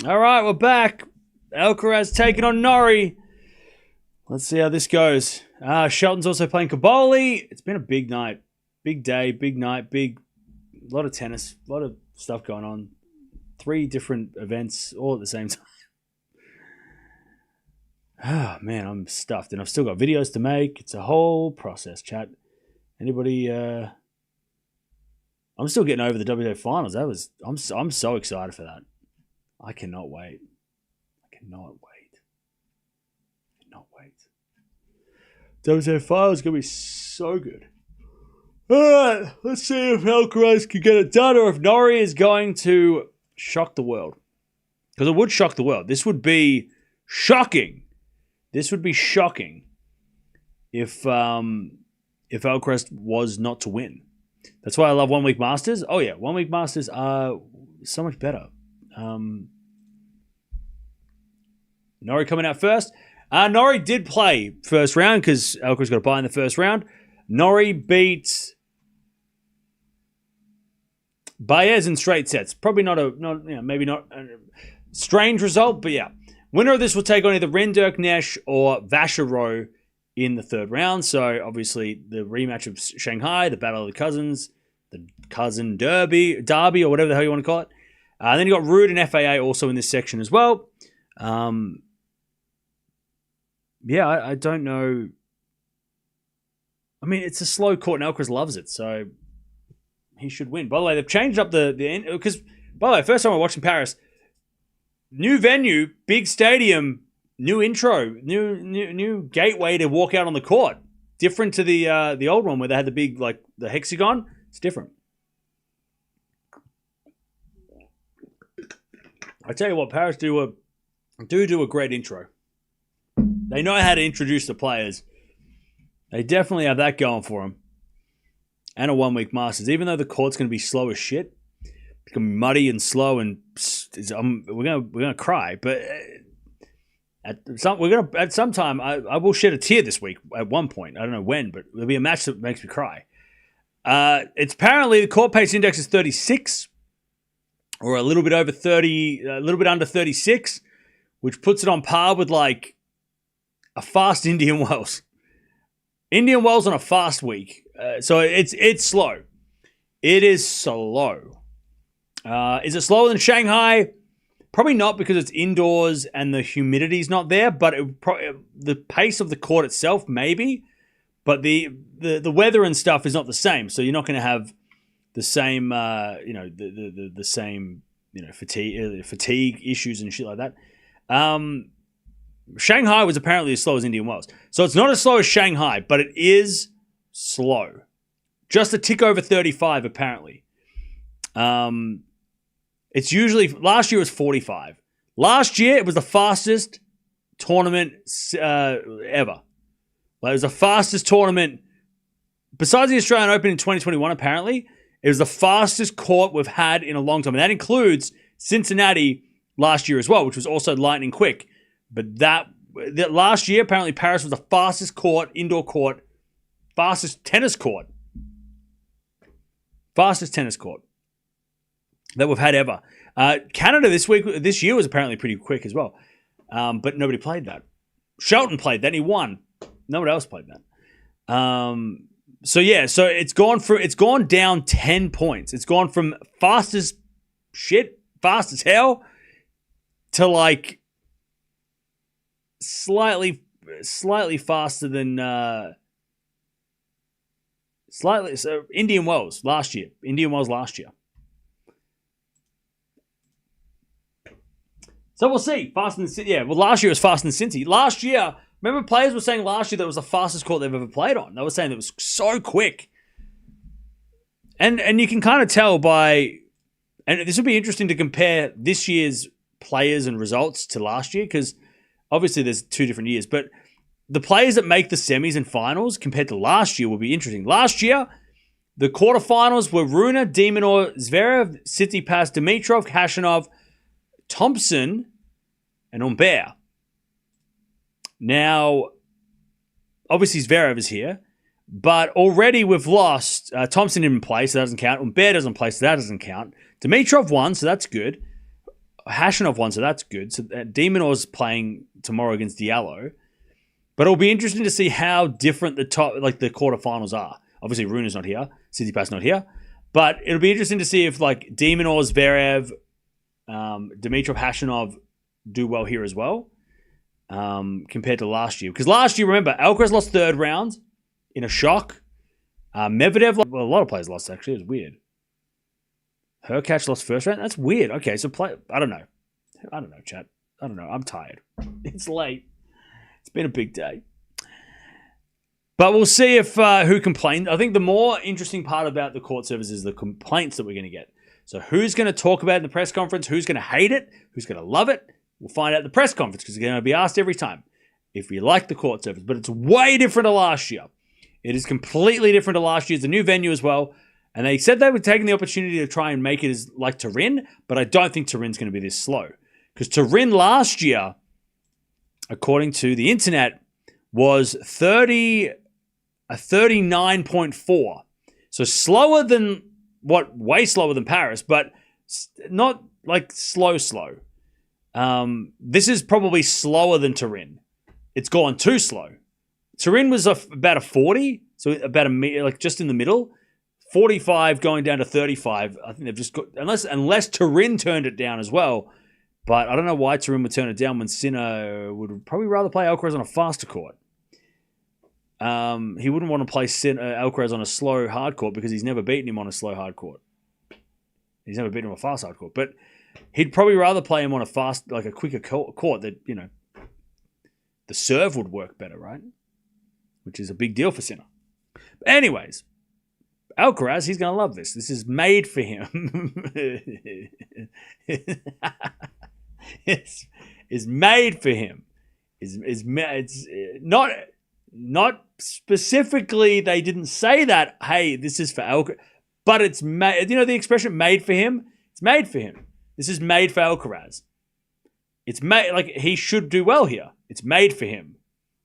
All right, we're back. Alcaraz taking on Norrie. Let's see how this goes. Shelton's also playing Kaboli. It's been a big night. Big day, big night, a lot of tennis, a lot of stuff going on. 3 different events all at the same time. Oh, man, I'm stuffed. And I've still got videos to make. It's a whole process, chat. Anybody... I'm still getting over the WTA finals. I'm so excited for that. I cannot wait. WTA finals is going to be so good. All right, let's see if Alcaraz can get it done or if Norrie is going to shock the world. Because it would shock the world. This would be shocking. If Alcaraz was not to win. That's why I love 1 week Masters. Oh yeah, 1 week Masters are so much better. Norrie coming out first. Norrie did play first round because Alcaraz got a bye in the first round. Norrie beat Baez in straight sets. Probably maybe not a strange result, but yeah. Winner of this will take on either Rinderknecht Nesh or Vachereau in the third round. So obviously the rematch of Shanghai, the Battle of the Cousins, the Cousin Derby, or whatever the hell you want to call it. Then you got Ruud and FAA also in this section as well. I don't know. I mean, it's a slow court and Alcaraz loves it, so he should win. By the way, they've changed up the end because, by the way, first time I watched in Paris, new venue, big stadium, new intro, new gateway to walk out on the court. Different to the old one where they had the big the hexagon. It's different. I tell you what, Paris do a great intro. They know how to introduce the players. They definitely have that going for them. And a 1 week Masters. Even though the court's going to be slow as shit, it's going to be muddy and slow, and we're gonna cry. But at some time I will shed a tear this week. At one point, I don't know when, but there'll be a match that makes me cry. It's apparently the court pace index is 36, or a little bit over 30, a little bit under 36, which puts it on par with like a fast Indian Wells. Indian Wells on a fast week. So it's slow. It is slow. Is it slower than Shanghai? Probably not because it's indoors and the humidity's not there, but the pace of the court itself, maybe. But the weather and stuff is not the same. So you're not going to have the same, the same, fatigue issues and shit like that. Shanghai was apparently as slow as Indian Wells. So it's not as slow as Shanghai, but it is slow. Just a tick over 35, apparently. It's usually... Last year was 45. Last year, it was the fastest tournament ever. It was the fastest tournament... Besides the Australian Open in 2021, apparently, it was the fastest court we've had in a long time. And that includes Cincinnati last year as well, which was also lightning quick. But that last year, apparently, Paris was the fastest court, indoor court, fastest tennis court that we've had ever. Canada this year was apparently pretty quick as well. But nobody played that. Shelton played that and he won. Nobody else played that. So it's gone down 10 points. It's gone from fast as hell, to like slightly faster than so Indian Wells last year. So we'll see. Faster than Cincy. Yeah, well, last year was faster than Cincy. Last year, remember players were saying last year that was the fastest court they've ever played on. They were saying that it was so quick. And you can kind of tell by... And this would be interesting to compare this year's players and results to last year, because obviously there's 2 different years. But the players that make the semis and finals compared to last year will be interesting. Last year, the quarterfinals were Rune, Demonor, Zverev, Tsitsipas, Dimitrov, Khachanov, Thompson, and Humbert. Now, obviously Zverev is here, but already we've lost. Thompson didn't play, so that doesn't count. Humbert doesn't play, so that doesn't count. Dimitrov won, so that's good. Hashanov won, so that's good. So de Minaur's playing tomorrow against Diallo. But it'll be interesting to see how different the quarterfinals are. Obviously, Runa's not here. Tsitsipas not here. But it'll be interesting to see if de Minaur, Zverev, Dimitrov, Hashanov do well here as well compared to last year. Because last year, remember, Alcaraz lost third round in a shock. Medvedev, a lot of players lost, actually. It was weird. Hurkacz lost first round? That's weird. Okay, so I don't know. Chat. I don't know. I'm tired. It's late. It's been a big day. But we'll see if who complained. I think the more interesting part about the court service is the complaints that we're going to get. So who's going to talk about it in the press conference? Who's going to hate it? Who's going to love it? We'll find out at the press conference because it's going to be asked every time if we like the court service. But it's way different to last year. It is completely different to last year. It's a new venue as well. And they said they were taking the opportunity to try and make it as like Turin, but I don't think Turin's going to be this slow. Because Turin last year, according to the internet, was 39.4. So slower than way slower than Paris, but not like slow. This is probably slower than Turin. It's gone too slow. Turin was about a 40, so about just in the middle. 45 going down to 35. I think they've just got unless Turin turned it down as well. But I don't know why Turin would turn it down when Sinner would probably rather play Alcaraz on a faster court. He wouldn't want to play Alcaraz on a slow hard court because he's never beaten him on a slow hard court. He's never beaten him on a fast hard court. But he'd probably rather play him on a fast, like a quicker court that, the serve would work better, right? Which is a big deal for Sinner. But anyways, Alcaraz, he's going to love this. This is made for him. It's made for him. It's not specifically, they didn't say that, hey, this is for Alcaraz. But it's made, the expression made for him? It's made for him. This is made for Alcaraz. It's made, he should do well here. It's made for him.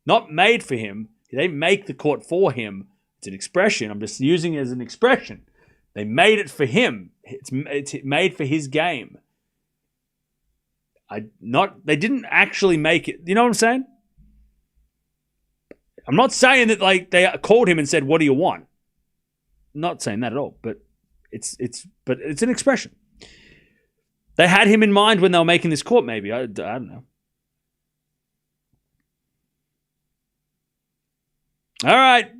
Not made for him. They make the court for him. It's an expression. I'm just using it as an expression. They made it for him. It's made for his game. They didn't actually make it. You know what I'm saying? I'm not saying that they called him and said, "What do you want?" I'm not saying that at all. But it's an expression. They had him in mind when they were making this court. Maybe I don't know. All right.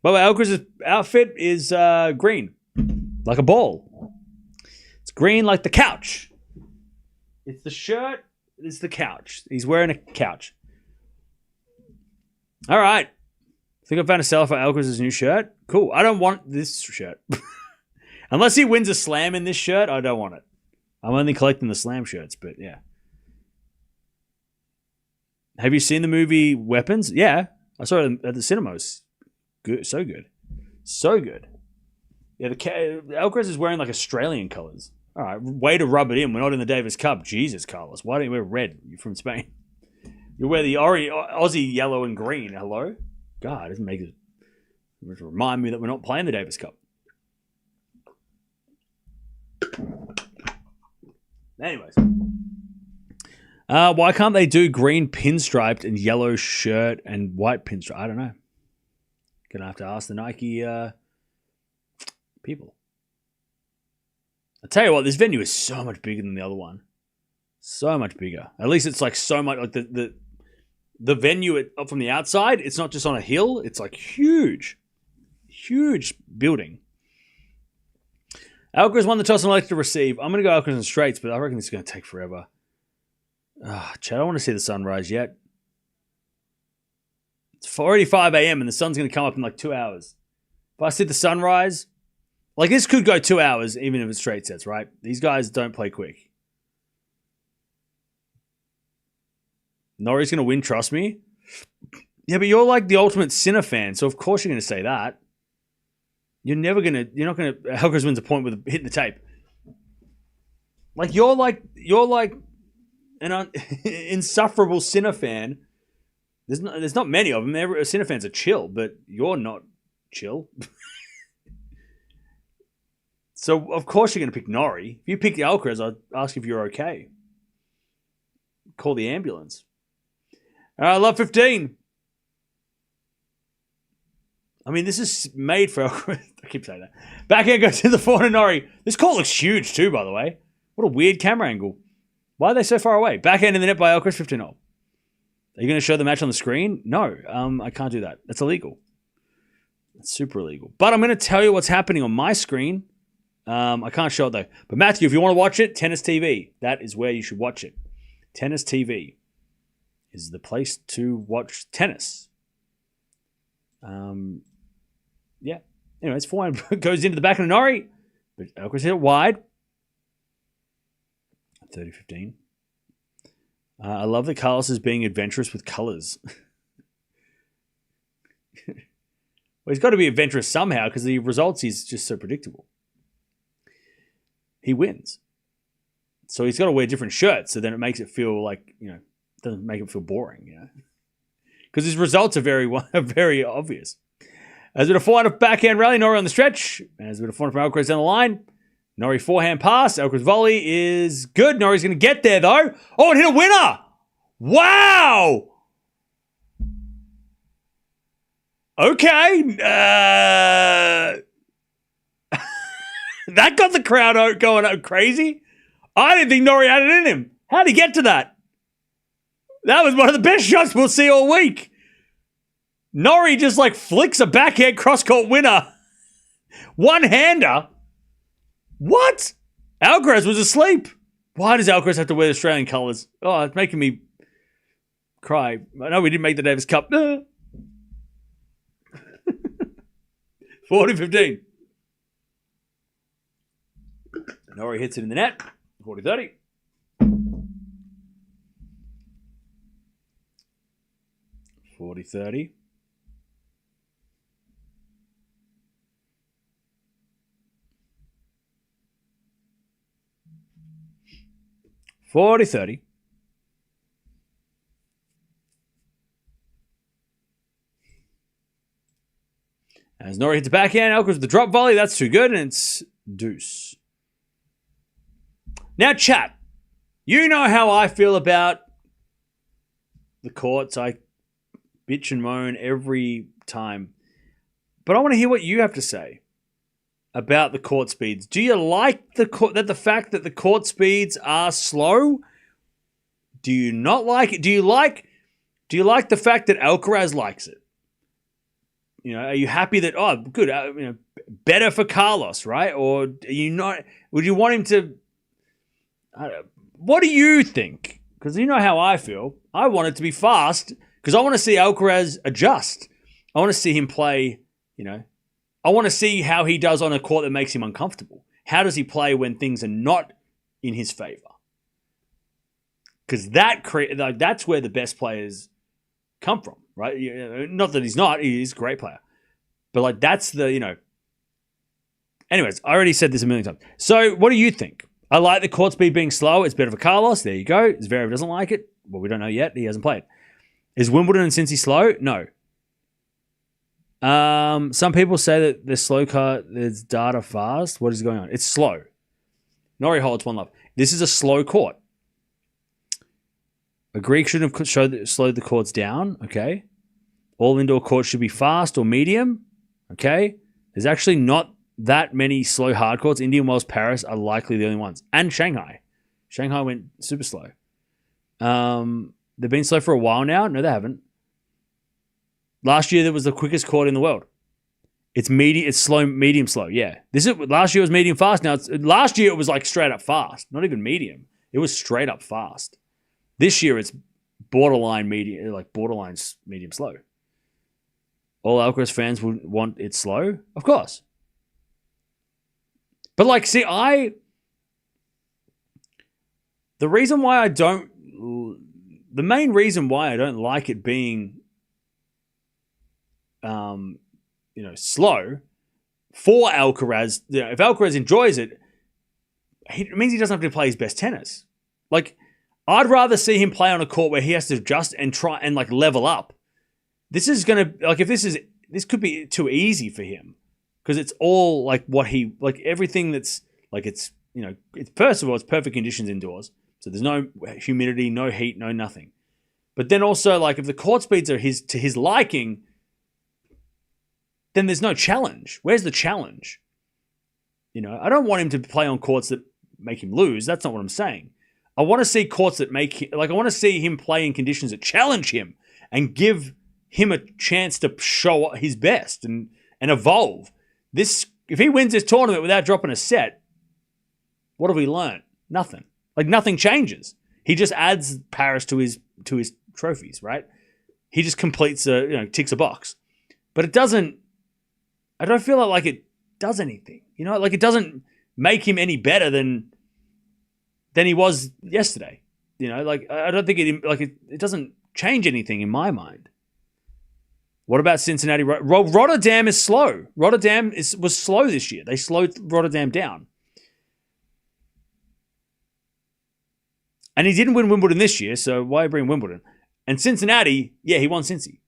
Well, Alcaraz's outfit is green, like a ball. It's green like the couch. It's the shirt. It's the couch. He's wearing a couch. All right. I think I found a seller for Alcaraz's new shirt. Cool. I don't want this shirt. Unless he wins a slam in this shirt, I don't want it. I'm only collecting the slam shirts, but yeah. Have you seen the movie Weapons? Yeah. I saw it at the cinemas. Good. So good. So good. Yeah, Alcaraz is wearing Australian colours. All right, way to rub it in. We're not in the Davis Cup. Jesus, Carlos. Why don't you wear red? You're from Spain. You wear the Aussie yellow and green. Hello? God, it doesn't make it remind me that we're not playing the Davis Cup. Anyways. Why can't they do green pinstriped and yellow shirt and white pinstripe? I don't know. Gonna have to ask the Nike people. I tell you what, this venue is so much bigger than the other one. So much bigger. At least it's so much the venue from the outside. It's not just on a hill. It's huge, huge building. Alcaraz won the toss and elected to receive. I'm gonna go Alcaraz in straights, but I reckon this is gonna take forever. Chad, I don't want to see the sunrise yet. It's already 5 a.m. and the sun's going to come up in 2 hours. If I see the sunrise, this could go 2 hours, even if it's straight sets, right? These guys don't play quick. Norrie's going to win, trust me. Yeah, but you're the ultimate Sinner fan, so of course you're going to say that. You're not going to, Alcaraz wins a point with hitting the tape. You're an insufferable Sinner fan. There's not many of them. Sinner fans are chill, but you're not chill. So, of course, you're going to pick Norrie. If you pick Alcaraz, I'd ask if you're okay. Call the ambulance. All right, love 15. I mean, this is made for Alcaraz. I keep saying that. Backhand goes to the 400 Norrie. This court looks huge too, by the way. What a weird camera angle. Why are they so far away? Backhand in the net by Alcaraz, 15-0. Are you going to show the match on the screen? No, I can't do that. That's illegal. That's super illegal. But I'm going to tell you what's happening on my screen. I can't show it though. But Matthew, if you want to watch it, Tennis TV. That is where you should watch it. Tennis TV is the place to watch tennis. Yeah. Anyways, forehand goes into the back of the Norrie, but Alcaraz hit it wide. 30-15. I love that Carlos is being adventurous with colours. Well, he's got to be adventurous somehow because the results is just so predictable. He wins. So he's got to wear different shirts, so then it makes it feel like, doesn't make it feel boring, Because his results are very obvious. As with a forehand backhand rally, Norrie on the stretch. As with a forehand from Alcaraz down the line. Norrie forehand pass. Alcaraz volley is good. Norrie's going to get there, though. Oh, it hit a winner. Wow. Okay. That got the crowd going crazy. I didn't think Norrie had it in him. How'd he get to that? That was one of the best shots we'll see all week. Norrie just flicks a backhand cross-court winner. One-hander? What? Alcaraz was asleep. Why does Alcaraz have to wear the Australian colours? Oh, it's making me cry. I know we didn't make the Davis Cup. 40-15. Norrie hits it in the net. 40-30. $40-30. $40-30. As Norrie hits the backhand, Alcaraz with the drop volley. That's too good, and it's deuce. Now, chat. You know how I feel about the courts. I bitch and moan every time. But I want to hear what you have to say about the court speeds. Do you like the fact that the court speeds are slow? Do you not like it? Do you like the fact that Alcaraz likes it? Are you happy that, oh, good, better for Carlos, right? Or are you not? Would you want him to? What do you think? Because you know how I feel. I want it to be fast because I want to see Alcaraz adjust. I want to see him play, I want to see how he does on a court that makes him uncomfortable. How does he play when things are not in his favor? Because that's where the best players come from, right? Not that he's not. He's a great player. But that's the, Anyways, I already said this a million times. So what do you think? I like the court speed being slow. It's better for Carlos. There you go. Zverev doesn't like it. Well, we don't know yet. He hasn't played. Is Wimbledon and Cincy slow? No. Some people say that the slow cut, there's data fast. What is going on? It's slow. Norrie holds one love. This is a slow court. A Greek should have slowed the courts down. Okay. All indoor courts should be fast or medium. Okay. There's actually not that many slow hard courts. Indian Wells, Paris are likely the only ones. And Shanghai. Shanghai went super slow. They've been slow for a while now. No, they haven't. Last year, that was the quickest court in the world. It's slow, medium, slow. Yeah. Last year was medium fast. Now, last year it was straight up fast. Not even medium. It was straight up fast. This year it's borderline medium, borderline medium slow. All Alcaraz fans would want it slow, of course. But the main reason why I don't like it being slow for Alcaraz, if Alcaraz enjoys it, it means he doesn't have to play his best tennis. I'd rather see him play on a court where he has to adjust and try and level up. This is going to, this could be too easy for him. because it's all like what he like everything that's like it's it's first of all it's perfect conditions indoors, so there's no humidity, no heat, no nothing. But then also like if the court speeds are to his liking, then there's no challenge. Where's the challenge? I don't want him to play on courts that make him lose. That's not what I'm saying. I want to see courts that I want to see him play in conditions that challenge him and give him a chance to show his best and evolve. If he wins this tournament without dropping a set, what have we learned? Nothing. Like nothing changes. He just adds Paris to his trophies, right? He just completes ticks a box. But it doesn't. I don't feel like it does anything. Like it doesn't make him any better than he was yesterday. Like I don't think it doesn't change anything in my mind. What about Cincinnati? Rotterdam is slow. Rotterdam was slow this year. They slowed Rotterdam down. And he didn't win Wimbledon this year, so why bring Wimbledon? And Cincinnati, yeah, he won Cincy.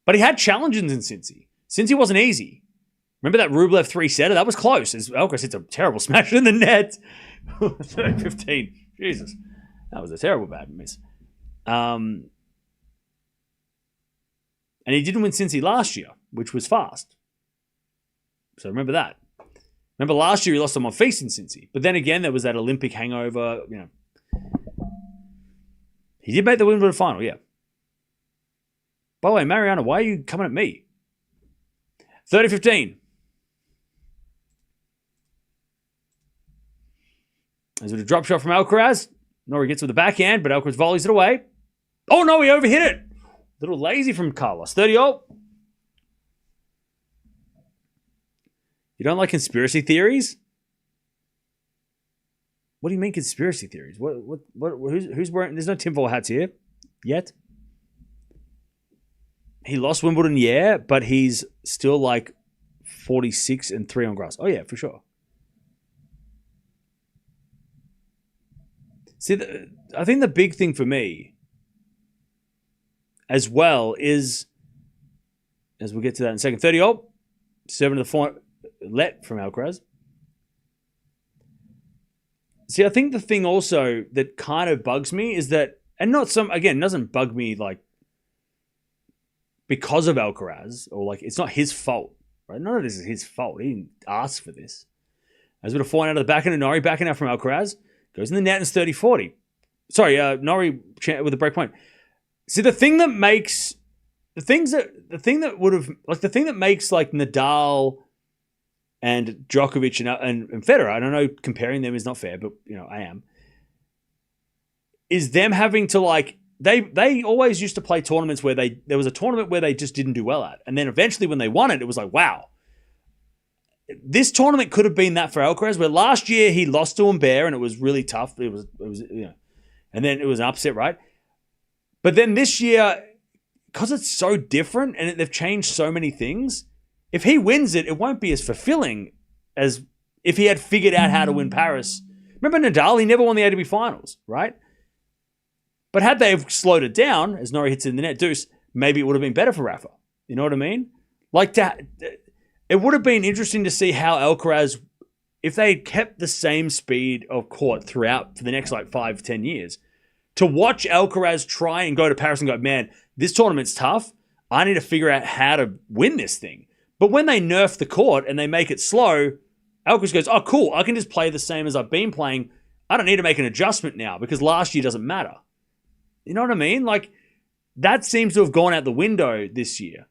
But he had challenges in Cincy. Cincy wasn't easy. Remember that Rublev 3-setter? That was close. As Alcaraz hits a terrible smash in the net. 30-15. Jesus. That was a terrible bad miss. And he didn't win Cincy last year, which was fast. So remember that. Remember last year he lost to Monfils in Cincy. But then again, there was that Olympic hangover, He did make the Wimbledon final, yeah. By the way, Mariana, why are you coming at me? 30-15. Is it a drop shot from Alcaraz? Norrie gets with the backhand, but Alcaraz volleys it away. Oh no, he overhit it. A little lazy from Carlos. 30-0. You don't like conspiracy theories? What do you mean conspiracy theories? Who's wearing? There's no tinfoil hats here yet. He lost Wimbledon, yeah, but he's still like 46-3 on grass. Oh yeah, for sure. See, I think the big thing for me as well is, as we'll get to that in a second, 30-0, 7 to the 4, let from Alcaraz. See, I think the thing also that kind of bugs me is that, and not some, again, doesn't bug me like because of Alcaraz or like it's not his fault, right? None of this is his fault. He didn't ask for this. As with a forehand out of the backhand of Norrie, backhand out from Alcaraz, goes in the net and it's 30-40. Sorry, Norrie with a break point. See, the thing that makes Nadal and Djokovic and Federer, I don't know, comparing them is not fair, but I am. Is them having to like they always used to play tournaments where there was a tournament where they just didn't do well at, and then eventually when they won it, it was like wow. This tournament could have been that for Alcaraz, where last year he lost to Humbert and it was really tough. It was and then it was an upset, right? But then this year, because it's so different and they've changed so many things. If he wins it, it won't be as fulfilling as if he had figured out how to win Paris. Remember Nadal? He never won the ATP finals, right? But had they slowed it down, as Norrie hits in the net deuce, maybe it would have been better for Rafa. You know what I mean? It would have been interesting to see how Alcaraz, if they had kept the same speed of court throughout for the next 5-10 years, to watch Alcaraz try and go to Paris and go, man, this tournament's tough. I need to figure out how to win this thing. But when they nerf the court and they make it slow, Alcaraz goes, oh, cool, I can just play the same as I've been playing. I don't need to make an adjustment now because last year doesn't matter. You know what I mean? Like, that seems to have gone out the window this year.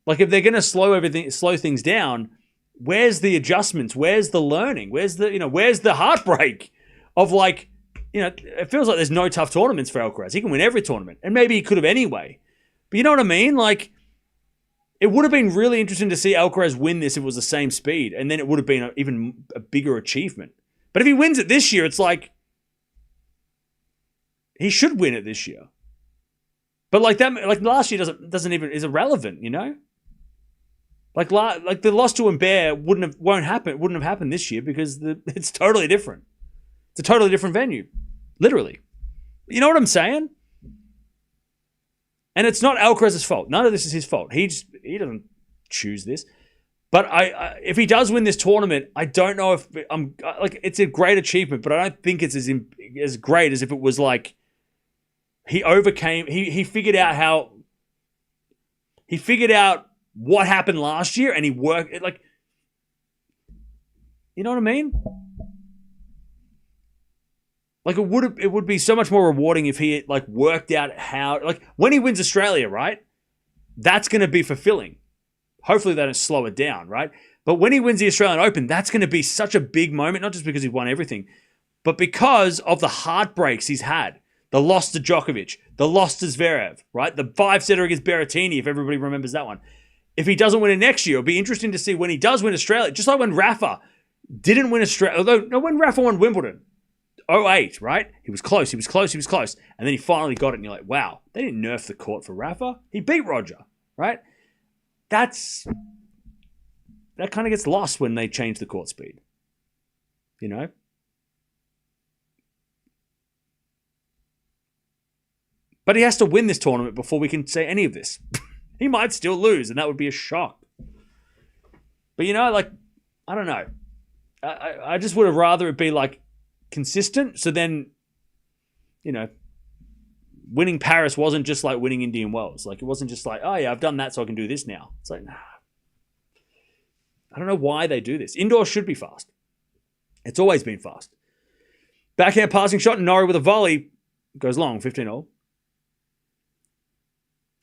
Like, if they're going to slow things down, where's the adjustments? Where's the learning? Where's the heartbreak of it feels like there's no tough tournaments for Alcaraz. He can win every tournament. And maybe he could have anyway. But you know what I mean? Like, it would have been really interesting to see Alcaraz win this if it was the same speed, and then it would have been even a bigger achievement. But if he wins it this year, it's like he should win it this year. But last year is irrelevant, Like the loss to Humbert wouldn't have happened this year because it's totally different. It's a totally different venue, literally. You know what I'm saying? And it's not Alcaraz's fault. None of this is his fault. He doesn't choose this. But if he does win this tournament, I don't know if I'm like it's a great achievement, but I don't think it's as great as if it was like he overcame. He figured out what happened last year, and he worked it like. You know what I mean? Like it would be so much more rewarding if he like worked out how like when he wins Australia, right? That's going to be fulfilling. Hopefully they don't slow it down, right? But when he wins the Australian Open, that's going to be such a big moment, not just because he's won everything, but because of the heartbreaks he's had. The loss to Djokovic, the loss to Zverev, right? The 5-setter against Berrettini, if everybody remembers that one. If he doesn't win it next year, it'll be interesting to see when he does win Australia, just like when Rafa didn't win Australia, when Rafa won Wimbledon, 2008, right? He was close. And then he finally got it, and you're like, wow, they didn't nerf the court for Rafa. He beat Roger, right? That kind of gets lost when they change the court speed, you know? But he has to win this tournament before we can say any of this. He might still lose, and that would be a shock. But, you know, like, I don't know. I just would have rather it be, like, consistent. So then, you know, winning Paris wasn't just like winning Indian Wells. Like, it wasn't just like, oh, yeah, I've done that, so I can do this now. It's like, nah. I don't know why they do this. Indoors should be fast. It's always been fast. Backhand passing shot, Norrie with a volley. Goes long, 15-0.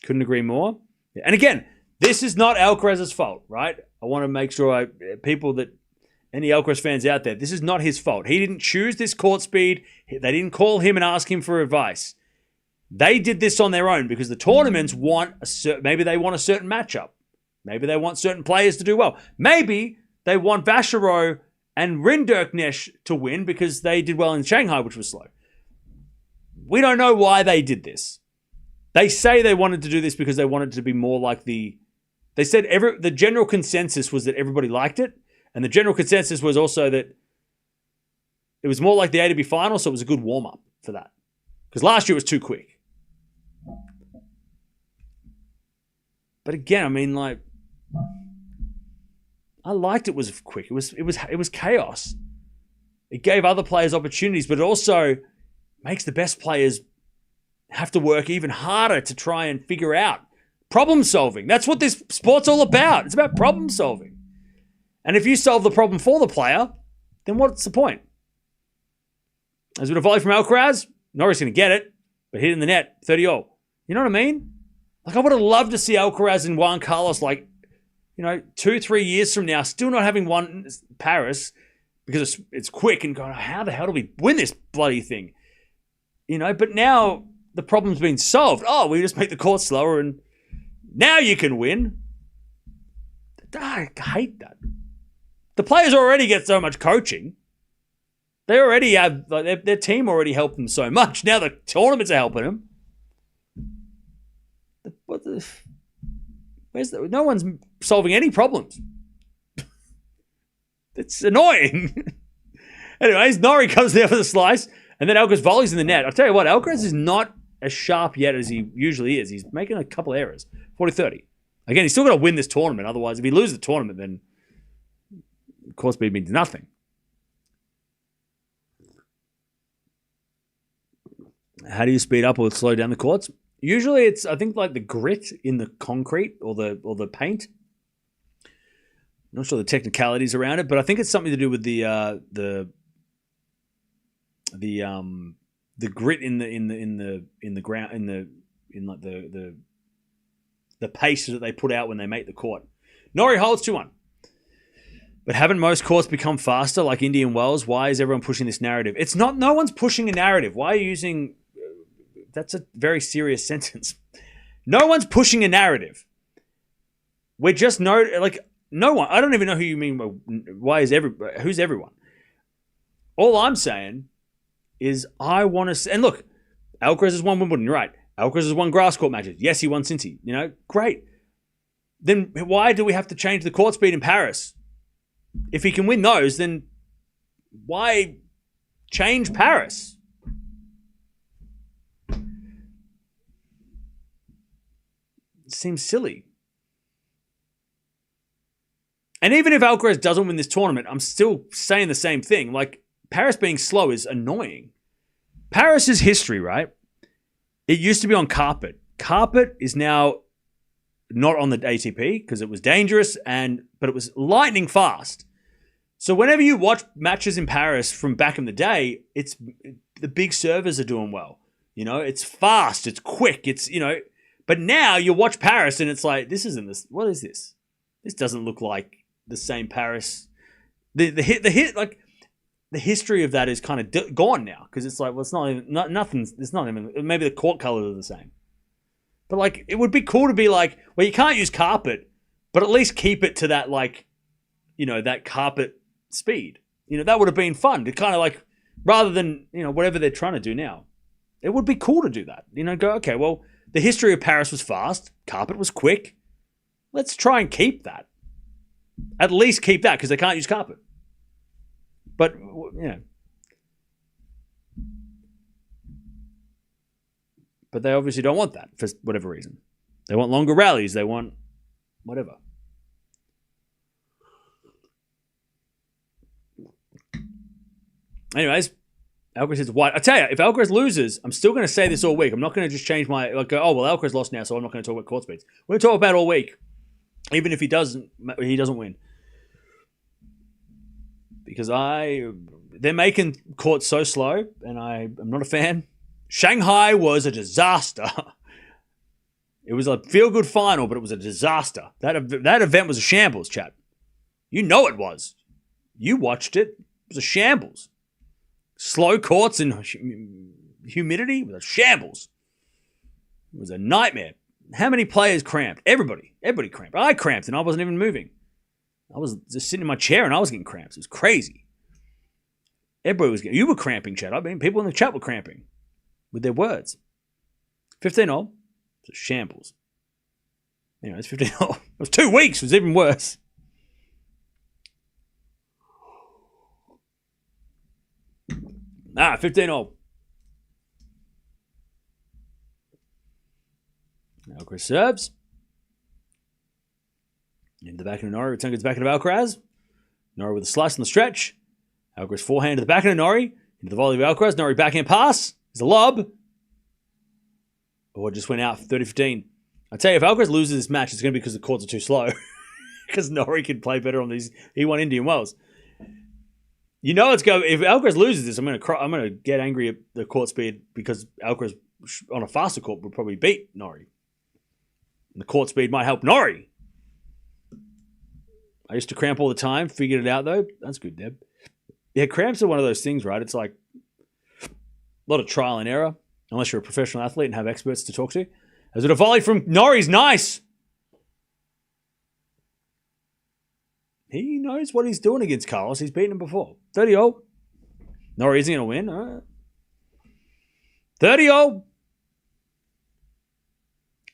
Couldn't agree more. And again, this is not Alcaraz's fault, right? I want to make sure any Alcaraz fans out there, this is not his fault. He didn't choose this court speed. They didn't call him and ask him for advice. They did this on their own because the tournaments want maybe they want a certain matchup. Maybe they want certain players to do well. Maybe they want Vachereau and Rinderknecht to win because they did well in Shanghai, which was slow. We don't know why they did this. They say they wanted to do this because they wanted to be more like they said the general consensus was that everybody liked it. And the general consensus was also that it was more like the ATP final, so it was a good warm-up for that. Because last year it was too quick. But again, I mean, like, I liked it was quick. It was chaos. It gave other players opportunities, but it also makes the best players have to work even harder to try and figure out problem solving. That's what this sport's all about. It's about problem solving. And if you solve the problem for the player, then what's the point? As with a volley from Alcaraz, Norrie's going to get it, but hit in the net, 30-0. You know what I mean? Like, I would have loved to see Alcaraz and Juan Carlos, like, 2-3 years from now, still not having won Paris because it's quick and going, how the hell do we win this bloody thing? But now the problem's been solved. Oh, we just make the court slower and now you can win. I hate that. The players already get so much coaching. They already have, like, their team already helped them so much. Now the tournaments are helping them. No one's solving any problems. It's annoying. Anyways, Norrie comes there for the slice, and then Alcaraz volleys in the net. I'll tell you what, Alcaraz is not as sharp yet as he usually is. He's making a couple errors. 40-30. Again, he's still got to win this tournament. Otherwise, if he loses the tournament, then court speed means nothing. How do you speed up or slow down the courts? Usually it's, I think, like the grit in the concrete or the paint. I'm not sure the technicalities around it, but I think it's something to do with the grit in the ground in the paste that they put out when they make the court. Norrie holds 2-1. But haven't most courts become faster like Indian Wells? Why is everyone pushing this narrative? It's not, no one's pushing a narrative. Why are you using, that's a very serious sentence. No one's pushing a narrative. We're just no one. I don't even know who you mean by who's everyone? All I'm saying is I want to, and look, Alcaraz has won Wimbledon, you're right. Alcaraz has won grass court matches. Yes, he won Cincy. Great. Then why do we have to change the court speed in Paris? If he can win those, then why change Paris? It seems silly. And even if Alcaraz doesn't win this tournament, I'm still saying the same thing. Like, Paris being slow is annoying. Paris' history, right? It used to be on carpet. Carpet is now not on the ATP because it was dangerous, but it was lightning fast. So whenever you watch matches in Paris from back in the day, it's the big servers are doing well. You know, it's fast, it's quick, it's, you know. But now you watch Paris and it's like, this isn't this. What is this? This doesn't look like the same Paris. The history of that is kind of gone now because it's like, well, it's not even nothing. It's not even, maybe the court colors are the same. But like, it would be cool to be like, well, you can't use carpet, but at least keep it to that, like, you know, that carpet speed. You know, that would have been fun to kind of like, rather than, you know, whatever they're trying to do now. It would be cool to do that. You know, go, okay, well, the history of Paris was fast. Carpet was quick. Let's try and keep that. At least keep that because they can't use carpet. But, you know. But they obviously don't want that for whatever reason. They want longer rallies. They want whatever. Anyways, Alcaraz is white. I tell you, if Alcaraz loses, I'm still going to say this all week. I'm not going to just change my, like, oh, well, Alcaraz lost now, so I'm not going to talk about court speeds. We're going to talk about it all week, even if he doesn't win. Because they're making court so slow, and I'm not a fan. Shanghai was a disaster. It was a feel-good final, but it was a disaster. That event was a shambles, chat. You know it was. You watched it. It was a shambles. Slow courts and humidity was a shambles. It was a nightmare. How many players cramped? Everybody cramped. I cramped and I wasn't even moving. I was just sitting in my chair and I was getting cramps. It was crazy. Everybody was getting... You were cramping, chat. I mean, people in the chat were cramping with their words. 15-0. It's a shambles. Anyway, it's 15-0. It was 2 weeks. It was even worse. Ah, 15-0. Alcaraz serves. Into the back of Norrie. Return goes back into Alcaraz. Norrie with a slice on the stretch. Alcaraz forehand to the back of Norrie. Into the volley of Alcaraz. Norrie backhand pass. It's a lob. Oh, it just went out for 30-15. I tell you, if Alcaraz loses this match, it's going to be because the courts are too slow. Because Norrie can play better on these. He won Indian Wells. You know it's going. If Alcaraz loses this, I'm going to get angry at the court speed because Alcaraz on a faster court would probably beat Norrie. And the court speed might help Norrie. I used to cramp all the time. Figured it out though. That's good, Deb. Yeah, cramps are one of those things, right? It's like a lot of trial and error, unless you're a professional athlete and have experts to talk to. As it a volley from Norrie's nice. He knows what he's doing against Carlos. He's beaten him before. 30-0. Norrie isn't going to win. All right. 30-0.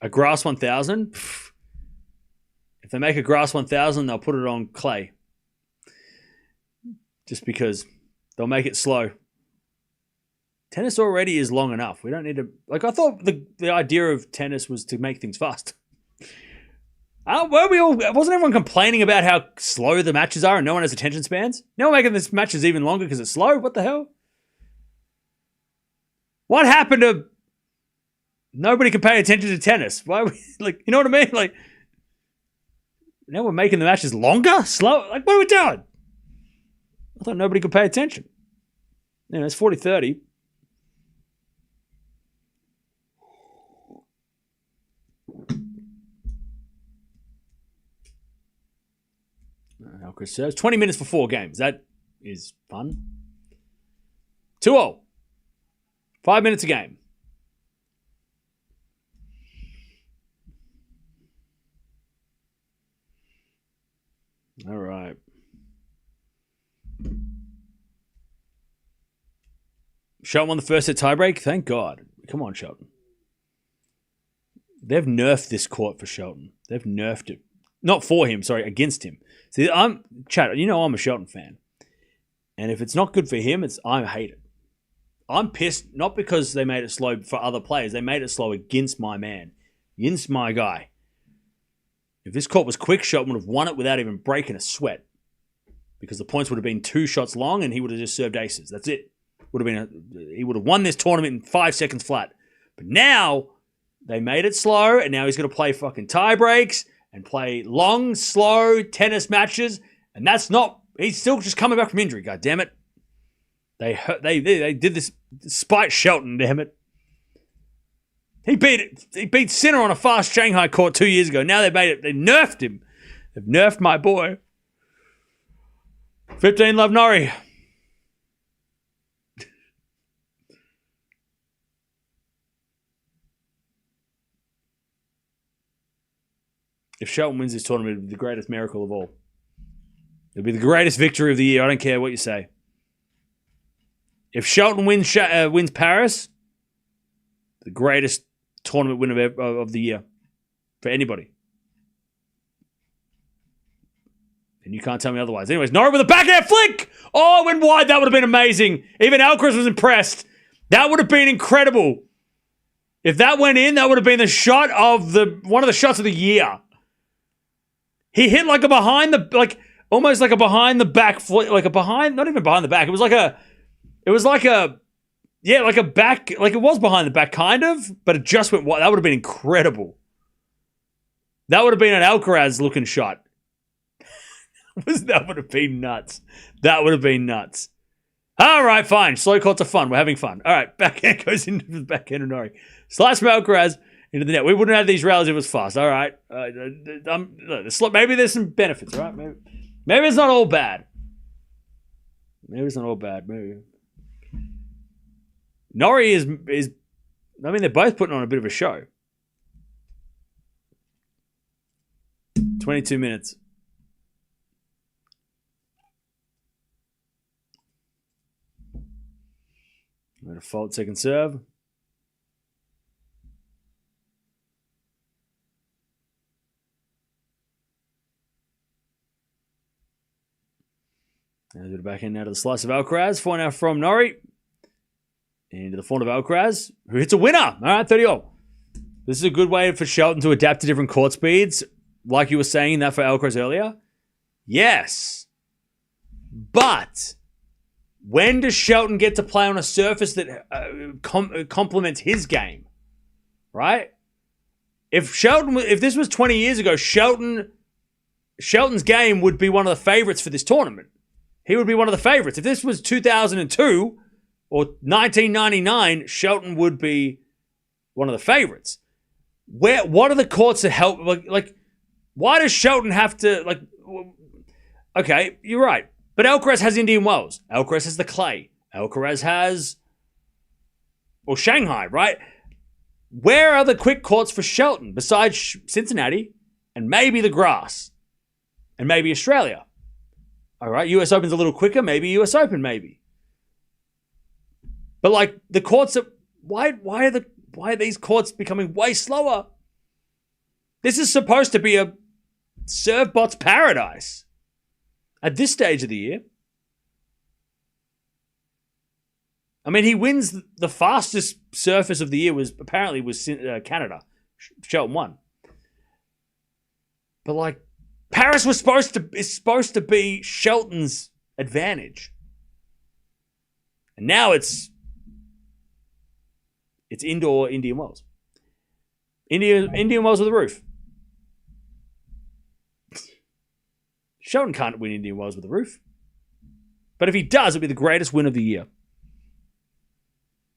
A grass 1000. If they make a grass 1000, they'll put it on clay. Just because they'll make it slow. Tennis already is long enough. We don't need to... Like, I thought the idea of tennis was to make things fast. Wasn't everyone complaining about how slow the matches are and no one has attention spans? Now we're making this matches even longer because it's slow? What the hell? What happened to nobody can pay attention to tennis? Why are we, like, you know what I mean? Like, now we're making the matches longer? Slow? Like, what are we doing? I thought nobody could pay attention. You know, it's 40-30. Alcaraz serves. 20 minutes for 4 games. That is fun. 2-0. 5 minutes a game. All right. Shelton won the first set tiebreak. Thank God. Come on, Shelton. They've nerfed this court for Shelton. They've nerfed it. Not for him, sorry, against him. See, Chad, you know I'm a Shelton fan. And if it's not good for him, I hate it. I'm pissed, not because they made it slow for other players. They made it slow against my man. Against my guy. If this court was quick, Shelton would have won it without even breaking a sweat. Because the points would have been 2 shots long and he would have just served aces. That's it. He would have won this tournament in 5 seconds flat. But now, they made it slow, and now he's going to play fucking tie breaks and play long, slow tennis matches. And that's not... He's still just coming back from injury, god damn it. They did this despite Shelton, damn it. He beat Sinner on a fast Shanghai court 2 years ago. Now they nerfed him. They've nerfed my boy. 15 love Norrie. If Shelton wins this tournament, it'll be the greatest miracle of all. It'll be the greatest victory of the year. I don't care what you say. If Shelton wins Paris, the greatest tournament win of the year for anybody. And you can't tell me otherwise. Anyways, Norrie with a backhand flick. Oh, it went wide. That would have been amazing. Even Alcaraz was impressed. That would have been incredible. If that went in, that would have been the shot of one of the shots of the year. He hit like a behind the almost like a behind the back flick, not even behind the back. It was like a back, like it was behind the back kind of, but it just went wide. That would have been incredible. That would have been an Alcaraz looking shot. That would have been nuts. That would have been nuts. All right, fine. Slow courts are fun. We're having fun. All right, backhand goes into the backhand of Norrie. Slice from Alcaraz into the net. We wouldn't have these rallies if it was fast. All right. Maybe there's some benefits, all right? Maybe it's not all bad. Maybe. Norrie is they're both putting on a bit of a show. 22 minutes. I'm going to fault second serve. Now to the backhand now to the slice of Alcaraz. 4 now from Norrie. Into the front of Alcaraz, who hits a winner. All right, 30-all. This is a good way for Shelton to adapt to different court speeds. Like you were saying that for Alcaraz earlier. Yes. But when does Shelton get to play on a surface that complements his game? Right? If this was 20 years ago, Shelton's game would be one of the favorites for this tournament. He would be one of the favorites. If this was 2002 or 1999, Shelton would be one of the favorites. What are the courts to help? Like, why does Shelton have to, okay, you're right. But Alcaraz has Indian Wells. Alcaraz has the clay. Alcaraz has, Shanghai, right? Where are the quick courts for Shelton besides Cincinnati and maybe the grass and maybe Australia? All right, US Open's a little quicker. Maybe US Open, maybe. But the courts are why are these courts becoming way slower? This is supposed to be a serve bot's paradise at this stage of the year. I mean, he wins the fastest surface of the year was Canada. Shelton won. But Paris is supposed to be Shelton's advantage. And now it's indoor Indian Wells. Indian Wells with a roof. Shelton can't win Indian Wells with a roof. But if he does, it'll be the greatest win of the year.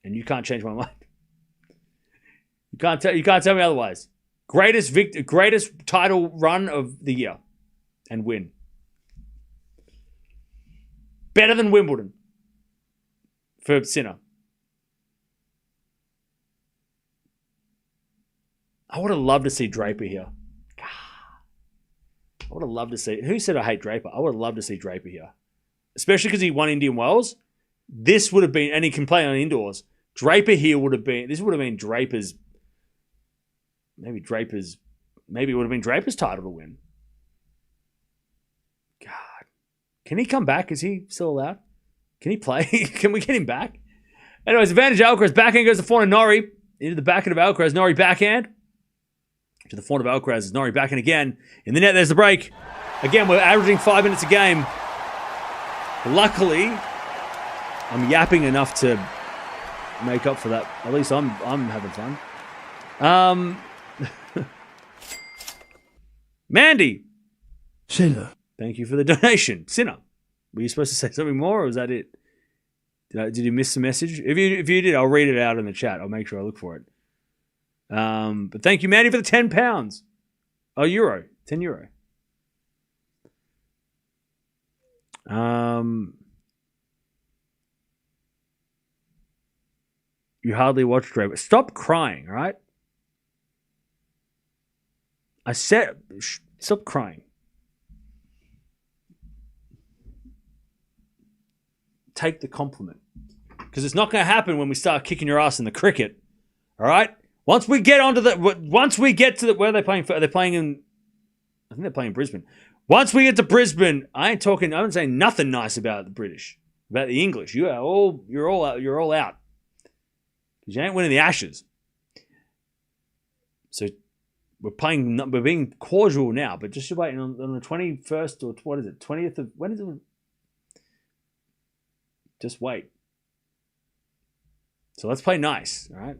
And you can't change my mind. You can't tell me otherwise. Greatest title run of the year. And win. Better than Wimbledon. For Sinner. I would have loved to see Draper here. I would have loved to see... Who said I hate Draper? I would have loved to see Draper here. Especially because he won Indian Wells. This would have been... And he can play on indoors. Draper here would have been... This would have been Draper's... Maybe it would have been Draper's title to win. God. Can he come back? Is he still allowed? Can he play? Can we get him back? Anyways, advantage Alcaraz. Backhand goes to front of Norrie. Into the backhand of Alcaraz. Norrie backhand. to the front of Alcaraz as Norrie back in again. In the net, there's the break. Again, we're averaging 5 minutes a game. Luckily, I'm yapping enough to make up for that. At least I'm having fun. Mandy. Sinner. Thank you for the donation. Sinner. Were you supposed to say something more, or was that it? Did you miss the message? If you did, I'll read it out in the chat. I'll make sure I look for it. But thank you, Mandy, for the £10. Oh, euro. €10. You hardly watch Draper. Stop crying, all right? I said, stop crying. Take the compliment. Because it's not going to happen when we start kicking your ass in the cricket. All right? Once we get to where are they playing? They're playing in, I think they're playing in Brisbane. Once we get to Brisbane, I'm saying nothing nice about the British, about the English. You're all out. Because you ain't winning the Ashes. So we're being cordial now, but just waiting on the 21st or what is it? 20th of, when is it? Just wait. So let's play nice, all right?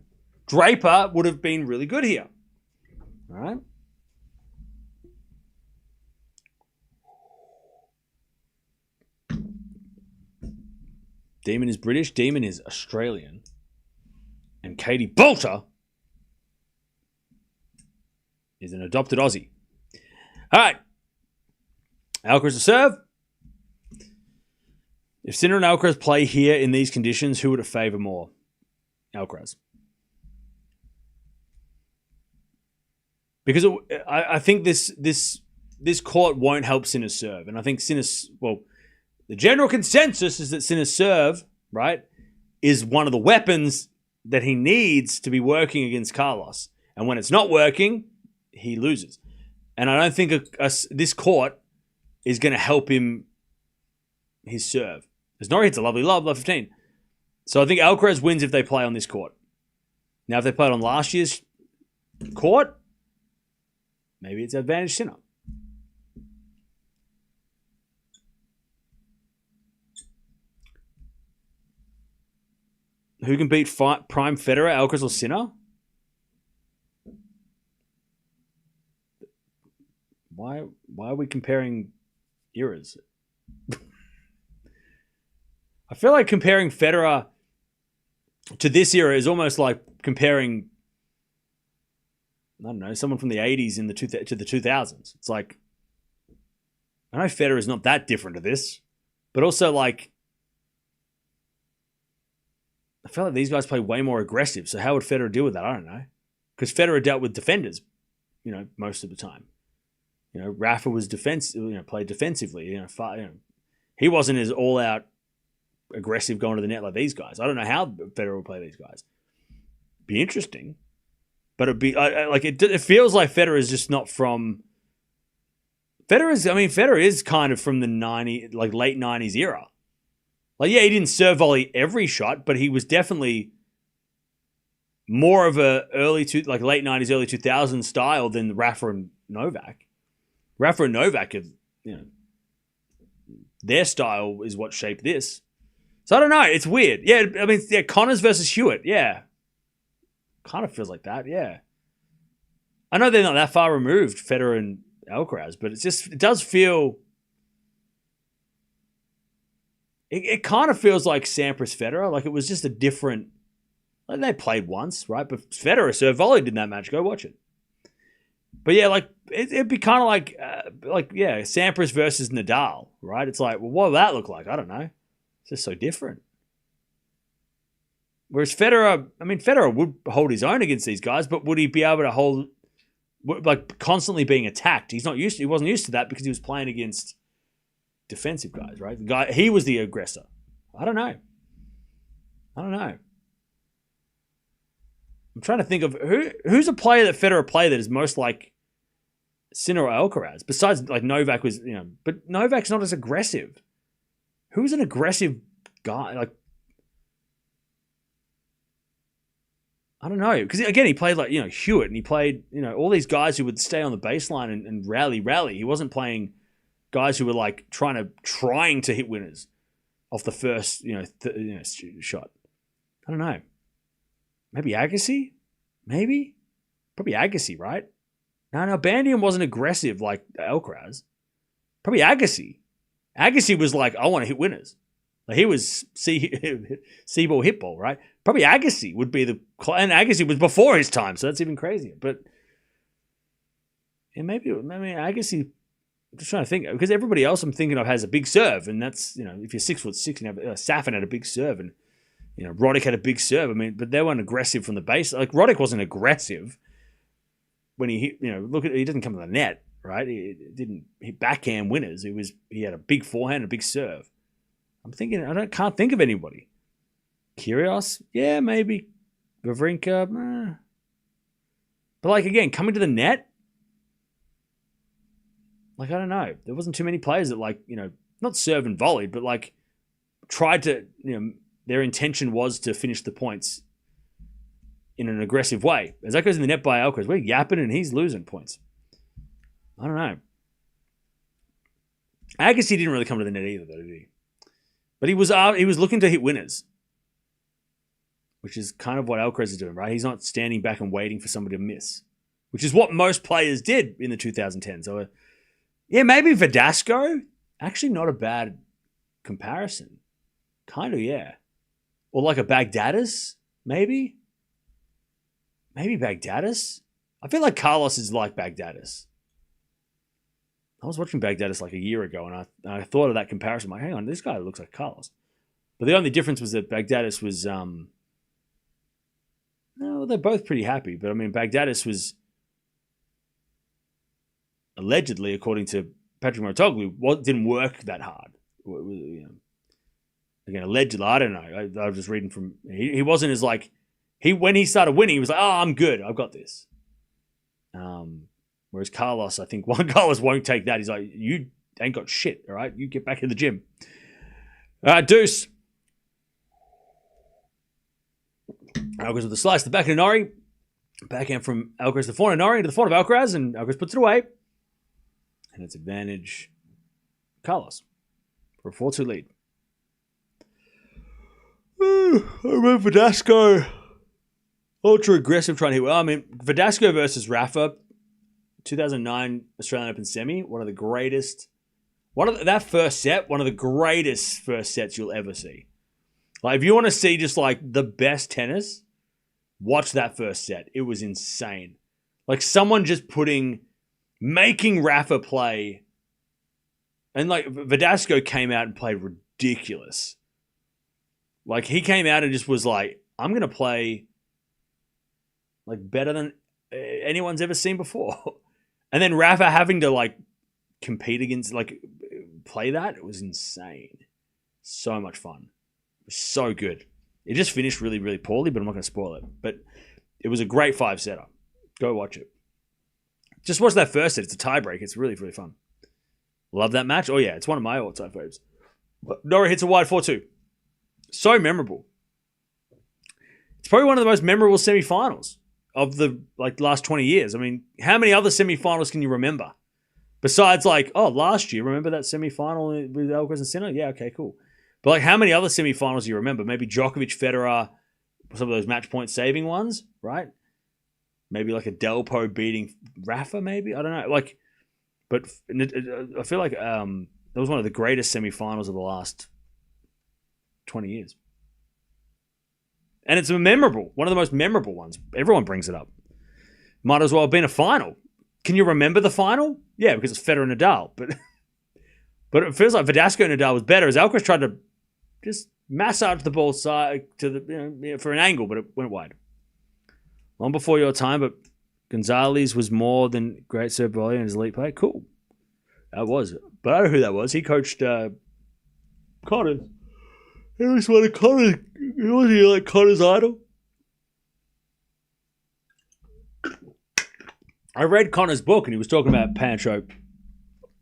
Draper would have been really good here, all right? Demon is British. Demon is Australian. And Katie Bolter is an adopted Aussie. All right. Alcaraz to serve. If Sinner and Alcaraz play here in these conditions, who would it favour more? Alcaraz. Because I think this court won't help Sinner's serve. And I think Sinner's, the general consensus is that Sinner's serve, right, is one of the weapons that he needs to be working against Carlos. And when it's not working, he loses. And I don't think this court is going to help him his serve. Because Norrie hits a lovely love 15. So I think Alcaraz wins if they play on this court. Now, if they played on last year's court, maybe it's advantage Sinner. Who can beat Prime Federer, Alcaraz or Sinner? Why are we comparing eras? I feel like comparing Federer to this era is almost like comparing, I don't know, someone from the 80s to the 2000s. It's like, I know Federer is not that different to this, but also like, I feel like these guys play way more aggressive. So how would Federer deal with that? I don't know. Because Federer dealt with defenders, most of the time. Rafa was played defensively. He wasn't as all-out aggressive going to the net like these guys. I don't know how Federer will play these guys. Be interesting, but it'd be it feels like Federer is just not from. Federer is kind of from the late 90s era. Like, yeah, he didn't serve volley every shot, but he was definitely more of a late 90s, early 2000s style than Rafa and Novak. Rafa and Novak have, their style is what shaped this. So I don't know. It's weird. Yeah, Connors versus Hewitt. Yeah. Kind of feels like that, yeah. I know they're not that far removed, Federer and Alcaraz, but it does feel... It kind of feels like Sampras Federer. Like it was just a different... Like they played once, right? But Federer serve volleyed in that match. Go watch it. But yeah, it'd be kind of like Sampras versus Nadal, right? It's like, well, what would that look like? I don't know. It's just so different. Whereas Federer would hold his own against these guys, but would he be able to hold, constantly being attacked? He wasn't used to that because he was playing against defensive guys, right? He was the aggressor. I don't know. I'm trying to think of who's a player that Federer played that is most like Sinner or Alcaraz. Besides, Novak was, but Novak's not as aggressive. Who's an aggressive guy? I don't know. Because, again, he played like, Hewitt, and he played, all these guys who would stay on the baseline and rally. He wasn't playing guys who were like trying to hit winners off the first, shot. I don't know. Maybe Agassi? Maybe? Probably Agassi, right? No, Bandian wasn't aggressive like Alcaraz. Probably Agassi. Agassi was like, I want to hit winners. Like he was C-ball, hit ball, right? Probably Agassi would be and Agassi was before his time, so that's even crazier. But maybe Agassi, I'm just trying to think, because everybody else I'm thinking of has a big serve, and that's, if you're 6'6", and Safin had a big serve, and Roddick had a big serve. I mean, but they weren't aggressive from the base. Like Roddick wasn't aggressive when he hit. He didn't come to the net, right? He didn't hit backhand winners. He had a big forehand, a big serve. I'm thinking, can't think of anybody. Kyrgios, yeah, maybe. Wawrinka, but like again, coming to the net, like I don't know. There wasn't too many players that like not serve and volleyed, but like tried to their intention was to finish the points in an aggressive way. As that goes in the net by Alcaraz, we're yapping and he's losing points. I don't know. Agassi didn't really come to the net either, though, did he? But he was looking to hit winners, which is kind of what Alcaraz is doing, right? He's not standing back and waiting for somebody to miss, which is what most players did in the 2010s. So, yeah, maybe Verdasco. Actually, not a bad comparison. Kind of, yeah. Or like a Baghdadis, maybe? Maybe Baghdadis? I feel like Carlos is like Baghdadis. I was watching Baghdadis like a year ago, and I thought of that comparison. I'm like, hang on, this guy looks like Carlos. But the only difference was that Baghdadis was... no, they're both pretty happy. But, I mean, Baghdadis was allegedly, according to Patrick Mouratoglou, didn't work that hard. Again, allegedly, I don't know. I was just reading from... He wasn't as like... When he started winning, he was like, oh, I'm good. I've got this. Whereas Carlos, I think Carlos won't take that. He's like, you ain't got shit, all right? You get back in the gym. Deuce. Alcaraz with the slice. The backhand of Norrie. Backhand from Alcaraz to the forehand of Norrie into the forehand of Alcaraz, and Alcaraz puts it away. And it's advantage Carlos for a 4-2 lead. I remember Verdasco. Ultra aggressive trying to hit. Well, I mean, Verdasco versus Rafa, 2009 Australian Open semi, one of the greatest. That first set, one of the greatest first sets you'll ever see. Like, if you want to see just like the best tennis, watch that first set. It was insane. Like someone just making Rafa play, and like Verdasco came out and played ridiculous. Like he came out and just was like, I'm going to play like better than anyone's ever seen before. And then Rafa having to like compete against, like play that, it was insane. So much fun. It was so good. It just finished really, really poorly, but I'm not going to spoil it. But it was a great 5-setter. Go watch it. Just watch that first set. It's a tiebreak. It's really, really fun. Love that match. Oh yeah, it's one of my all-time faves. Norrie hits a wide 4-2. So memorable. It's probably one of the most memorable semi-finals of the last 20 years. I mean, how many other semi-finals can you remember? Besides last year, remember that semi-final with Alcaraz and Sinner? Yeah, okay, cool. But how many other semi-finals do you remember? Maybe Djokovic, Federer, some of those match point saving ones, right? Maybe like a Delpo beating Rafa, maybe? I don't know. But I feel like that was one of the greatest semi-finals of the last 20 years. And it's memorable. One of the most memorable ones. Everyone brings it up. Might as well have been a final. Can you remember the final? Yeah, because it's Federer and Nadal. But it feels like Verdasco and Nadal was better as Alcaraz tried to just massage the ball side to the for an angle, but it went wide. Long before your time, but Gonzalez was more than great serve volley in his elite play. Cool. That was. But I don't know who that was. He coached Connors. He was one of Connors. Was he like Connors' idol? I read Connors' book and he was talking about Pancho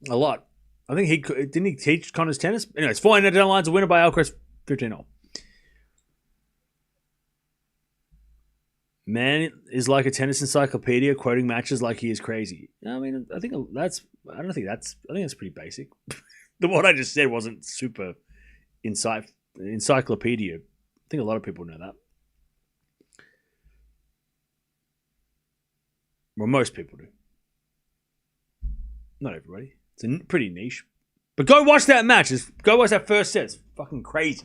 a lot. I think didn't he teach Connors tennis? Anyways, 400 down a winner by Alcaraz, 15-0. Man is like a tennis encyclopedia, quoting matches like he is crazy. I mean, I think that's pretty basic. What I just said wasn't super encyclopedia. I think a lot of people know that. Well, most people do. Not everybody. It's pretty niche. But go watch that match. Go watch that first set. It's fucking crazy.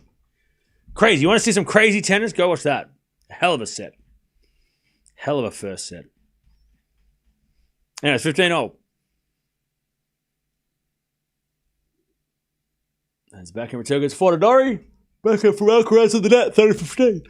Crazy. You want to see some crazy tennis? Go watch that. Hell of a set. Hell of a first set. Yeah, it's 15-0. That's back in return against Fortadori. Back up from Alcaraz of the net, 30-15.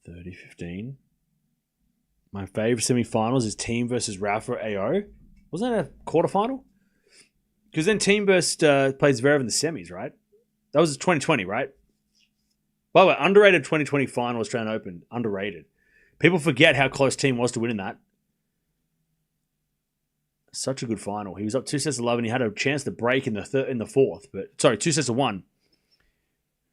30-15. My favorite semi-finals is Team versus Rafa AO. Wasn't that a quarterfinal? Because then Team plays Zverev in the semis, right? That was 2020, right? By the way, underrated 2020 final Australian Open. Underrated. People forget how close Team was to winning that. Such a good final. He was up 2-11. He had a chance to break in the fourth, but sorry, 2-1.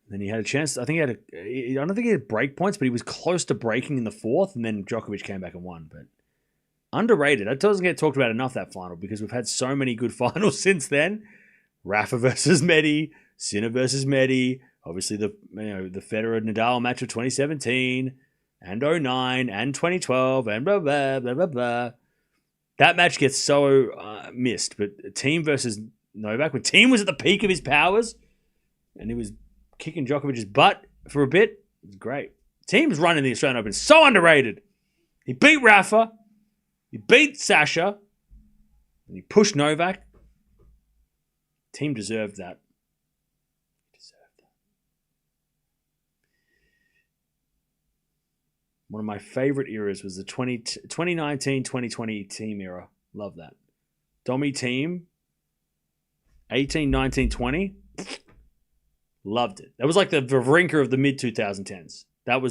Then he had a chance. I don't think he had break points, but he was close to breaking in the fourth, and then Djokovic came back and won. But underrated. That doesn't get talked about enough, that final, because we've had so many good finals since then. Rafa versus Medi, Sinner versus Medi, obviously the Federer Nadal match of 2017 and 09 and 2012 and blah blah blah blah blah. That match gets so missed. But Team versus Novak, when Team was at the peak of his powers, and he was kicking Djokovic's butt for a bit, it was great. Team's running the Australian Open, so underrated. He beat Rafa, he beat Sasha, and he pushed Novak. Team deserved that. One of my favorite eras was the 2019-2020 Team era. Love that. Domi Team, 18, 19, 20. Loved it. That was like the Wawrinka of the mid-2010s. It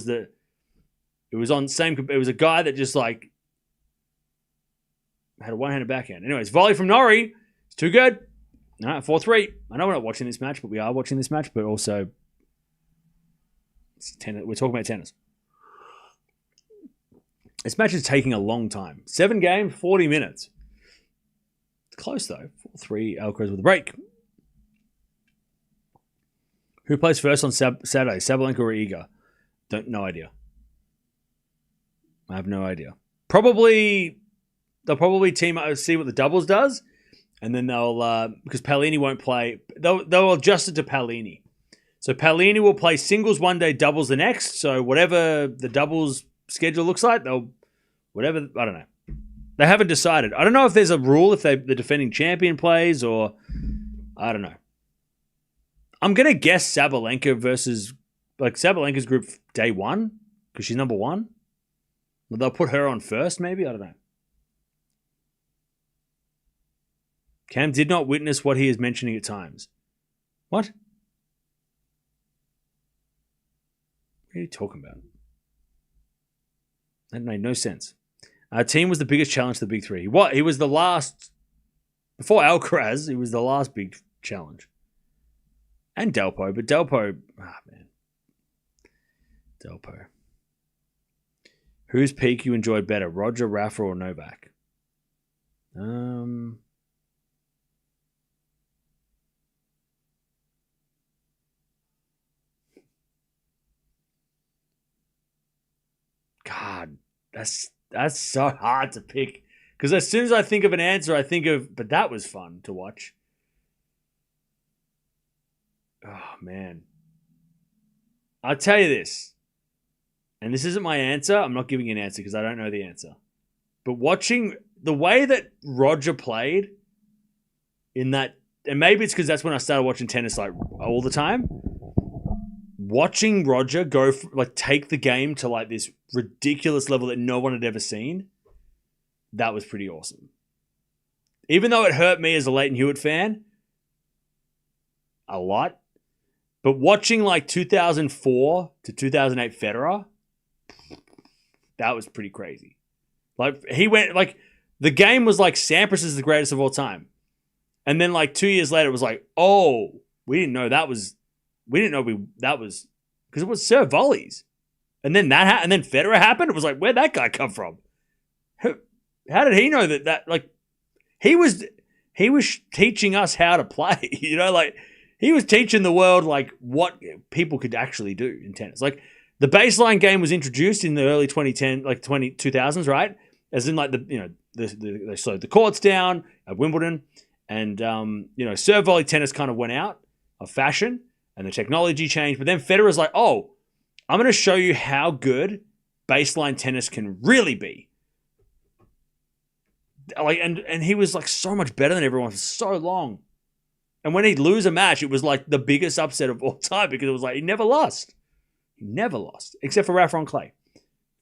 was a guy that just like had a one-handed backhand. Anyways, volley from Norrie. It's too good. All right, 4-3. I know we're not watching this match, but we are watching this match. But also, we're talking about tennis. This match is taking a long time. 7 games, 40 minutes. It's close, though. 4-3, Alcaraz with a break. Who plays first on Saturday, Sabalenka or Iga? No idea. I have no idea. They'll probably see what the doubles does, and then they'll because Paolini won't play. They'll adjust it to Paolini. So Paolini will play singles one day, doubles the next. So whatever the doubles schedule looks like, I don't know. They haven't decided. I don't know if there's a rule if the defending champion plays, or I don't know. I'm going to guess Sabalenka versus Sabalenka's group day one because she's number one. They'll put her on first, maybe? I don't know. Cam did not witness what he is mentioning at times. What? What are you talking about? That made no sense. Our team was the biggest challenge to the big three. He was the last, before Alcaraz, he was the last big challenge. And Delpo, but Delpo, Delpo. Whose peak you enjoyed better, Roger, Rafa, or Novak? God, that's so hard to pick. Because as soon as I think of an answer, but that was fun to watch. Oh, man. I'll tell you this. And this isn't my answer. I'm not giving you an answer because I don't know the answer. But watching the way that Roger played in that, and maybe it's because that's when I started watching tennis like all the time. Watching Roger take the game to like this ridiculous level that no one had ever seen, that was pretty awesome. Even though it hurt me as a Leighton Hewitt fan a lot, But watching like 2004 to 2008 Federer, that was pretty crazy. Like he went like the game was like Sampras is the greatest of all time. And then like 2 years later it was like, oh, we didn't know that was because it was serve volleys. And then and then Federer happened. It was like, where'd that guy come from? How did he know that like he was teaching us how to play, you know, like he was teaching the world like what people could actually do in tennis. Like the baseline game was introduced in the early 2010, like 2000s, right? As in like they slowed the courts down at Wimbledon, and serve volley tennis kind of went out of fashion, and the technology changed. But then Federer's like, oh, I'm going to show you how good baseline tennis can really be. Like and he was like so much better than everyone for so long. And when he'd lose a match, it was like the biggest upset of all time because it was like he never lost. He never lost, except for Rafa on clay.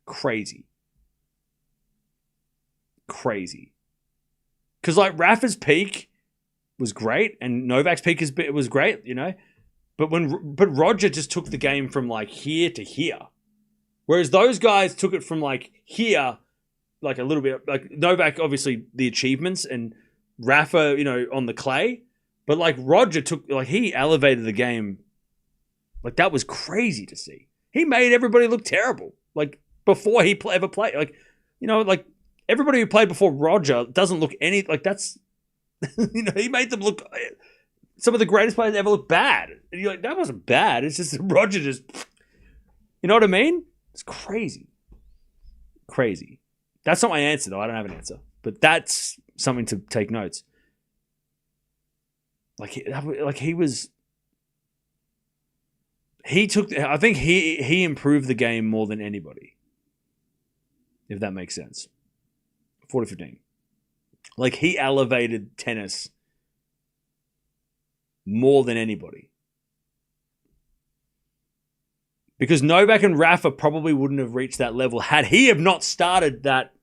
Crazy. Because like Rafa's peak was great, and Novak's peak was great, you know. But Roger just took the game from like here to here, whereas those guys took it from like here, like a little bit. Like Novak, obviously the achievements, and Rafa, you know, on the clay. But like Roger he elevated the game. Like that was crazy to see. He made everybody look terrible. Like before he ever played. Like, you know, like everybody who played before Roger doesn't look like that's, you know, he made them look, some of the greatest players ever look bad. And you're like, that wasn't bad. It's just Roger just, you know what I mean? It's crazy. Crazy. That's not my answer though. I don't have an answer. But that's something to take notes. I think he improved the game more than anybody. If that makes sense. 40-15. Like he elevated tennis more than anybody. Because Novak and Rafa probably wouldn't have reached that level had he have not started that,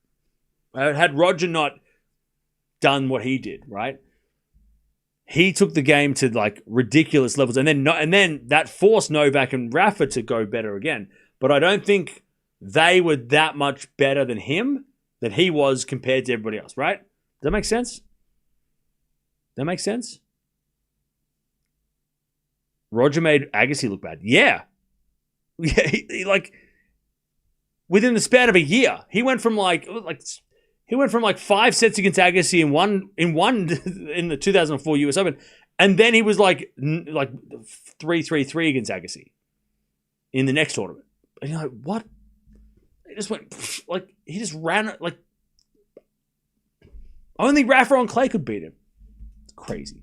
had Roger not done what he did, right? He took the game to like ridiculous levels, and then that forced Novak and Rafa to go better again. But I don't think they were that much better than him, that he was compared to everybody else, right? Does that make sense? Roger made Agassi look bad. Yeah. He like within the span of a year, he went from like 5 sets against Agassi in the 2004 US Open, and then he was like 3-3-3 against Agassi in the next tournament. And you're like, what? He just went like he just ran like only Rafa on clay could beat him. It's crazy.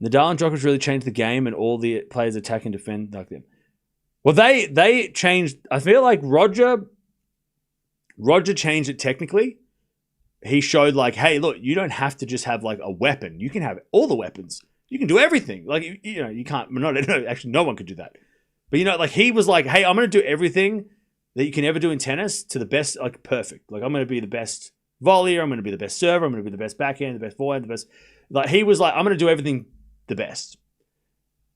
Nadal and Djokovic really changed the game, and all the players attack and defend like them. Well, they changed. I feel like Roger changed it technically. He showed like, hey, look, you don't have to just have like a weapon. You can have all the weapons. You can do everything. Like, you know, you can't. Actually, no one could do that. But you know, like he was like, hey, I'm going to do everything that you can ever do in tennis to the best, like perfect. Like I'm going to be the best volleyer. I'm going to be the best server. I'm going to be the best backhand, the best forehand, the best. Like he was like, I'm going to do everything the best,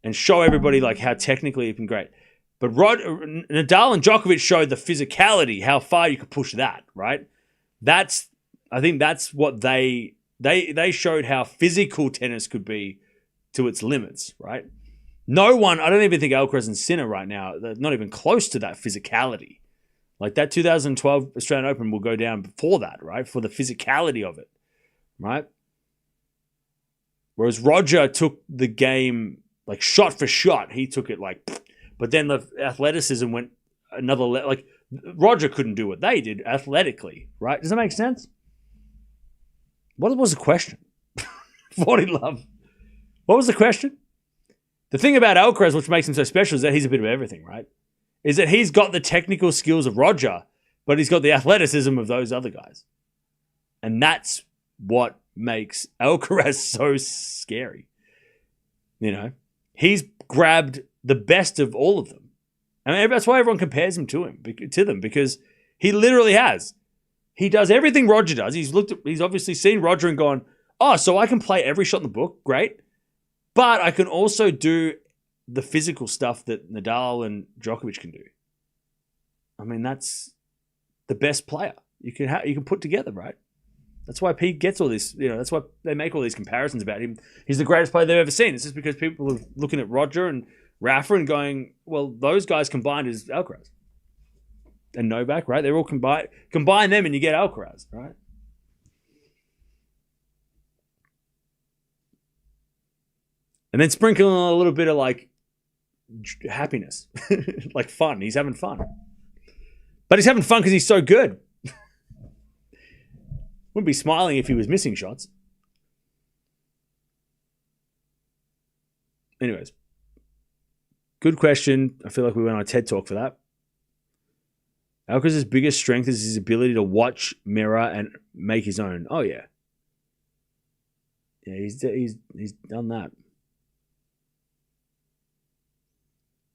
and show everybody like how technically it's been great. But Nadal and Djokovic showed the physicality, how far you could push that, right? I think that's what they showed how physical tennis could be to its limits, right? No one, I don't even think Alcaraz and Sinner right now, they're not even close to that physicality. Like that 2012 Australian Open will go down before that, right? For the physicality of it, right? Whereas Roger took the game like shot for shot. He took it like, but then the athleticism went another level. Like Roger couldn't do what they did athletically, right? Does that make sense? What was the question? 40 love. What was the question? The thing about Alcaraz, which makes him so special, is that he's a bit of everything, right? Is that he's got the technical skills of Roger, but he's got the athleticism of those other guys. And that's what makes Alcaraz so scary. You know, he's grabbed the best of all of them. I mean, that's why everyone compares him to them, because he literally has. He does everything Roger does. He's obviously seen Roger and gone, oh, so I can play every shot in the book. Great. But I can also do the physical stuff that Nadal and Djokovic can do. I mean, that's the best player you can put together, right? That's why Pete gets all this, that's why they make all these comparisons about him. He's the greatest player they've ever seen. It's just because people are looking at Roger and Rafa and going, well, those guys combined is Alcaraz. And Novak, right? They're all combined. Combine them and you get Alcaraz, right? And then sprinkle in a little bit of like happiness, like fun. He's having fun. But he's having fun because he's so good. Wouldn't be smiling if he was missing shots. Anyways, good question. I feel like we went on a TED Talk for that. Alcaraz's biggest strength is his ability to watch, mirror, and make his own. Oh, yeah. Yeah, he's done that.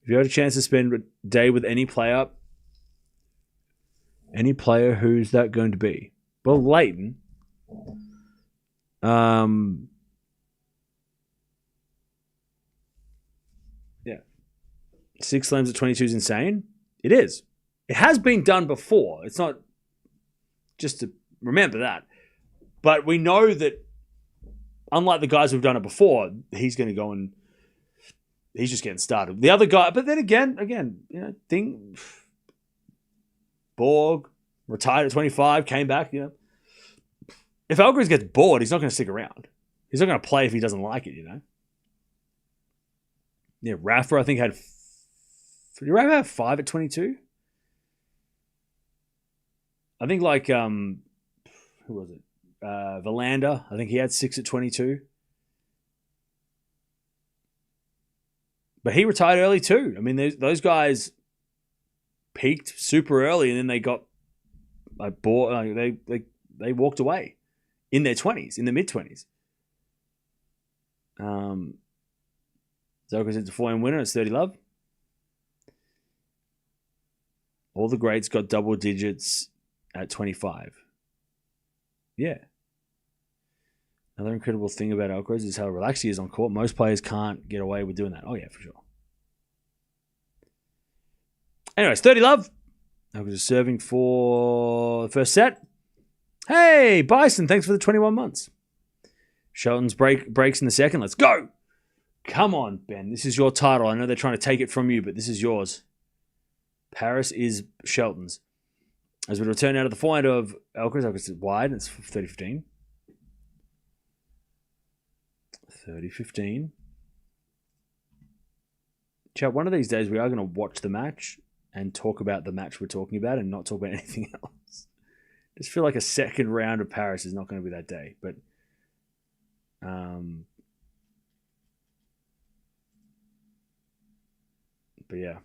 If you had a chance to spend a day with any player, who's that going to be? Well, Leighton. Yeah. 6 slams at 22 is insane. It is. It has been done before. It's not just to remember that. But we know that unlike the guys who've done it before, he's going to go and he's just getting started. The other guy, but then again, Borg retired at 25, came back, If Alcaraz gets bored, he's not going to stick around. He's not going to play if he doesn't like it, Yeah, Rafa, I think, did Rafa have 5 at 22? I think who was it? Verlander, I think he had 6 at 22. But he retired early too. I mean, those guys peaked super early and then they got bored. They walked away in their 20s, in the mid-20s. Zoka's a 4-game winner. It's 30 love. All the greats got double digits at 25. Yeah. Another incredible thing about Alcaraz is how relaxed he is on court. Most players can't get away with doing that. Oh, yeah, for sure. Anyways, 30 love. Alcaraz is serving for the first set. Hey, Bison, thanks for the 21 months. Shelton's breaks in the second. Let's go. Come on, Ben. This is your title. I know they're trying to take it from you, but this is yours. Paris is Shelton's. As we return out of the forehand of Alcaraz is wide. It's 30-15. 30-15. Chat, one of these days we are going to watch the match and talk about the match we're talking about and not talk about anything else. Just feel like a second round of Paris is not going to be that day. But yeah.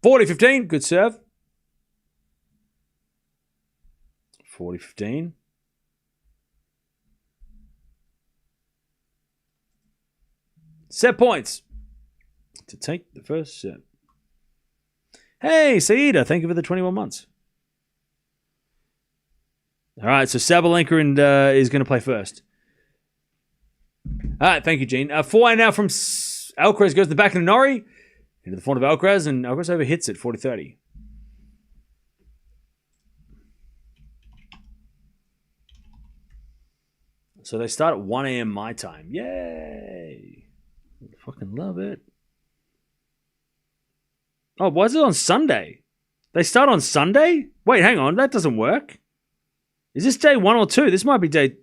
40-15, good serve. 40-15. Set points to take the first set. Hey, Saida, thank you for the 21 months. All right, so Sabalenka is going to play first. All right, thank you, Gene. Forehand now from Alcaraz goes to the back of Norrie. Into the front of Alcaraz, and Alcaraz overhits it, 40-30. So they start at 1 a.m. my time. Yay! I fucking love it. Oh, why is it on Sunday? They start on Sunday? Wait, hang on. That doesn't work. Is this day 1 or 2? This might be day...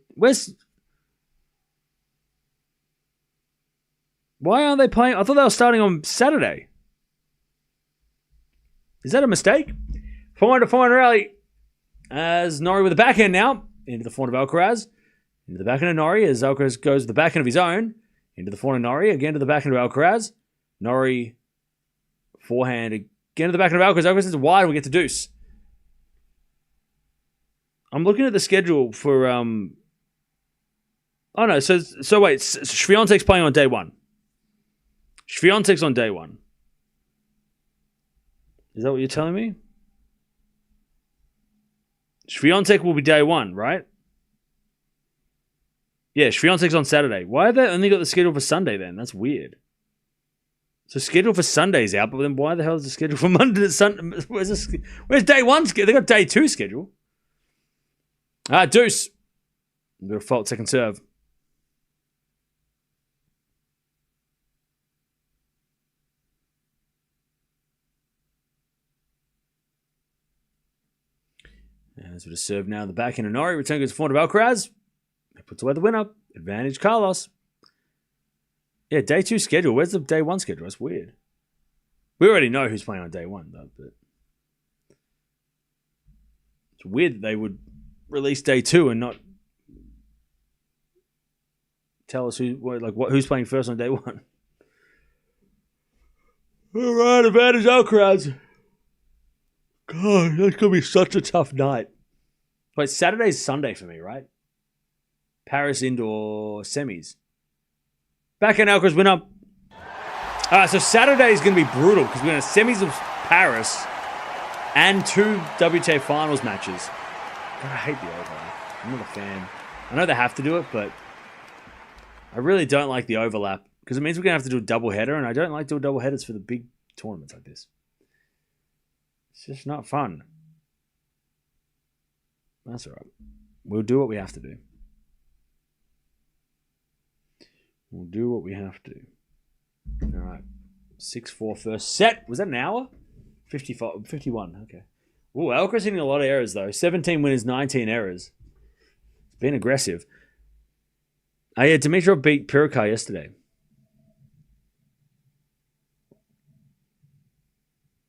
Why aren't they playing? I thought they were starting on Saturday. Is that a mistake? Forehand to forehand rally. As Norrie with the backhand now. Into the forehand of Alcaraz. Into the backhand of Norrie as Alcaraz goes to the backhand of his own. Into the forehand of Norrie. Again to the backhand of Alcaraz. Norrie forehand again to the backhand of Alcaraz. Alcaraz is wide and we get to deuce. I'm looking at the schedule for... Oh no, so wait. Swiatek's playing on day 1. Swiatek's on day 1. Is that what you're telling me? Swiatek will be day one, right? Yeah, Swiatek's on Saturday. Why have they only got the schedule for Sunday then? That's weird. So schedule for Sunday's out, but then why the hell is the schedule for Monday to Sunday? Where's day one? They got day two schedule. Deuce. Bit of fault second serve. As we just serve now the back end of Norrie. Return goes forward of Alcaraz. He puts away the winner. Advantage Carlos. Yeah, day two schedule. Where's the day one schedule? That's weird. We already know who's playing on day one, though. But it's weird that they would release day two and not tell us who's playing first on day one. All right, advantage Alcaraz. God, that's going to be such a tough night. Wait, Saturday's Sunday for me, right? Paris indoor semis. Back in Alcaraz winner. So Saturday is going to be brutal because we're going to semis of Paris and 2 WTA finals matches. God, I hate the overlap. I'm not a fan. I know they have to do it, but I really don't like the overlap because it means we're going to have to do a double header, and I don't like doing double headers for the big tournaments like this. It's just not fun. That's all right. We'll do what we have to do. We'll do what we have to. All right. 6-4 first set. Was that an hour? 51. Okay. Ooh, Alcaraz hitting a lot of errors, though. 17 winners, 19 errors. It's been aggressive. Yeah, Dimitrov beat Pirikar yesterday.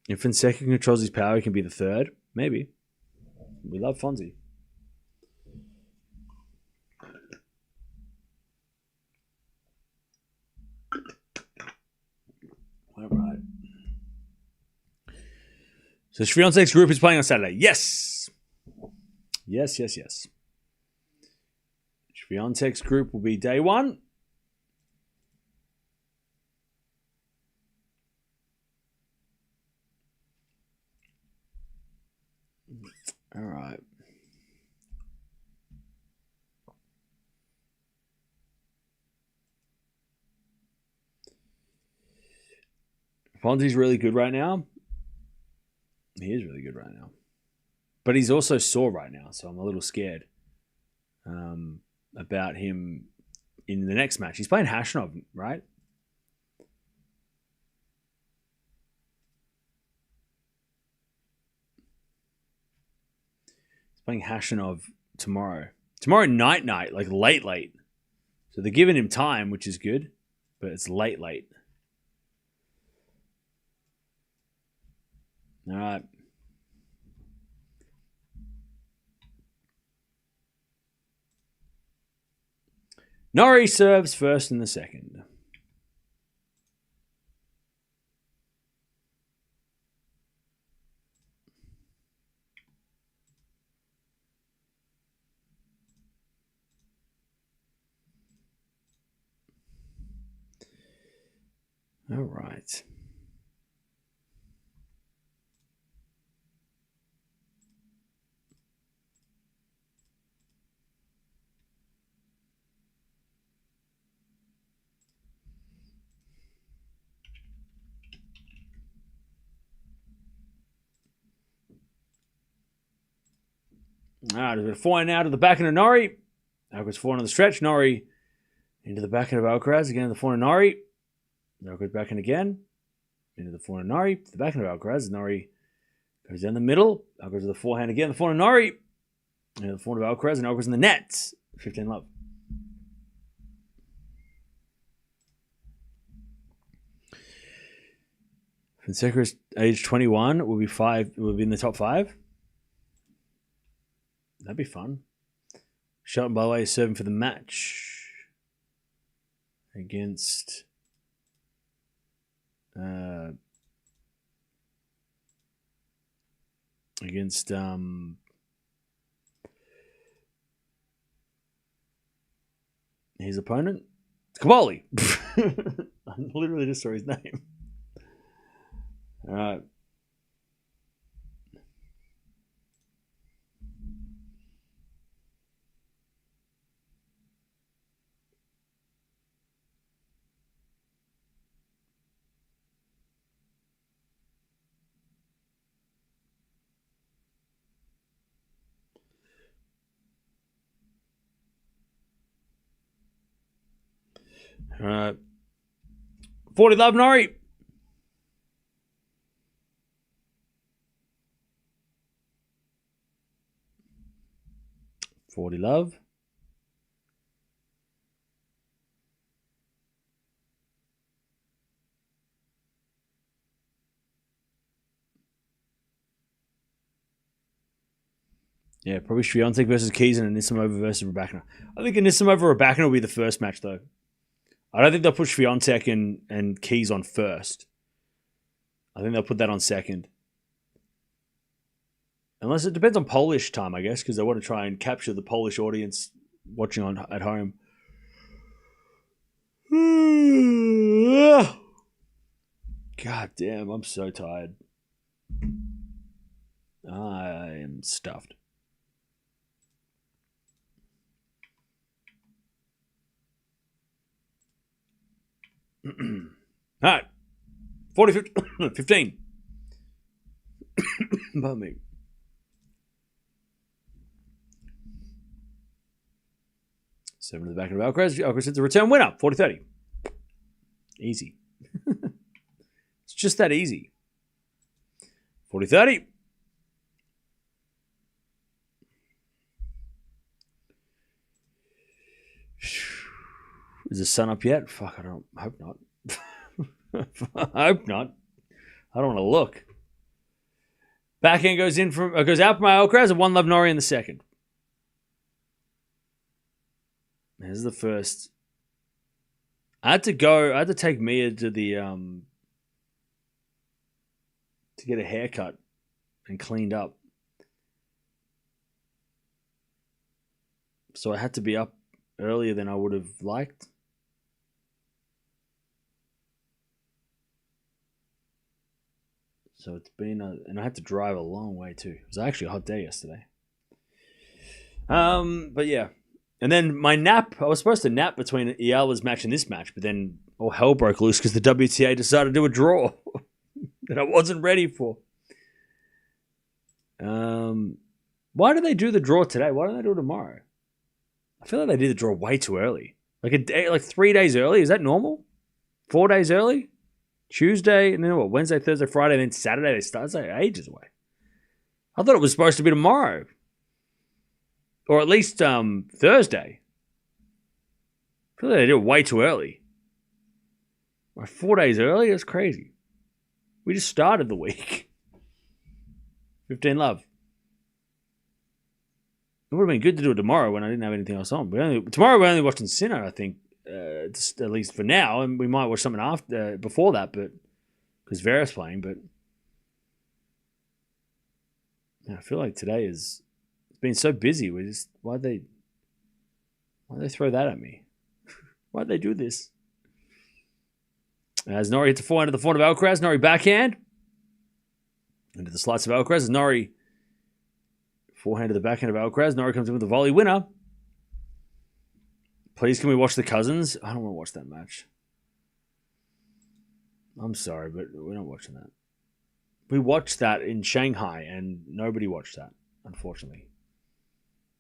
If Fonseca controls his power, he can be the third. Maybe. We love Fonzie. All right. So Swiatek's group is playing on Saturday. Yes. Yes. Swiatek's group will be day one. All right. Fonzie's really good right now. He is really good right now. But he's also sore right now, so I'm a little scared about him in the next match. He's playing Hashanov, right? He's playing Hashanov tomorrow. Tomorrow night, like late. So they're giving him time, which is good, but it's late. All right. Norrie serves first in the second. All right. All right, there's a forehand now to the back end of Norrie. Alcaraz forehand on the stretch. Norrie into the back end of Alcaraz. Again to the forehand of Norrie. Alcaraz back end again. Into the forehand of Norrie. To the back end of Alcaraz. Norrie goes down the middle. Alcaraz to the forehand again. The forehand of Norrie. Into the forehand of Alcaraz. And Alcaraz in the net. 15 love. Fonseca is age 21. Will be in the top 5. That'd be fun. Shelton, by the way, is serving for the match against his opponent. It's Kabali. I literally just saw his name. All right. All right. 40 love, Norrie. $40 love. Yeah, probably Swiatek versus Keys and Anisimova versus Raducanu. I think Anisimova Raducanu will be the first match, though. I don't think they'll put Swiatek and Keys on first. I think they'll put that on second. Unless it depends on Polish time, I guess, because they want to try and capture the Polish audience watching at home. God damn, I'm so tired. I am stuffed. All right. 40, 15. Pardon me. Seven to the back of Alcaraz. Alcaraz hits a return winner. 40-30. Easy. It's just that easy. 40-30. Is the sun up yet? Fuck, I hope not. I hope not. I don't want to look. Backhand goes out from Alcaraz and 1 love Norrie in the second. There's the first. I had to take Mia to the to get a haircut and cleaned up. So I had to be up earlier than I would have liked. So it's been and I had to drive a long way too. It was actually a hot day yesterday. But yeah. And then my nap, I was supposed to nap between Eala's match and this match, but then all hell broke loose because the WTA decided to do a draw that I wasn't ready for. Why do they do the draw today? Why don't they do it tomorrow? I feel like they did the draw way too early. Like a day, like 3 days early. Is that normal? 4 days early? Tuesday, and then what? Wednesday, Thursday, Friday, and then Saturday they start. It's like ages away. I thought it was supposed to be tomorrow. Or at least Thursday. I feel like they did it way too early. Like 4 days early? That's crazy. We just started the week. 15 love. It would have been good to do it tomorrow when I didn't have anything else on. Tomorrow we're only watching Sinner, I think, just at least for now, and we might watch something after before that, but because Vera's playing. But yeah, I feel like today it's been so busy. Why'd they throw that at me? Why'd they do this? As Norrie hits a forehand to the front of Alcaraz, Norrie backhand into the slice of Alcaraz. As Norrie forehand to the backhand of Alcaraz, Norrie comes in with a volley winner. Please, can we watch the cousins? I don't want to watch that match. I'm sorry, but we're not watching that. We watched that in Shanghai, and nobody watched that, unfortunately.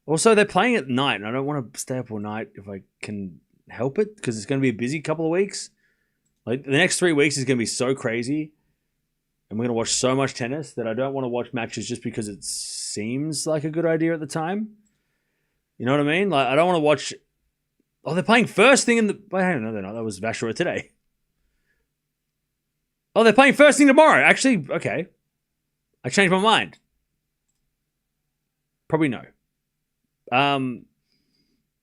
Also, they're playing at night, and I don't want to stay up all night if I can help it, because it's going to be a busy couple of weeks. Like, the next 3 weeks is going to be so crazy, and we're going to watch so much tennis that I don't want to watch matches just because it seems like a good idea at the time. You know what I mean? Like, I don't want to watch... Oh, they're playing first thing in the... Wait, no, they're not. That was Vacheron today. Oh, they're playing first thing tomorrow. Actually, okay. I changed my mind. Probably no.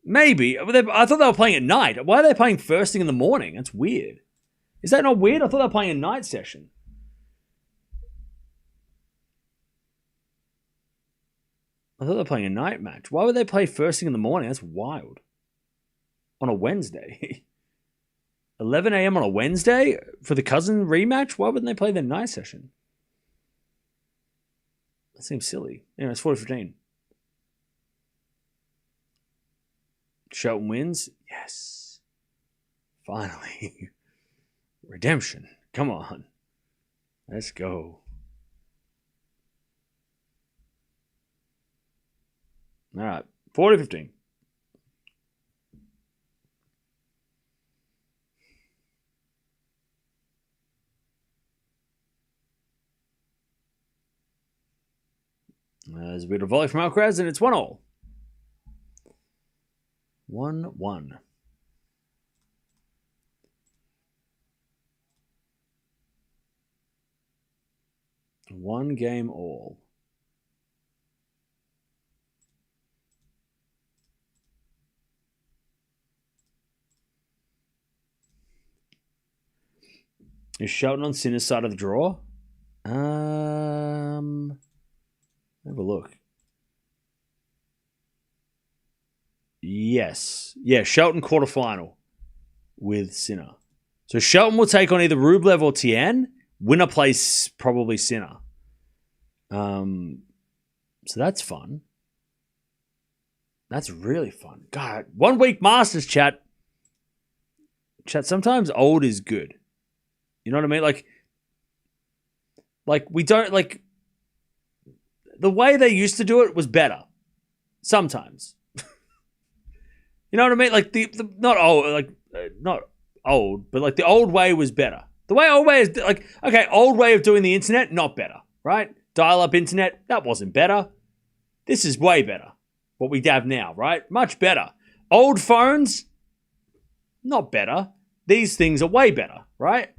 Maybe. I thought they were playing at night. Why are they playing first thing in the morning? That's weird. Is that not weird? I thought they were playing a night session. I thought they were playing a night match. Why would they play first thing in the morning? That's wild. On a Wednesday. 11 a.m. on a Wednesday for the cousin rematch? Why wouldn't they play the night session? That seems silly. Anyway, it's 40-15. Shelton wins. Yes. Finally. Redemption. Come on. Let's go. All right. 40-15. There's a bit of volley from Alcaraz, and it's 1-1. 1-1. One game all. Is Shelton on Sinner's side of the draw? Have a look. Yes. Yeah, Shelton quarterfinal with Sinner. So Shelton will take on either Rublev or Tien. Winner plays probably Sinner. So that's fun. That's really fun. God, 1 week Masters, chat. Chat, sometimes old is good. You know what I mean? Like we don't like the way they used to do it was better. Sometimes. You know what I mean? Like the not old, like not old, but like the old way was better. The way old way is like, okay, old way of doing the internet, not better, right? Dial-up internet, that wasn't better. This is way better. What we have now, right? Much better. Old phones, not better. These things are way better, right?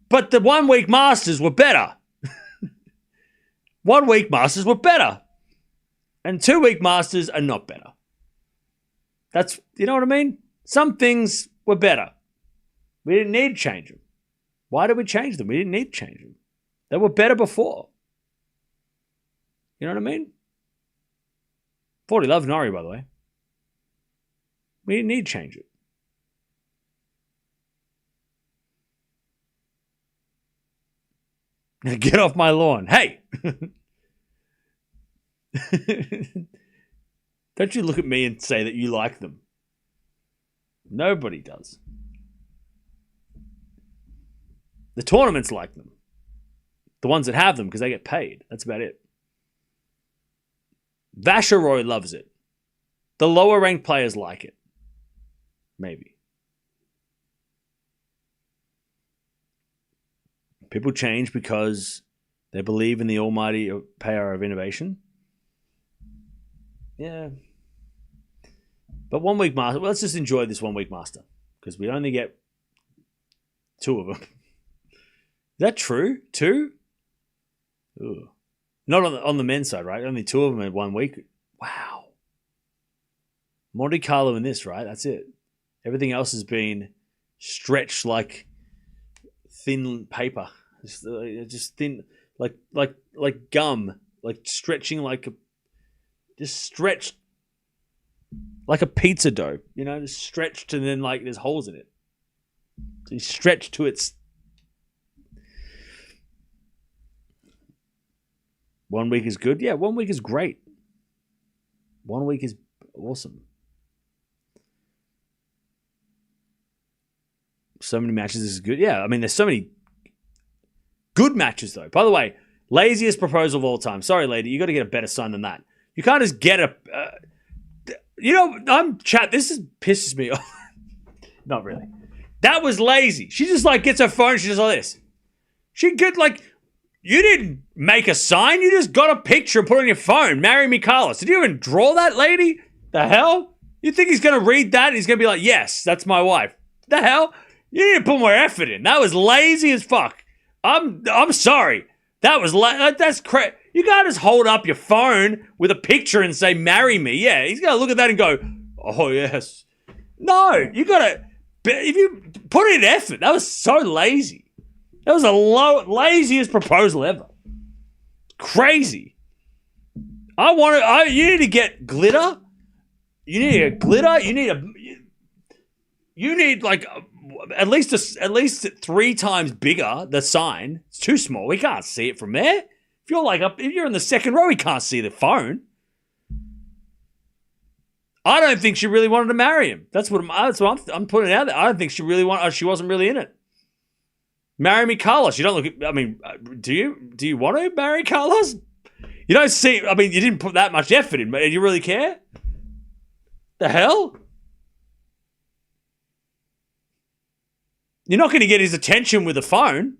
But the 1 week Masters were better. 1 week Masters were better. And 2 week Masters are not better. That's, you know what I mean? Some things were better. We didn't need to change them. Why did we change them? We didn't need to change them. They were better before. You know what I mean? 40 love Norrie, by the way. We didn't need to change it. Now get off my lawn. Hey! Don't you look at me and say that you like them. Nobody does. The tournaments like them. The ones that have them because they get paid. That's about it. Vasheroy loves it. The lower ranked players like it. Maybe. People change because they believe in the almighty power of innovation. Yeah. But 1 week Master, well, let's just enjoy this 1 week Master because we only get 2 of them. Is that true? 2? Ooh. Not on the men's side, right? Only 2 of them in 1 week. Wow. Monte Carlo in this, right? That's it. Everything else has been stretched like thin paper. Just thin, like gum, like stretching just stretched like a pizza dough, you know, just stretched and then like there's holes in it. So you stretch to its. 1 week is good. Yeah, 1 week is great. 1 week is awesome. So many matches is good. Yeah, I mean, there's so many good matches, though. By the way, laziest proposal of all time. Sorry, lady. You got to get a better sign than that. You can't just get a... This pisses me off. Not really. That was lazy. She just, gets her phone. She does all this. She could, You didn't make a sign. You just got a picture and put it on your phone. Marry me, Carlos. Did you even draw that, lady? The hell? You think he's going to read that and he's going to be like, yes, that's my wife. The hell? You need to put more effort in. That was lazy as fuck. I'm sorry. That was that's crazy. You can't just hold up your phone with a picture and say, marry me. Yeah, he's going to look at that and go, oh, yes. No, you got to, if you put in effort, that was so lazy. That was the laziest proposal ever. Crazy. You need to get glitter. You need to get glitter. You need at least 3 times bigger, the sign. It's too small. We can't see it from there. If you're in the second row, we can't see the phone. I don't think she really wanted to marry him. That's what I'm putting out there. I don't think she wasn't really in it. Marry me, Carlos. You don't look at, do you want to marry Carlos? You don't see, you didn't put that much effort in, but do you really care? The hell? You're not going to get his attention with a phone.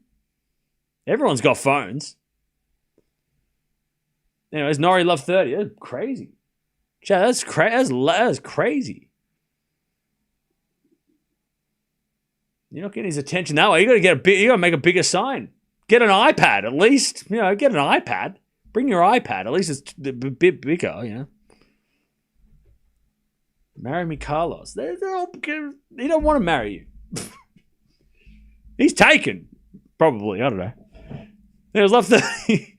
Everyone's got phones. Anyways, Norrie love 30. That's crazy. Chad, that's crazy. You're not getting his attention that way. You got to make a bigger sign. Get an iPad at least. Get an iPad. Bring your iPad. At least it's a bit bigger. Marry me, Carlos. He don't want to marry you. He's taken. Probably. I don't know. There's love 30.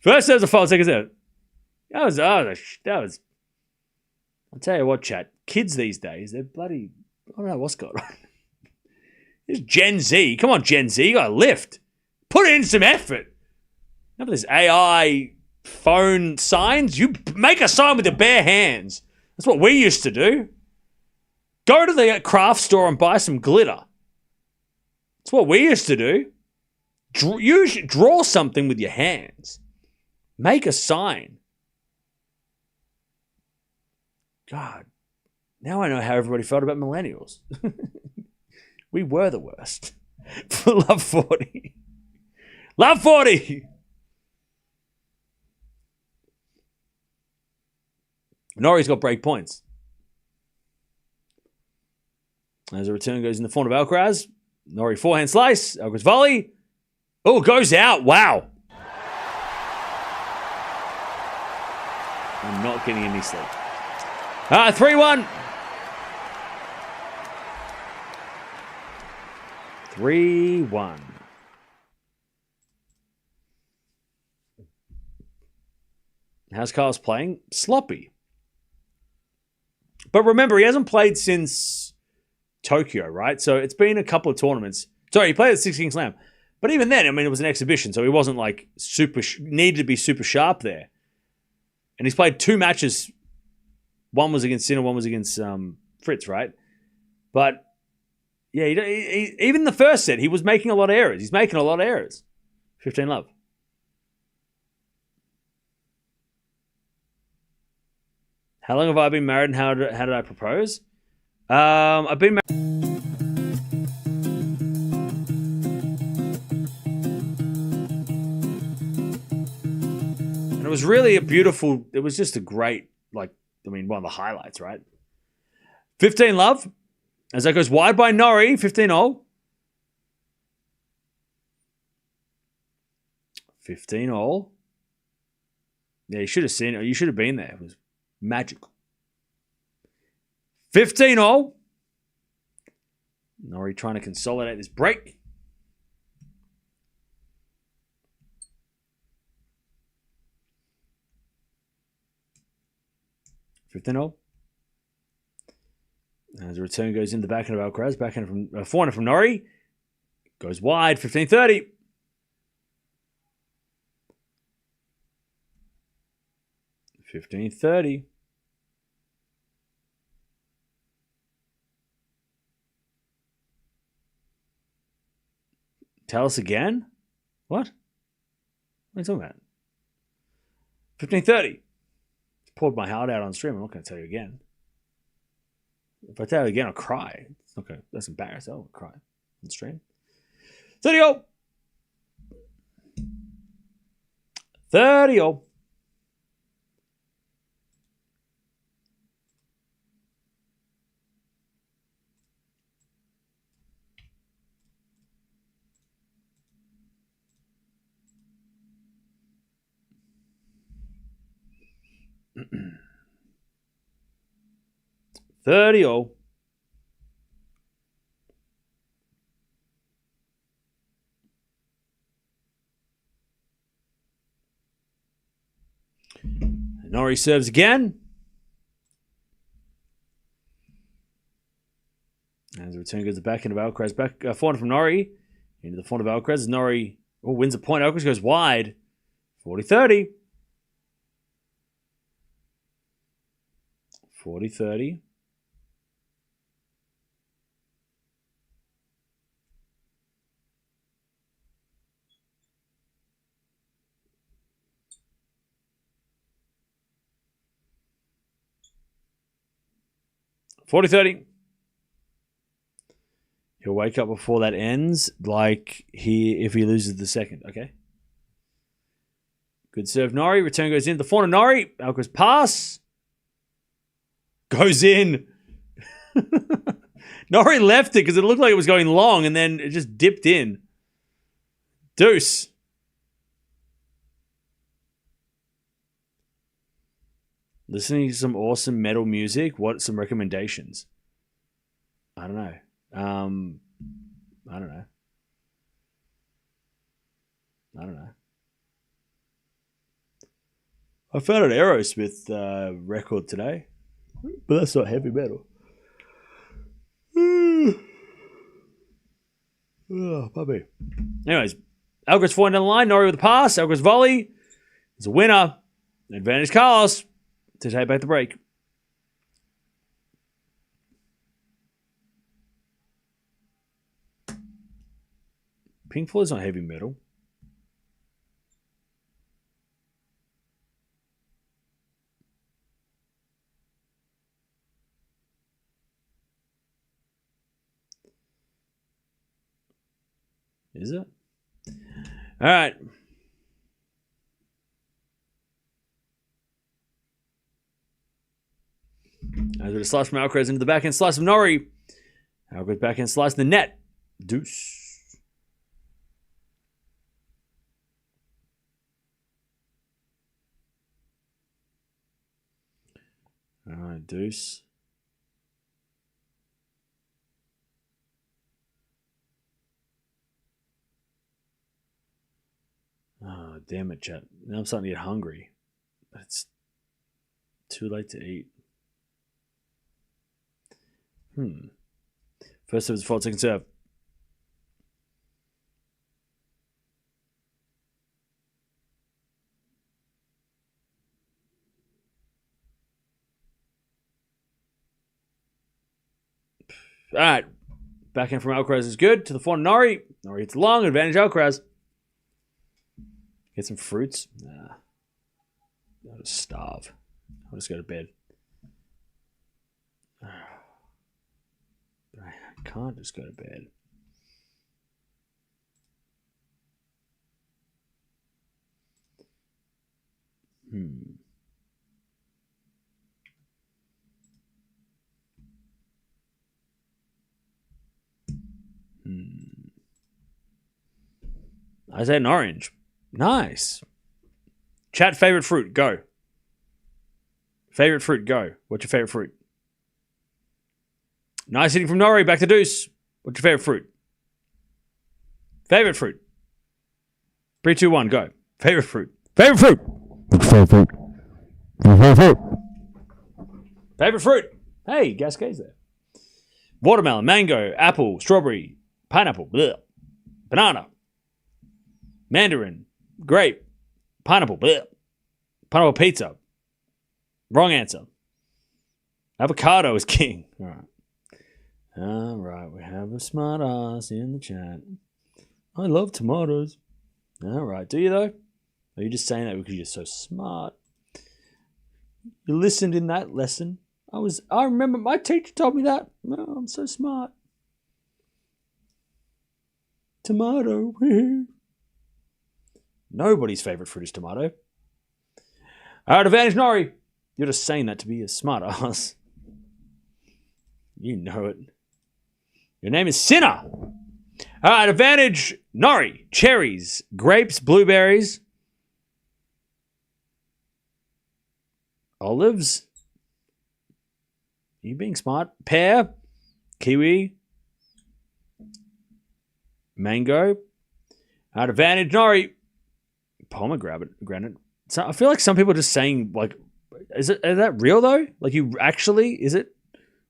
First there's a foul, second there. That was. I'll tell you what, chat. Kids these days, they're bloody. I don't know what's going on. It's Gen Z. Come on, Gen Z. You got to lift. Put in some effort. None of this AI phone signs. You make a sign with your bare hands. That's what we used to do. Go to the craft store and buy some glitter. That's what we used to do. You should draw something with your hands. Make a sign. God. Now I know how everybody felt about millennials. We were the worst. Love 40. Love 40! Norrie's got break points. As a return goes in the form of Alcaraz. Norrie forehand slice. Alcaraz volley. Oh, goes out. Wow. I'm not getting any sleep. 3-1. 3-1. How's Carlos playing? Sloppy. But remember, he hasn't played since Tokyo, right? So it's been a couple of tournaments. Sorry, he played at 16 Slam. But even then, it was an exhibition, so he wasn't like needed to be super sharp there. And he's played 2 matches. One was against Sinner, one was against Fritz, right? But yeah, even the first set, he was making a lot of errors. He's making a lot of errors. 15 love. How long have I been married and how did I propose? I've been married. And it was really it was just a great, one of the highlights, right? 15 love. As that goes wide by Norrie, 15-all. 15-all. Yeah, you should have seen it. You should have been there. It was magical. 15-all. Norrie trying to consolidate this break. $15-all. As the return goes in the backhand of Alcaraz, backhand from forehand from Norrie. Goes wide, 15-30. 15-30. Tell us again? What? What are you talking about? 15-30. Poured my heart out on stream. I'm not going to tell you again. If I tell you again, I'll cry. It's not going to, that's embarrassing. I'll cry on stream. 30-all. 30-all. $30-all. Norrie serves again. As the return goes the back end of Alcaraz. Forehand from Norrie. Into the forehand of Alcaraz. Norrie wins a point. Alcaraz goes wide. 40-30. 40-30. $40-30. He'll wake up before that ends, if he loses the second, okay? Good serve, Norrie. Return goes in. The forehand, Norrie. Alcaraz pass. Goes in. Norrie left it because it looked like it was going long and then it just dipped in. Deuce. Listening to some awesome metal music. What some recommendations? I don't know. I don't know. I found an Aerosmith record today, but that's not heavy metal. Oh, puppy. Anyways, Alcaraz forehand down the line. Norrie with the pass. Alcaraz volley. It's a winner. Advantage Carlos to take back the break. Pink Floyd's not heavy metal. Is it? All right. As we slice from Alcaraz into the backhand slice of Norrie. Alcaraz backhand slice in the net. Deuce. All right, deuce. Oh, damn it, chat. Now I'm starting to get hungry. But it's too late to eat. First serve is fault, second serve. All right. Backhand from Alcaraz is good. To the forehand, Norrie. Norrie hits long. Advantage Alcaraz. Get some fruits. Nah. I'll just starve. I'll just go to bed. But I can't just go to bed. I said an orange. Nice. Chat favorite fruit. Go. Favorite fruit. Go. What's your favorite fruit? Nice hitting from Norrie. Back to deuce. What's your favorite fruit? Favorite fruit. 3, 2, 1. Go. Favorite fruit. Favorite fruit. Favorite fruit. Favorite fruit. Favorite fruit. Hey, Gasquet's there. Watermelon, mango, apple, strawberry, pineapple, bleh. Banana, mandarin, grape, pineapple, bleh. Pineapple pizza. Wrong answer. Avocado is king. All right. We have a smart ass in the chat. I love tomatoes. All right. Do you, though? Or are you just saying that because you're so smart? You listened in that lesson. I remember my teacher told me that. Oh, I'm so smart. Tomato. Nobody's favorite fruit is tomato. All right, advantage Norrie. You're just saying that to be a smart ass. You know it. Your name is Sinner. All right, advantage Norrie. Cherries, grapes, blueberries, olives. Are you being smart? Pear, kiwi, mango. At advantage, Norrie. Pomegranate. So I feel like some people are just saying, like, is that real though? Like, you actually, is it?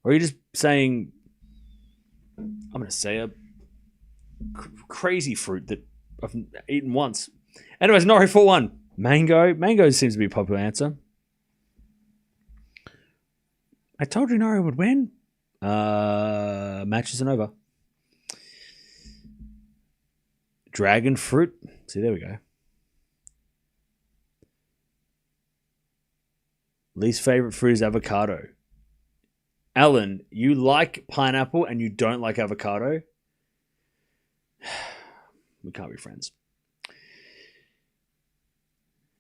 Or are you just saying, I'm going to say a crazy fruit that I've eaten once. Anyways, Norrie 4-1. Mango. Mango seems to be a popular answer. I told you Norrie would win. Match isn't over. Dragon fruit. See, there we go. Least favorite fruit is avocado. Alan, you like pineapple and you don't like avocado? We can't be friends.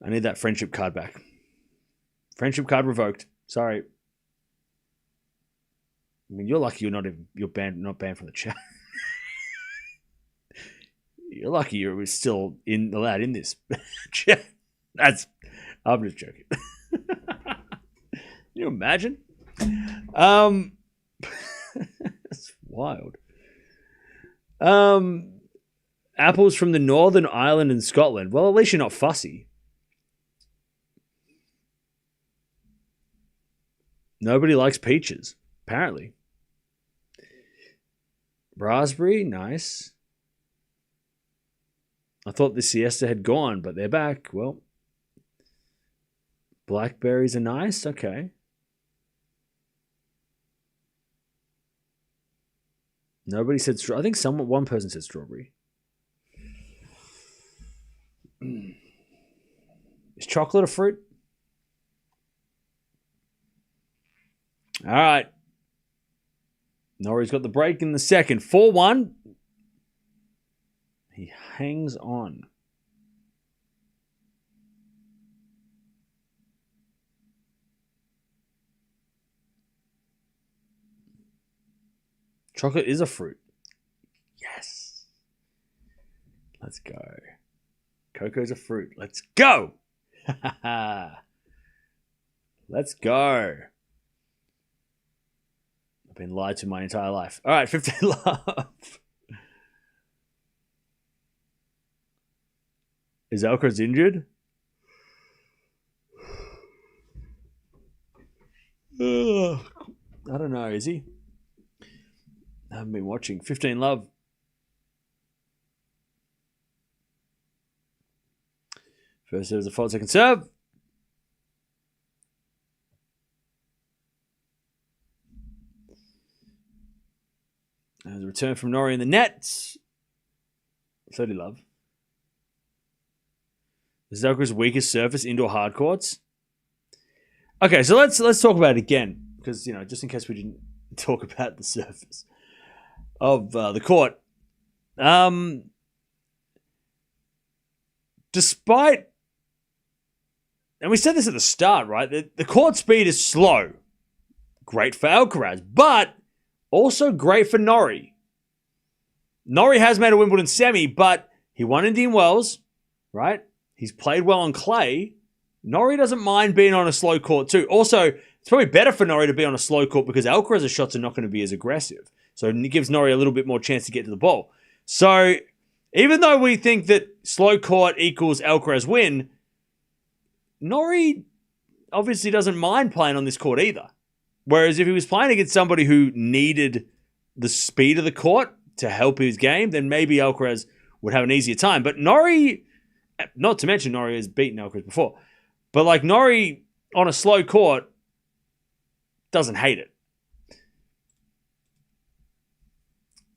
I need that friendship card back. Friendship card revoked. Sorry. I mean, you're lucky you're not banned from the chat. You're lucky you're still allowed in this chat. I'm just joking. Can you imagine? That's wild. Apples from the Northern Ireland and Scotland. Well, at least you're not fussy. Nobody likes peaches, apparently. Raspberry, nice. I thought the siesta had gone, but they're back. Well, blackberries are nice. Okay. Nobody said I think one person said strawberry. Is chocolate a fruit? All right. Norrie's got the break in the second. 4-1. He hangs on. Chocolate is a fruit. Yes. Let's go. Cocoa's a fruit. Let's go. Let's go. I've been lied to my entire life. All right, 15 love. Is Alcaraz injured? I don't know. Is he? I haven't been watching. 15 love. First serve is a fault, second serve. There's a return from Norrie in the net. 30 love. This is Alcaraz's weakest surface, indoor hard courts. Okay, so let's talk about it again, because just in case we didn't talk about the surface of the court. Despite, and we said this at the start, right? The court speed is slow. Great for Alcaraz, but also great for Norrie. Norrie has made a Wimbledon semi, but he won Indian Wells, right? He's played well on clay. Norrie doesn't mind being on a slow court too. Also, it's probably better for Norrie to be on a slow court because Alcaraz's shots are not going to be as aggressive. So it gives Norrie a little bit more chance to get to the ball. So even though we think that slow court equals Alcaraz win, Norrie obviously doesn't mind playing on this court either. Whereas if he was playing against somebody who needed the speed of the court to help his game, then maybe Alcaraz would have an easier time. But Norrie, not to mention Norrie has beaten Alcaraz before, but like Norrie on a slow court doesn't hate it.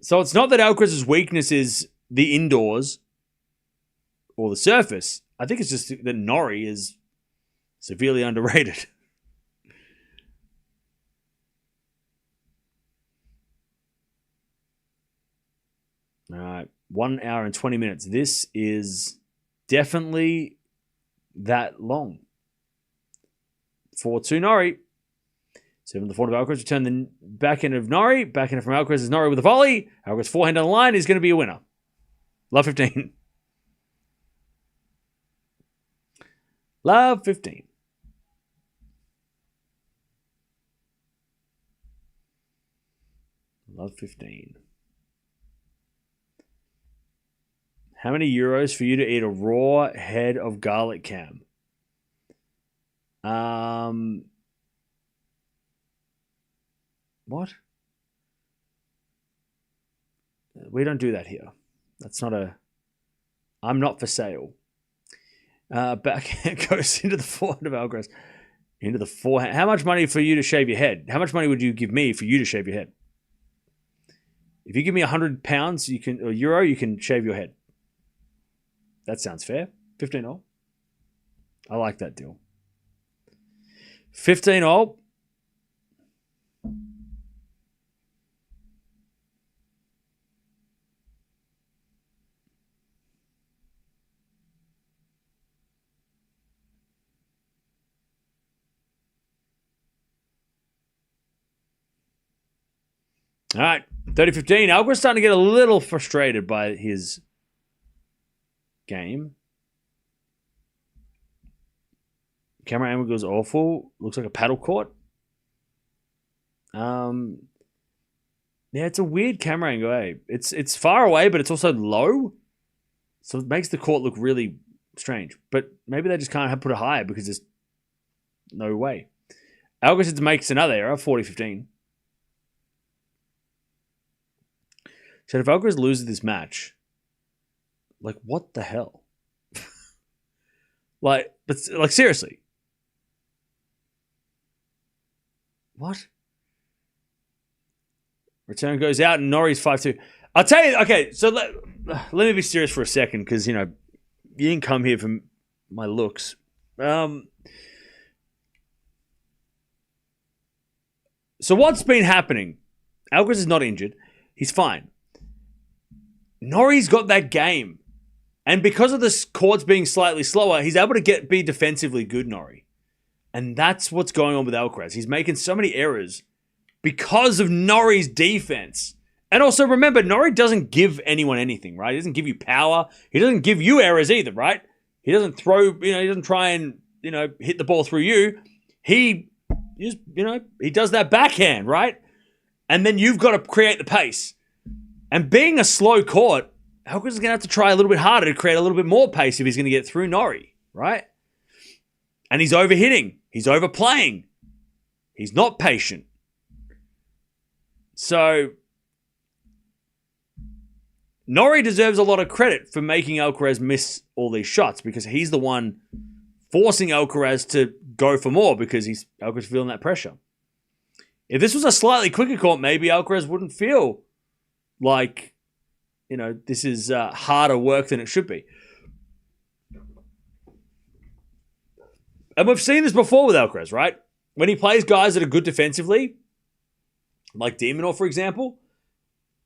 So it's not that Alcaraz's weakness is the indoors or the surface. I think it's just that Norrie is severely underrated. All right, 1 hour and 20 minutes. This is definitely that long. 4-2 Norrie. 7 to 4 of Alcaraz. Return the backhand of Norrie. Backhand from Alcaraz is Norrie with a volley. Alcaraz forehand on the line is going to be a winner. Love 15. Love 15. Love 15. How many euros for you to eat a raw head of garlic, Cam? What? We don't do that here. That's not a... I'm not for sale. Backhand goes into the forehand of Alcaraz. Into the forehand. How much money for you to shave your head? How much money would you give me for you to shave your head? If you give me £100, or euro, you can shave your head. That sounds fair. 15 all. I like that deal. 15 all. All right, 30-15. Alcaraz starting to get a little frustrated by his game. Camera angle goes awful. Looks like a paddle court. Yeah, it's a weird camera angle, eh? It's far away, but it's also low. So it makes the court look really strange. But maybe they just can't put it higher because there's no way. Alcaraz makes another error, 40-15. So if Alcaraz loses this match, like, what the hell? like seriously. What? Return goes out and Norrie's 5-2. I'll tell you, okay, so let me be serious for a second because, you didn't come here for my looks. So what's been happening? Alcaraz is not injured. He's fine. Norrie's got that game. And because of the courts being slightly slower, he's able to be defensively good, Norrie. And that's what's going on with Alcaraz. He's making so many errors because of Norrie's defense. And also remember, Norrie doesn't give anyone anything, right? He doesn't give you power. He doesn't give you errors either, right? He doesn't throw, he doesn't try and, hit the ball through you. He just, he does that backhand, right? And then you've got to create the pace. And being a slow court, Alcaraz is going to have to try a little bit harder to create a little bit more pace if he's going to get through Norrie, right? And he's overhitting. He's overplaying. He's not patient. So Norrie deserves a lot of credit for making Alcaraz miss all these shots because he's the one forcing Alcaraz to go for more because Alcaraz feeling that pressure. If this was a slightly quicker court, maybe Alcaraz wouldn't feel like, this is harder work than it should be. And we've seen this before with Alcaraz, right? When he plays guys that are good defensively, like Demonor, for example,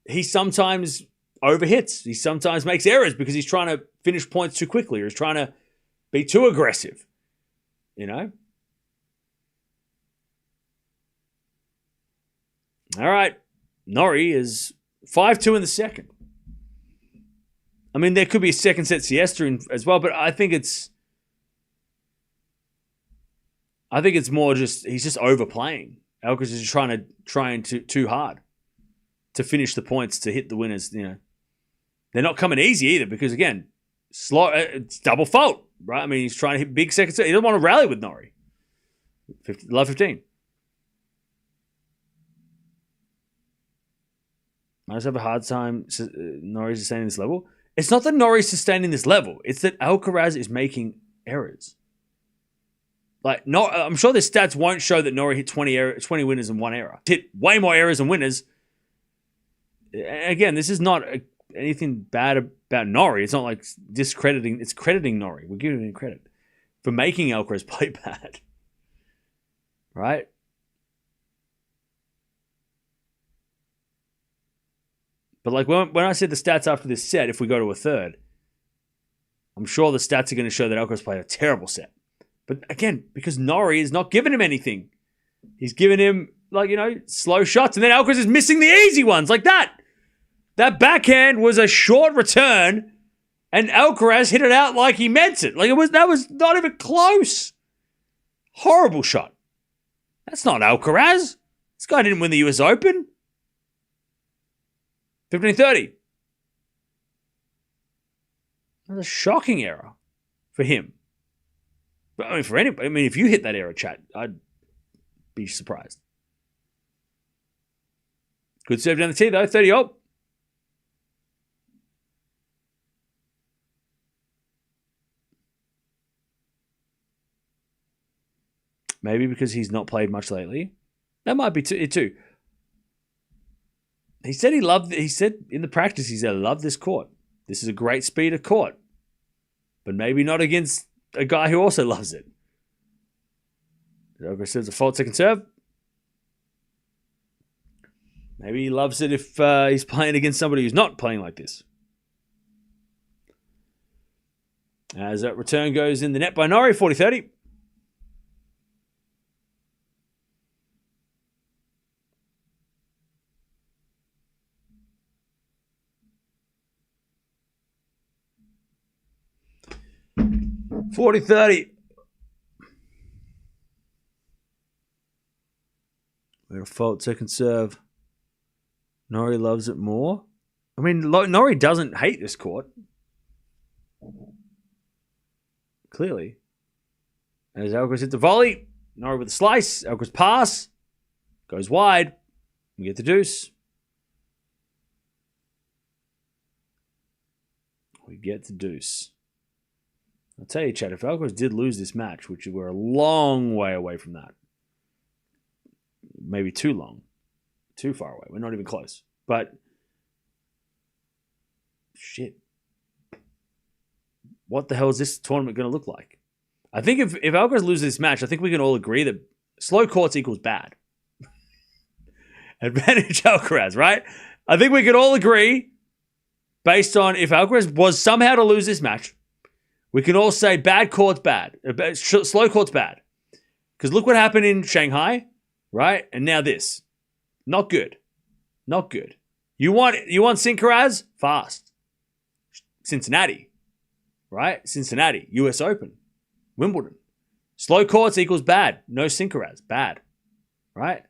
he sometimes overhits. He sometimes makes errors because he's trying to finish points too quickly or he's trying to be too aggressive. All right. Norrie is 5-2 in the second. I mean, there could be a second set siesta as well, but I think it's more just he's just overplaying. Alcaraz is trying too hard to finish the points to hit the winners. They're not coming easy either because again, slow. It's double fault, right? I mean, he's trying to hit big second set. He doesn't want to rally with Norrie. 15. I just have a hard time Norrie sustaining this level. It's not that Norrie's sustaining this level. It's that Alcaraz is making errors. I'm sure the stats won't show that Norrie hit 20 winners and 1 error. Hit way more errors than winners. Again, this is not anything bad about Norrie. It's not like discrediting. It's crediting Norrie. We're giving him credit for making Alcaraz play bad. Right? But when I said the stats after this set, if we go to a third, I'm sure the stats are going to show that Alcaraz played a terrible set. But again, because Norrie is not giving him anything. He's giving him, slow shots. And then Alcaraz is missing the easy ones like that. That backhand was a short return. And Alcaraz hit it out like he meant it. That was not even close. Horrible shot. That's not Alcaraz. This guy didn't win the US Open. 15-30. That's a shocking error for him. But for anybody, if you hit that error, chat, I'd be surprised. Good serve down the tee, though. 30-0. Maybe because he's not played much lately. That might be it too. He said in the practice, he said, I love this court. This is a great speed of court. But maybe not against a guy who also loves it. Alcaraz says a fault second serve. Maybe he loves it if he's playing against somebody who's not playing like this. As that return goes in the net by Norrie, 40-30. 40-30. We're going to fault second serve. Norrie loves it more. I mean, Norrie doesn't hate this court. Clearly. As Alcaraz hits the volley. Norrie with a slice. Alcaraz pass. Goes wide. We get the deuce. We get the deuce. I'll tell you, Chad, if Alcaraz did lose this match, which we're a long way away from that, maybe too long, too far away. We're not even close. But, shit. What the hell is this tournament going to look like? I think if Alcaraz loses this match, I think we can all agree that slow courts equals bad. Advantage Alcaraz, right? I think we can all agree, based on if Alcaraz was somehow to lose this match, we can all say bad court's bad. Slow court's bad. Because look what happened in Shanghai, right? And now this. Not good. Not good. You want Sincaraz? Fast. Cincinnati. Right? Cincinnati. US Open. Wimbledon. Slow courts equals bad. No Sincaraz. Bad. Right?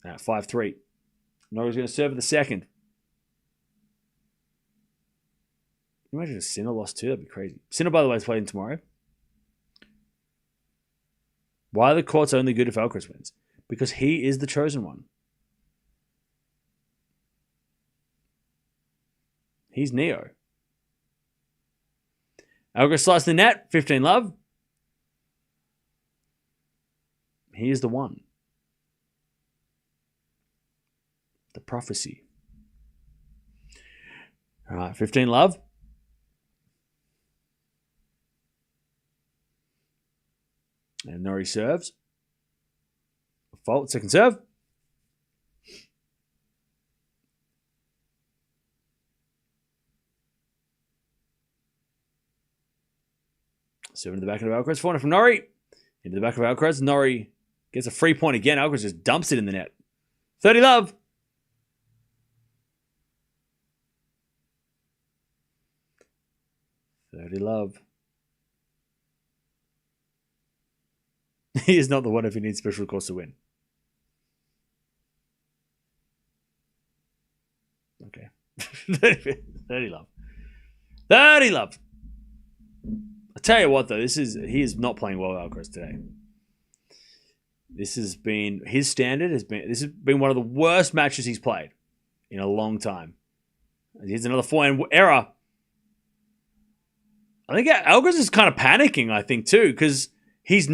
Now 5-3. Norrie's going to serve at the second. Can you imagine if Sinner lost too? That'd be crazy. Sinner, by the way, is playing tomorrow. Why are the courts only good if Alcaraz wins? Because he is the chosen one. He's Neo. Alcaraz sliced the net. 15 love. He is the one. The prophecy. All right, 15 love. And Norrie serves. Fault, second serve. Serving to the back of Alcaraz. 4 from Norrie. Into the back of Alcaraz. Norrie gets a free point again. Alcaraz just dumps it in the net. 30 love. Love. He is not the one if he needs special course to win. Okay. 30 love. 30 love. I tell you what, though, he is not playing well, Alcaraz, today. This has been his standard. This has been one of the worst matches he's played in a long time. Here's another forehand error. I think Alcaraz is kind of panicking, I think, too, because his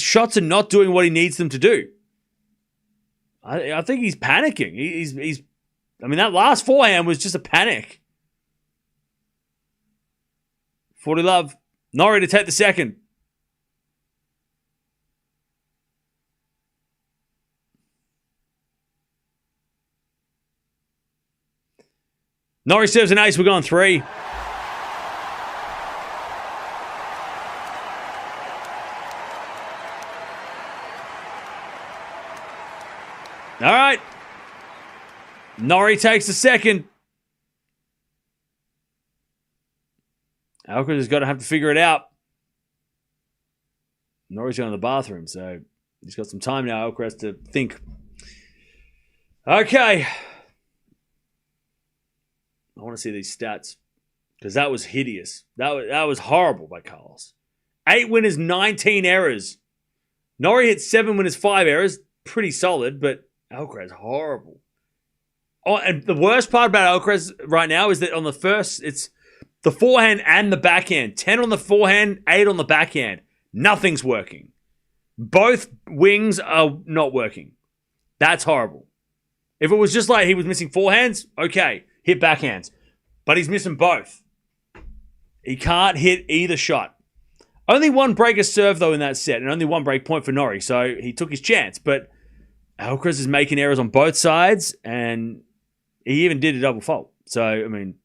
shots are not doing what he needs them to do. I think he's panicking. I mean, that last forehand was just a panic. 40 love. Norrie to take the second. Norrie serves an ace. We're going 3. All right. Norrie takes the second. Alcaraz has got to have to figure it out. Norrie's going to the bathroom, so he's got some time now, Alcaraz, to think. Okay. I want to see these stats because that was hideous. That was horrible by Carlos. 8 winners, 19 errors. Norrie hit 7 winners, 5 errors. Pretty solid, but Alcaraz, horrible. Oh, and the worst part about Alcaraz right now is that on the first, it's the forehand and the backhand. 10 on the forehand, 8 on the backhand. Nothing's working. Both wings are not working. That's horrible. If it was just like he was missing forehands, okay, hit backhands. But he's missing both. He can't hit either shot. Only one breaker serve, though, in that set, and only one break point for Norrie, so he took his chance. But Alcaraz is making errors on both sides, and he even did a double fault. So, I mean,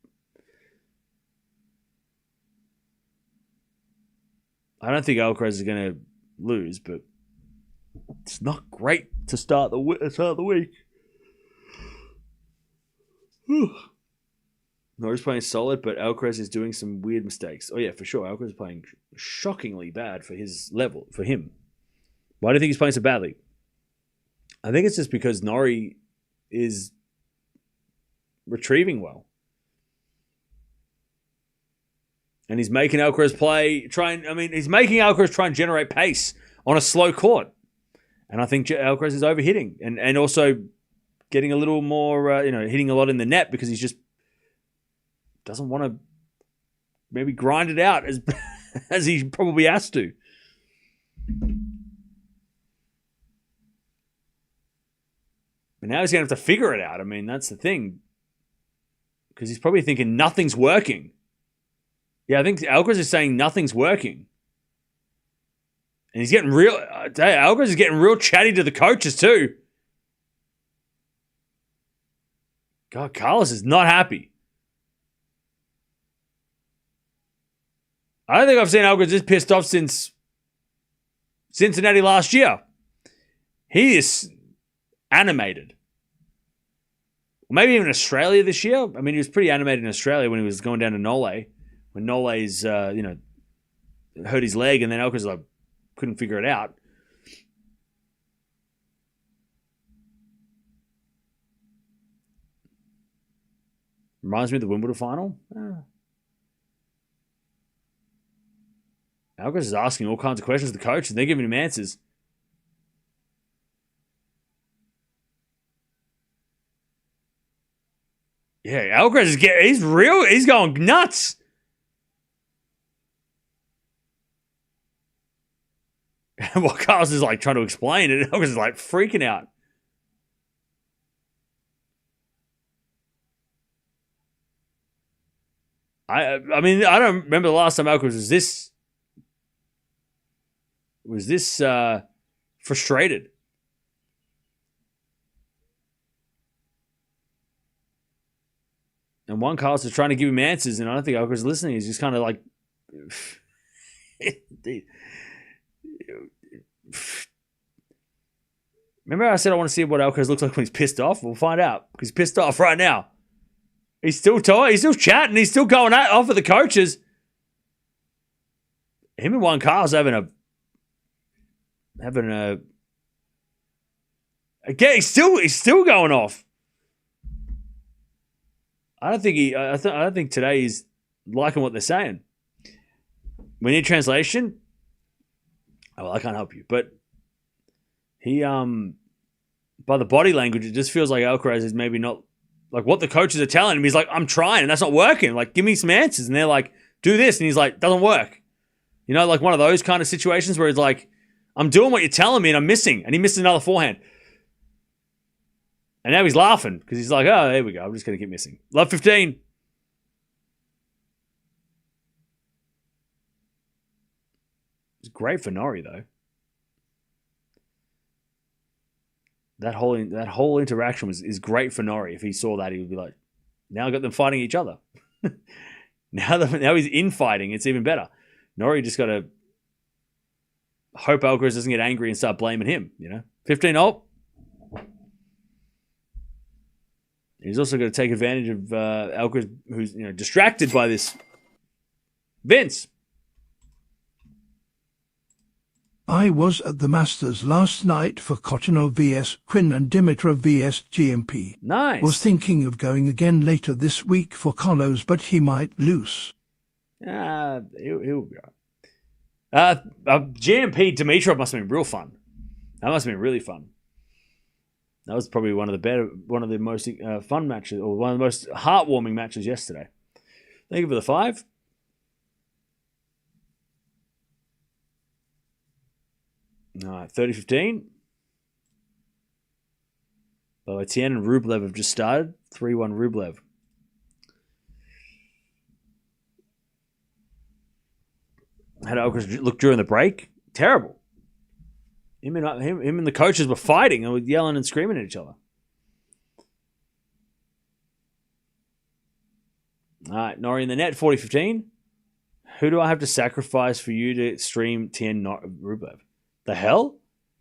I don't think Alcaraz is going to lose, but it's not great to start the week. Norrie's playing solid, but Alcaraz is doing some weird mistakes. Oh, yeah, for sure. Alcaraz is playing shockingly bad for his level, for him. Why do you think he's playing so badly? I think it's just because Norrie is retrieving well. And he's making Alcaraz he's making Alcaraz try and generate pace on a slow court. And I think Alcaraz is overhitting and also getting a little more, hitting a lot in the net because he's just doesn't want to maybe grind it out as he probably has to. But now he's going to have to figure it out. I mean, that's the thing. Because he's probably thinking nothing's working. Yeah, I think Alcaraz is saying nothing's working. And he's getting Alcaraz is getting real chatty to the coaches too. God, Carlos is not happy. I don't think I've seen Alcaraz this pissed off since Cincinnati last year. He is animated. Maybe even Australia this year. I mean, he was pretty animated in Australia when he was going down to Nole. When Nole's, hurt his leg and then Alcaraz couldn't figure it out. Reminds me of the Wimbledon final. Alcaraz is asking all kinds of questions to the coach and they're giving him answers. Yeah, Alcaraz he's going nuts. And while Carlos is trying to explain it, Alcaraz is freaking out. I mean, I don't remember the last time Alcaraz was this frustrated. And Juan Carlos is trying to give him answers, and I don't think Alcaraz is listening. He's just kind of remember I said I want to see what Alcaraz looks like when he's pissed off? We'll find out, because he's pissed off right now. He's still tired. He's still chatting. He's still going off at the coaches. Him and Juan Carlos having a again. He's still going off. I don't think today he's liking what they're saying. We need translation. Oh, well, I can't help you, but he by the body language, it just feels like Alcaraz is maybe not what the coaches are telling him. He's like, I'm trying, and that's not working. Give me some answers, and they're like, do this, and he's like, doesn't work. One of those kind of situations where he's like, I'm doing what you're telling me, and I'm missing, and he misses another forehand. And now he's laughing because he's like, oh, there we go. I'm just going to keep missing. Love 15. It's great for Norrie, though. That whole interaction is great for Norrie. If he saw that, he would be like, now I got them fighting each other. now he's infighting. It's even better. Norrie just got to hope Alcaraz doesn't get angry and start blaming him. 15-0. He's also got to take advantage of Alcaraz, who's distracted by this. Vince. I was at the Masters last night for Kochino vs Quinn and Dimitrov vs GMP. Nice. Was thinking of going again later this week for Carlos, but he might lose. He'll be all right. GMP Dimitrov must have been real fun. That must have been really fun. That was probably one of the most fun matches, or one of the most heartwarming matches yesterday. Thank you for the 5. All right, 30-15. Well, Etienne and Rublev have just started. 3-1 Rublev. How did Alcaraz look during the break? Terrible. Him and the coaches were fighting and were yelling and screaming at each other. All right, Norrie in the net, 40-15. Who do I have to sacrifice for you to stream Tien Rublev? The hell?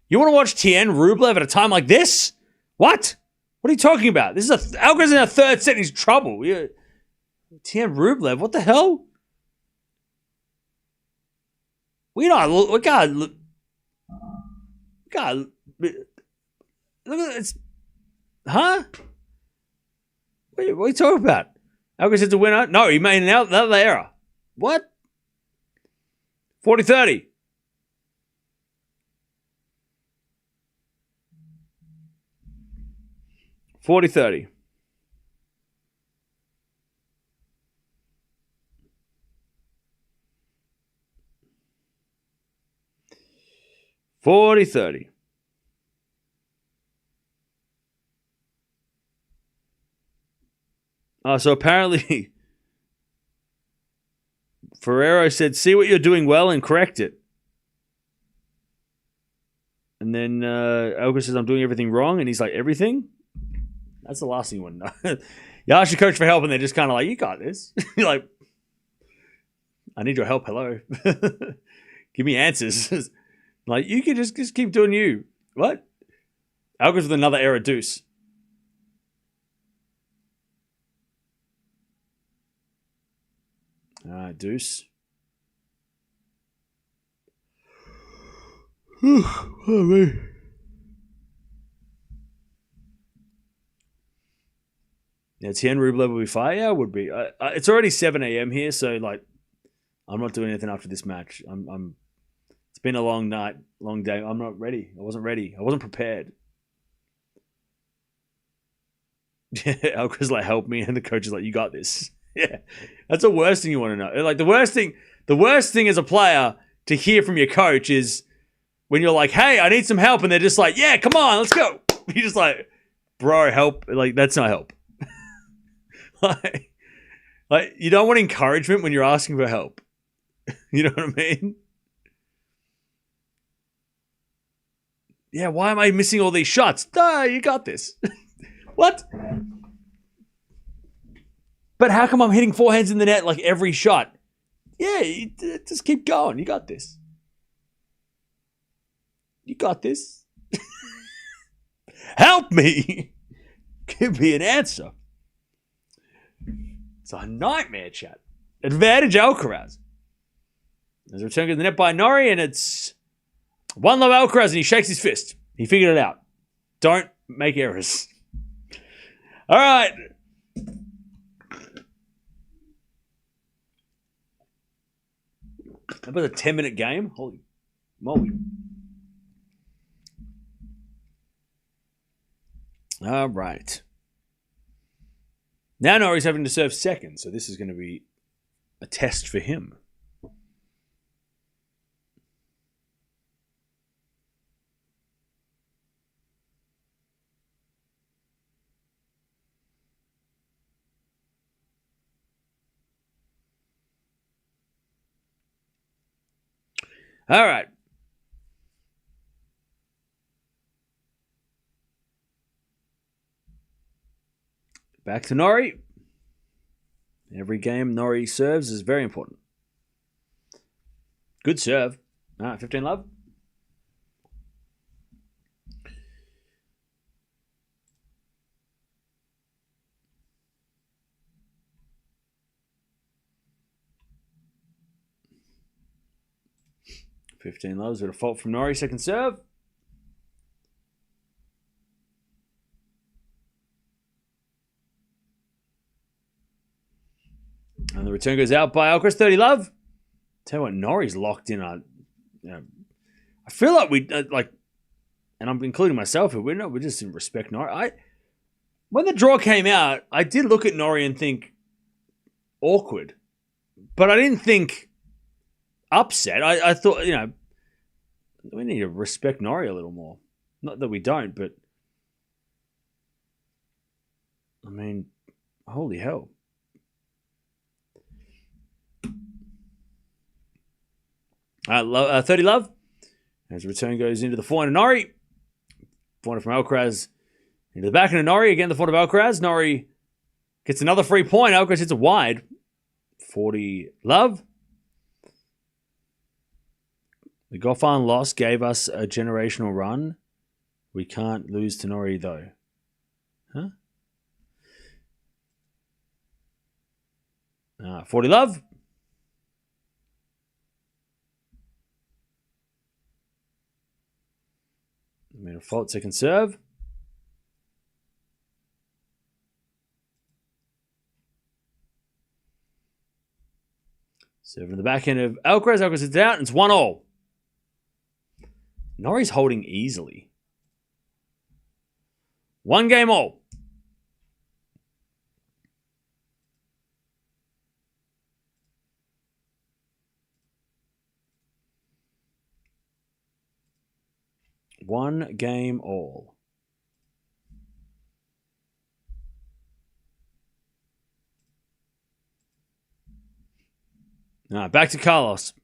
You want to watch Tien Rublev at a time like this? What? What are you talking about? This is Alcaraz in our third set. He's trouble. Yeah. Tian Rublev, what the hell? We can't look at this. Huh? What are you talking about? Alcaraz is a winner? No, he made another error. What? 40-30. 40-30. So apparently Ferrero said, see what you're doing well and correct it. And then Alcaraz says, I'm doing everything wrong. And he's like, everything? That's the last thing you want to know. You ask your coach for help and they're just kind of like, you got this. You're like, I need your help. Hello. Give me answers. Like, you can just keep doing you. What? Alcaraz with another error deuce. All right, deuce. Oh, man. Yeah, Tian Rublev will be fine. Yeah, it would be. It's already 7 a.m. here, so like, I'm not doing anything after this match. It's been a long night, long day. I'm not ready. I wasn't ready. I wasn't prepared. Alcaraz like, help me, and the coach is like, you got this. Yeah, that's the worst thing you want to know. Like the worst thing as a player to hear from your coach is when you're like, hey, I need some help, and they're just like, yeah, come on, let's go. You're just like, bro, help. Like, that's not help. like you don't want encouragement when you're asking for help. You know what I mean? Yeah, why am I missing all these shots? Duh, you got this. What? But how come I'm hitting forehands in the net like every shot? Yeah, just keep going. You got this. You got this. Help me. Give me an answer. It's a nightmare, chat. Advantage Alcaraz. There's a return to the net by Norrie, and it's 1-love Alcaraz, and he shakes his fist. He figured it out. Don't make errors. All right. That was a 10-minute game. Holy moly. All right. Now Norrie's having to serve second, so this is going to be a test for him. All right. Back to Norrie. Every game Norrie serves is very important. Good serve. All right, 15-love. $15 with a fault from Norrie, second serve. And the return goes out by Alcaraz, 30-love. Tell you what, Norrie's locked in. I feel like we and I'm including myself here. We just didn't respect Norrie. When the draw came out, I did look at Norrie and think awkward, but I didn't think upset. I thought, we need to respect Norrie a little more. Not that we don't, but I mean, holy hell. 30-love. As the return goes into the forehand of Norrie. Forehand from Alcaraz into the backhand of Norrie. Again, the forehand of Alcaraz. Norrie gets another free point. Alcaraz hits a wide. 40-love. The Goffin loss gave us a generational run. We can't lose to Norrie, though. Huh? 40 love. Made a fault second serve. Serving the backhand of Alcaraz. Alcaraz is out, and it's 1-1. Norrie's holding easily. 1-1. One game all. Now back to Carlos.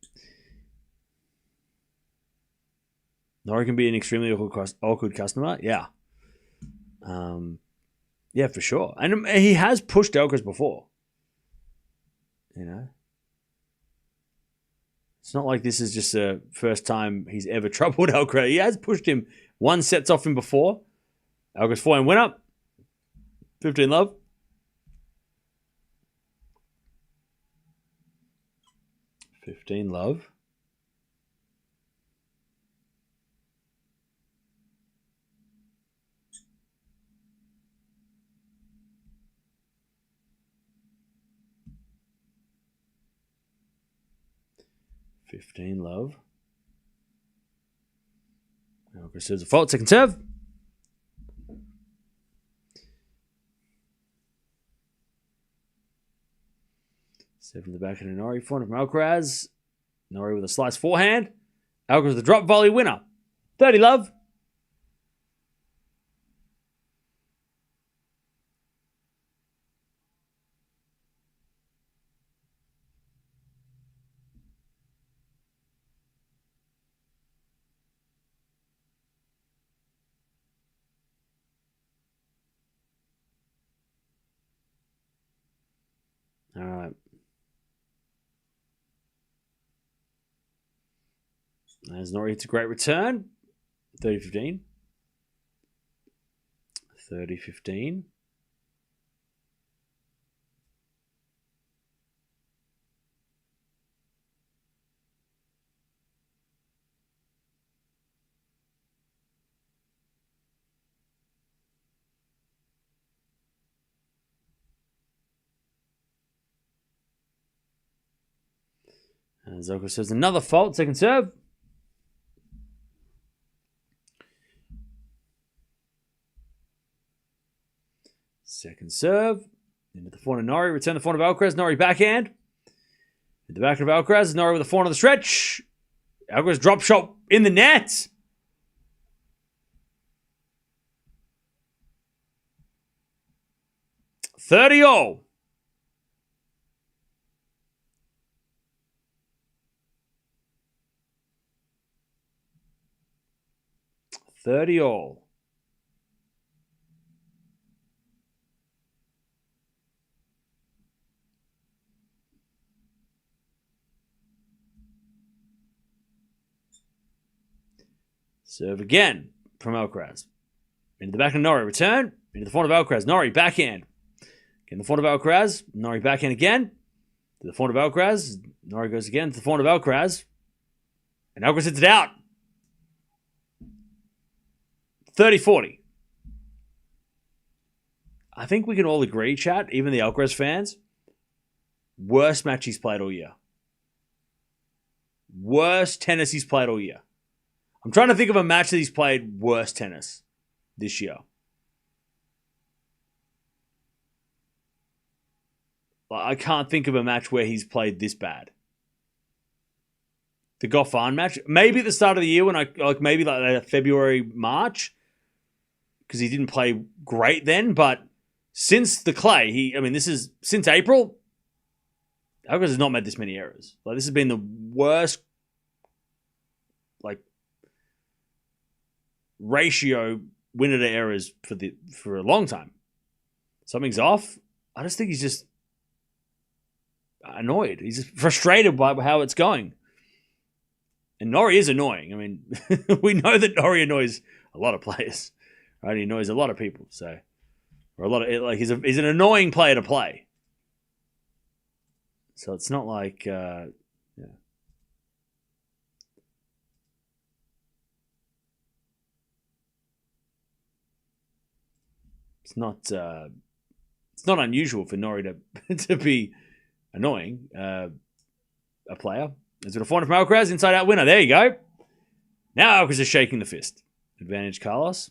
Norrie can be an extremely awkward customer. Yeah. Yeah, for sure. And he has pushed Alcaraz before. You know? It's not like this is just the first time he's ever troubled Alcaraz. He has pushed him 1 sets off him before. Alcaraz 4-1 winner. 15 love. $15 love. $15 love. Alcaraz serves a fault, second serve. Seven in the back of Norrie, forehand from Alcaraz. Norrie with a slice forehand. Alcaraz with a drop volley winner. 30 love. All right. As Norrie hits a great return. 30-15. 30-15. And Alcaraz says another fault, second serve. Second serve. Into the forehand of Norrie. Return the forehand of Alcaraz. Norrie backhand. In the back of Alcaraz. Norrie with the forehand on the stretch. Alcaraz drop shot in the net. $30. $30. Serve again from Alcaraz. Into the back of Norrie. Return. Into the forehand of Alcaraz. Norrie backhand. Again, the forehand of Alcaraz. Norrie backhand again. To the forehand of Alcaraz. Norrie goes again to the forehand of Alcaraz. And Alcaraz hits it out. 30-40. I think we can all agree, chat, even the Alcaraz fans, worst match he's played all year. Worst tennis he's played all year. I'm trying to think of a match that he's played worse tennis this year. I can't think of a match where he's played this bad. The Goffin match, maybe at the start of the year when maybe February, March, because he didn't play great then. But since the clay, since April, Alcaraz has not made this many errors. This has been the worst, ratio winner to errors for a long time. Something's off. I just think he's just annoyed. He's just frustrated by how it's going. And Norrie is annoying. We know that Norrie annoys a lot of players. Right? He annoys a lot of people. So Or a lot of like he's an annoying player to play. So it's not like it's not unusual for Norrie to be annoying a player. Is it a point from Alcaraz? Inside out winner. There you go. Now Alcaraz is shaking the fist. Advantage Carlos.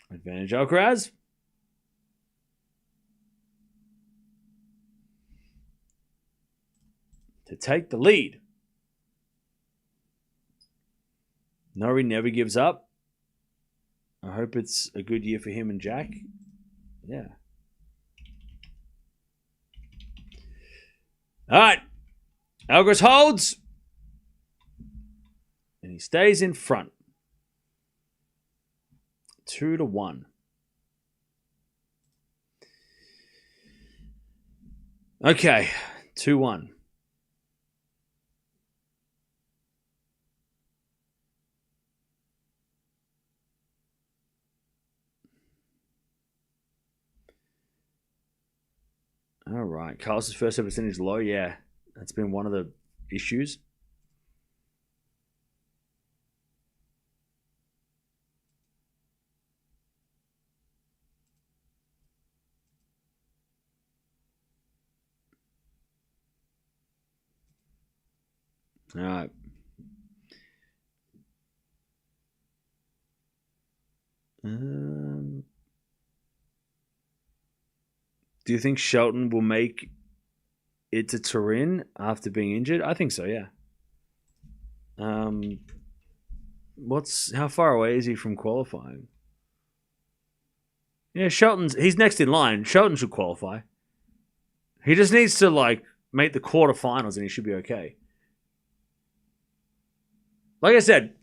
Advantage Alcaraz. To take the lead. Norrie never gives up. I hope it's a good year for him and Jack. Yeah. All right. Alcaraz holds. And he stays in front. 2-1. Okay. 2-1. All right. Carlos' first ever percentage low. Yeah. That's been one of the issues. All right. Do you think Shelton will make it to Turin after being injured? I think so, yeah. How far away is he from qualifying? Yeah, he's next in line. Shelton should qualify. He just needs to make the quarterfinals and he should be okay. Like I said,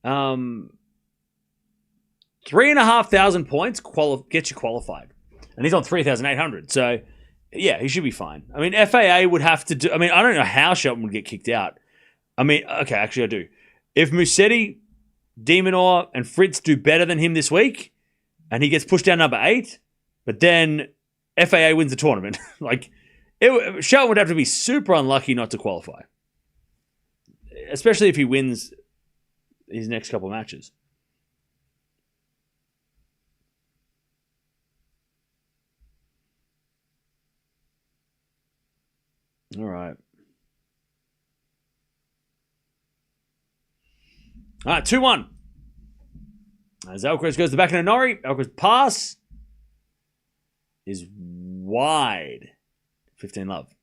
$3,500 points gets you qualified, and he's on 3,800. So, yeah, he should be fine. I mean, FAA would have to do. I mean, I don't know how Shelton would get kicked out. I mean, okay, actually, I do. If Musetti, Demonor, and Fritz do better than him this week, and he gets pushed down number 8, but then FAA wins the tournament, Shelton would have to be super unlucky not to qualify, especially if he wins his next couple of matches. All right. 2-1. As Alcaraz goes to the back into Norrie, Alcaraz pass is wide. 15 love.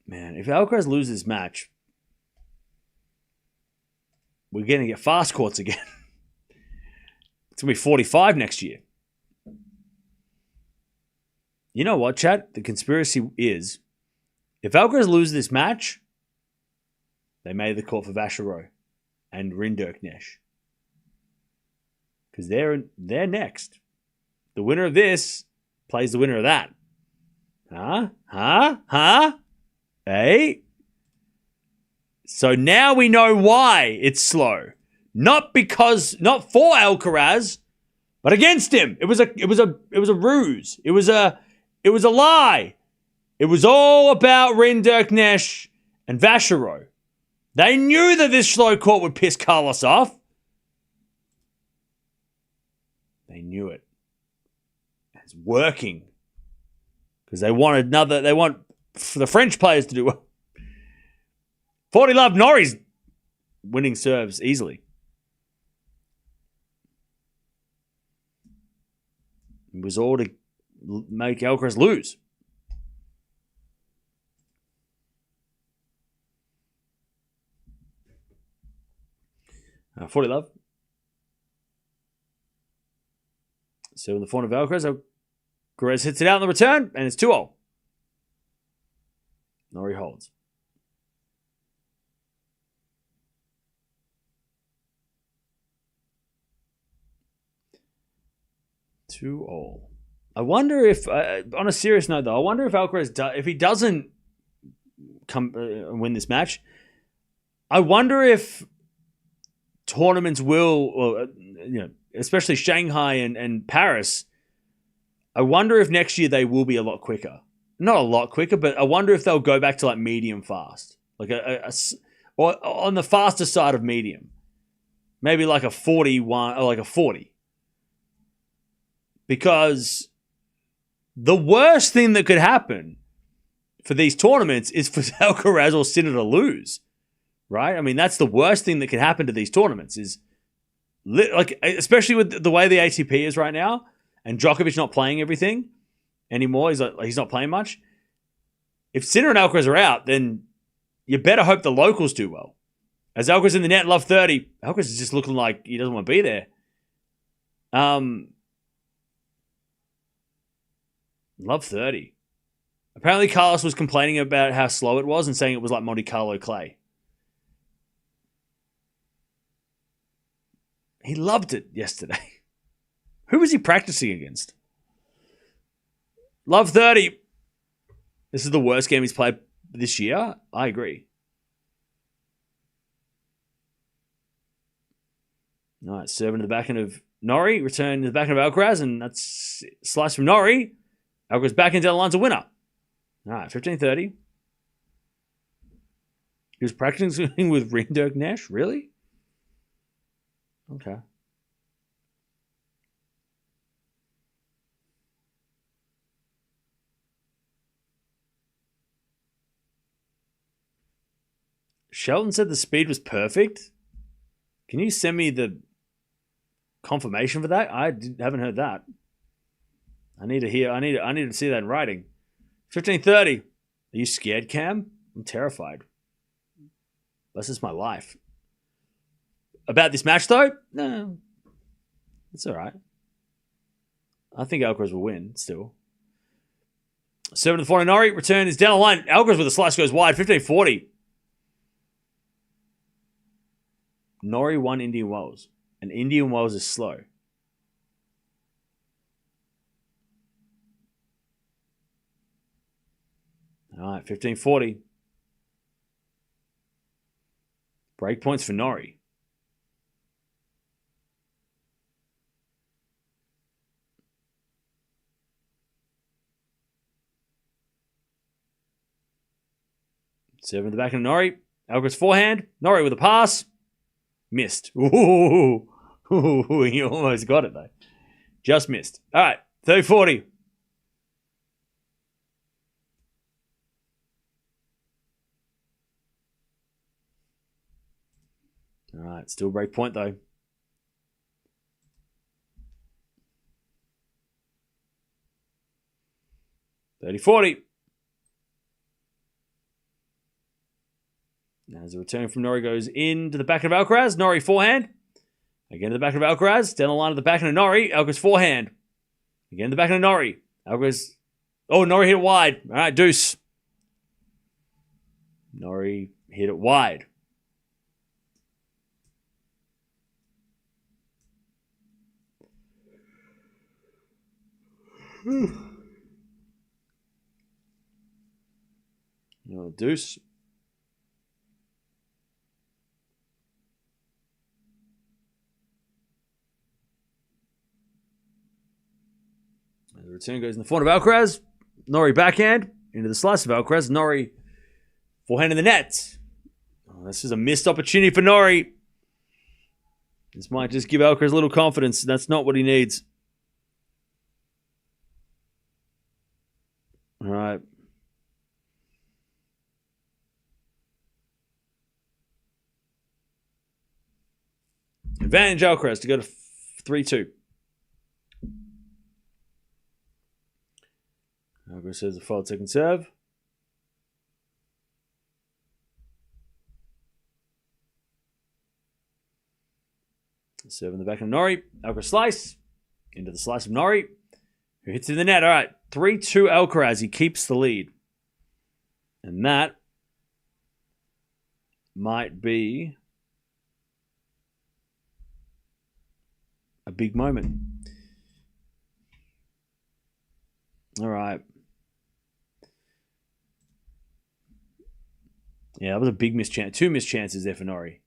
Man, if Alcaraz loses this match, we're going to get fast courts again. It's going to be 45 next year. You know what, chat? The conspiracy is, if Alcaraz loses this match, they made the call for Vachereau and Rinderknecht. Because they're next. The winner of this plays the winner of that. Huh? Hey? So now we know why it's slow. Not for Alcaraz, but against him. It was a ruse. It was a lie. It was all about Rinderknecht and Vachereau. They knew that this slow court would piss Carlos off. They knew it. It's working. Because they want the French players to do well. 40 love Norrie's winning serves easily. It was all to make Alcaraz lose. $40 love. So in the front of Alcaraz hits it out in the return, and it's 2-0. Norrie holds. 2-2. I wonder if, on a serious note though, I wonder if Alcaraz, if he doesn't come win this match, I wonder if tournaments will, especially Shanghai and Paris, I wonder if next year they will be a lot quicker. Not a lot quicker, but I wonder if they'll go back to like medium fast, like or on the faster side of medium, maybe like a 41 or like a 40. Because the worst thing that could happen for these tournaments is for Alcaraz or Sinner to lose, right? I mean, that's the worst thing that could happen to these tournaments is, like, especially with the way the ATP is right now, and Djokovic not playing everything anymore. He's not playing much. If Sinner and Alcaraz are out, then you better hope the locals do well. As Alcaraz in the net, love 30. Alcaraz is just looking like he doesn't want to be there. Love 30. Apparently Carlos was complaining about how slow it was and saying it was like Monte Carlo clay. He loved it yesterday. Who was he practicing against? Love 30. This is the worst game he's played this year. I agree. All right, serving to the backhand of Norrie. Return to the backhand of Alcaraz, and that's slice from Norrie. Alcaraz backhand down the line's a winner. All right, 15-30. He was practicing with Rinderknecht Nash? Really? Okay. Shelton said the speed was perfect. Can you send me the confirmation for that? I haven't heard that. I need to hear. I need to see that in writing. 15-30. Are you scared, Cam? I'm terrified. This is my life. About this match, though? No. It's all right. I think Alcaraz will win still. 7-4 Norrie. Return is down the line. Alcaraz with a slice goes wide. 15-40. Norrie won Indian Wells. And Indian Wells is slow. All right, 15-40. Break points for Norrie. Seven at the back of Norrie. Alcaraz forehand. Norrie with a pass. Missed. Ooh. He almost got it, though. Just missed. All right, 30-40. All right, still break point, though. $30-40. As the return from Norrie goes into the back of Alcaraz. Norrie forehand. Again to the back of Alcaraz. Down the line of the back of Norrie. Alcaraz forehand. Again to the back of Norrie. Alcaraz. Oh, Norrie hit it wide. All right, deuce. Norrie hit it wide. Deuce. The return goes in the front of Alcaraz. Norrie backhand into the slice of Alcaraz. Norrie forehand in the net. Oh, this is a missed opportunity for Norrie. This might just give Alcaraz a little confidence. That's not what he needs. All right. Advantage Alcaraz to go to 3-2. Alcaraz says a fault second serve. Serve in the back of Norrie. Alcaraz slice. Into the slice of Norrie. Who hits it in the net. All right. 3-2 Alcaraz. He keeps the lead. And that might be a big moment. Yeah, that was a big missed chance. 2 missed chances there for Norrie.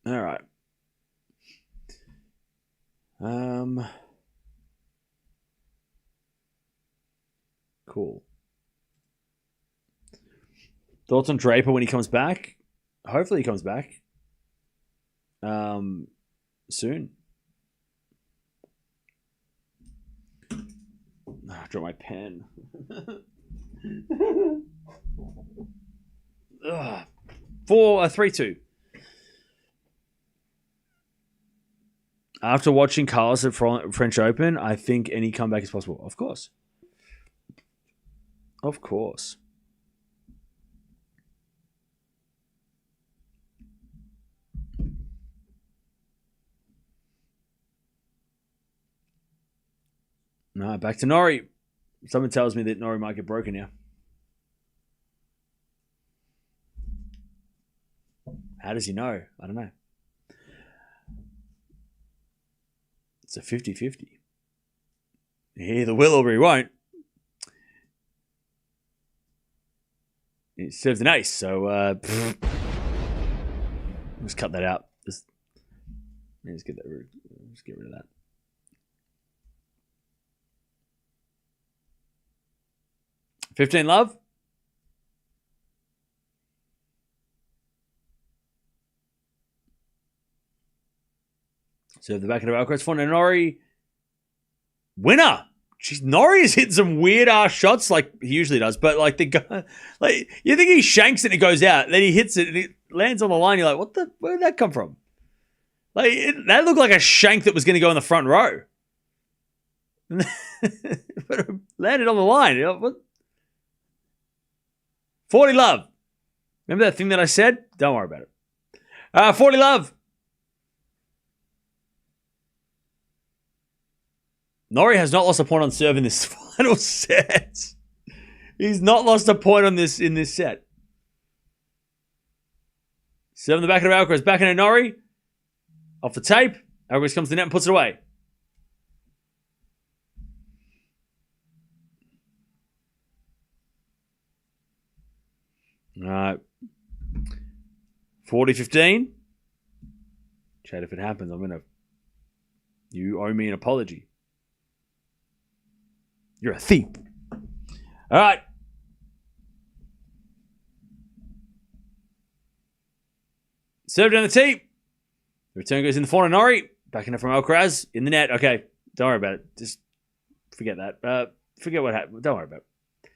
All right. Cool. Thoughts on Draper when he comes back? Hopefully he comes back. Soon. I dropped my pen. 3-2. After watching Carlos at French Open, I think any comeback is possible. Of course. Of course. No, back to Norrie. Someone tells me that Norrie might get broken now. How does he know? I don't know. It's a 50-50. He either will or he won't. He serves an ace, so just cut that out. Just get that. Just get rid of that. $15 love. Serve the back of Alcaraz for Norrie. Winner. Jeez, Norrie is hitting some weird ass shots like he usually does, but like the guy, like you think he shanks it and it goes out, then he hits it and it lands on the line. You're like, where did that come from? Like that looked like a shank that was going to go in the front row, but it landed on the line. You know, what? 40 love. Remember that thing that I said? Don't worry about it. 40 love. Norrie has not lost a point on serve in this final set. He's not lost a point on this in this set. Serve in the back of Alcaraz. Back into Norrie. Off the tape. Alcaraz comes to the net and puts it away. All right. 40-15. Chad, if it happens, you owe me an apology. You're a thief. All right. Serve down the tee. The return goes in the corner. Norrie. Backing it from Alcaraz. In the net. Okay. Don't worry about it. Just forget that. Forget what happened. Don't worry about it.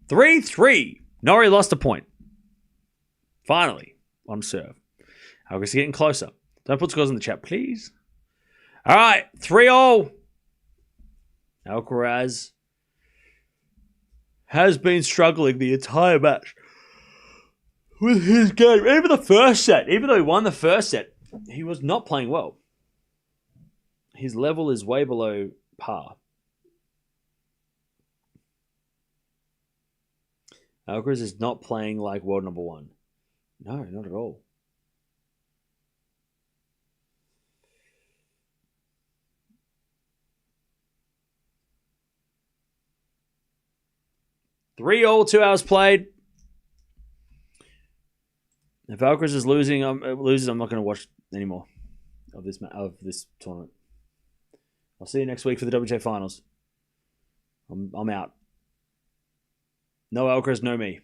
3-3. Norrie lost a point. Finally. On serve. Alcaraz is getting closer. Don't put scores in the chat, please. All right. 3-0. Alcaraz has been struggling the entire match with his game. Even the first set, even though he won the first set, he was not playing well. His level is way below par. Alcaraz is not playing like world number one. No, not at all. Three all, 2 hours played. If Alcaraz is losing, I'm not going to watch anymore of this tournament. I'll see you next week for the WTA finals. I'm out. No Alcaraz, no me.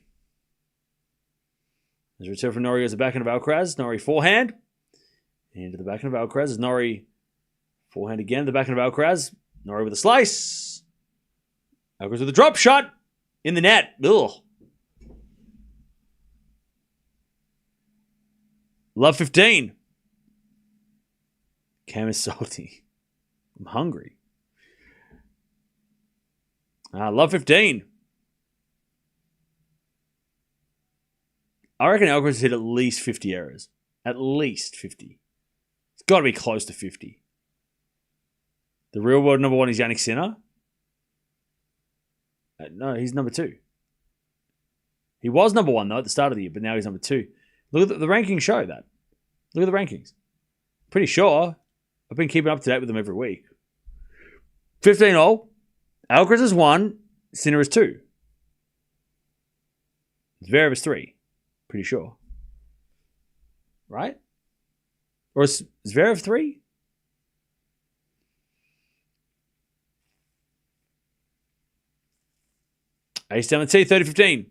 As a return from Norrie goes the backhand of Alcaraz. Norrie forehand. Into the backhand of Alcaraz. As Norrie forehand again. The backhand of Alcaraz. Norrie with a slice. Alcaraz with a drop shot. In the net. Ugh. Love 15. Cam is salty. I'm hungry. Love 15. I reckon Alcaraz hit at least 50 errors. At least 50. It's got to be close to 50. The real world number 1 is Jannik Sinner. No, he's number 2. He was number 1, though, at the start of the year, but now he's number 2. Look at the rankings show that. Look at the rankings. Pretty sure. I've been keeping up to date with them every week. 15-all. Alcaraz is 1. Sinner is 2. Zverev is 3. Pretty sure. Right? Or is Zverev 3? Ace down the T, 30-15.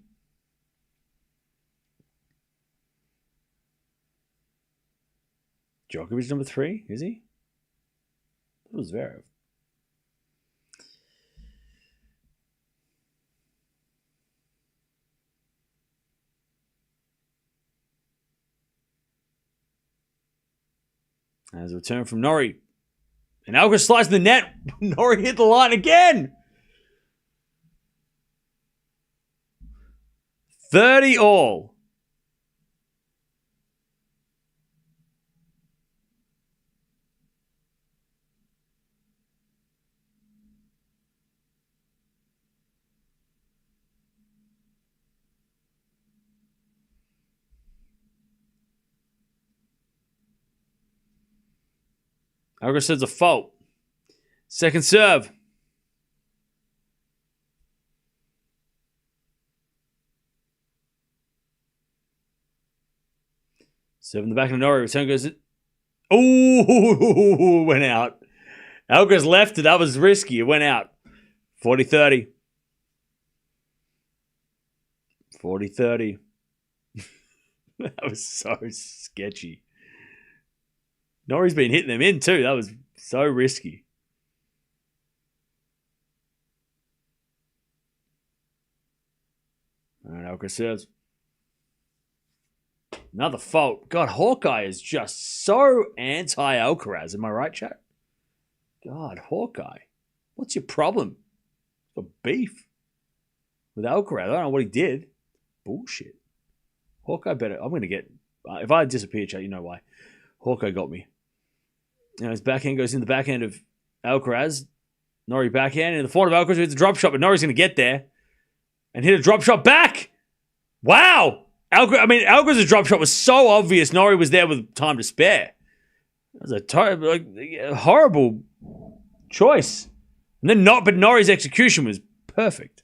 Djokovic number 3, is he? It was Zverev. As a return from Norrie. And Alcaraz slides in the net. Norrie hit the line again. 30-all. Alcaraz says a fault. Second serve. Serve in the back of Norrie. Return goes. Ooh, went out. Alcaraz left it. That was risky. It went out. 40-30. 40-30. That was so sketchy. Norrie's been hitting them in too. That was so risky. All right, Alcaraz serves. Another fault. God, Hawkeye is just so anti-Alcaraz. Am I right, chat? God, Hawkeye. What's your problem? Got beef with Alcaraz. I don't know what he did. Bullshit. Hawkeye better. I'm going to get... if I disappear, chat, you know why. Hawkeye got me. You know, his backhand goes in the backhand of Alcaraz. Norrie backhand. And the forward of Alcaraz hits a drop shot, but Norrie's going to get there and hit a drop shot back. Wow. Alcaraz's drop shot was so obvious. Norrie was there with time to spare. That was a horrible choice. And then but Norrie's execution was perfect.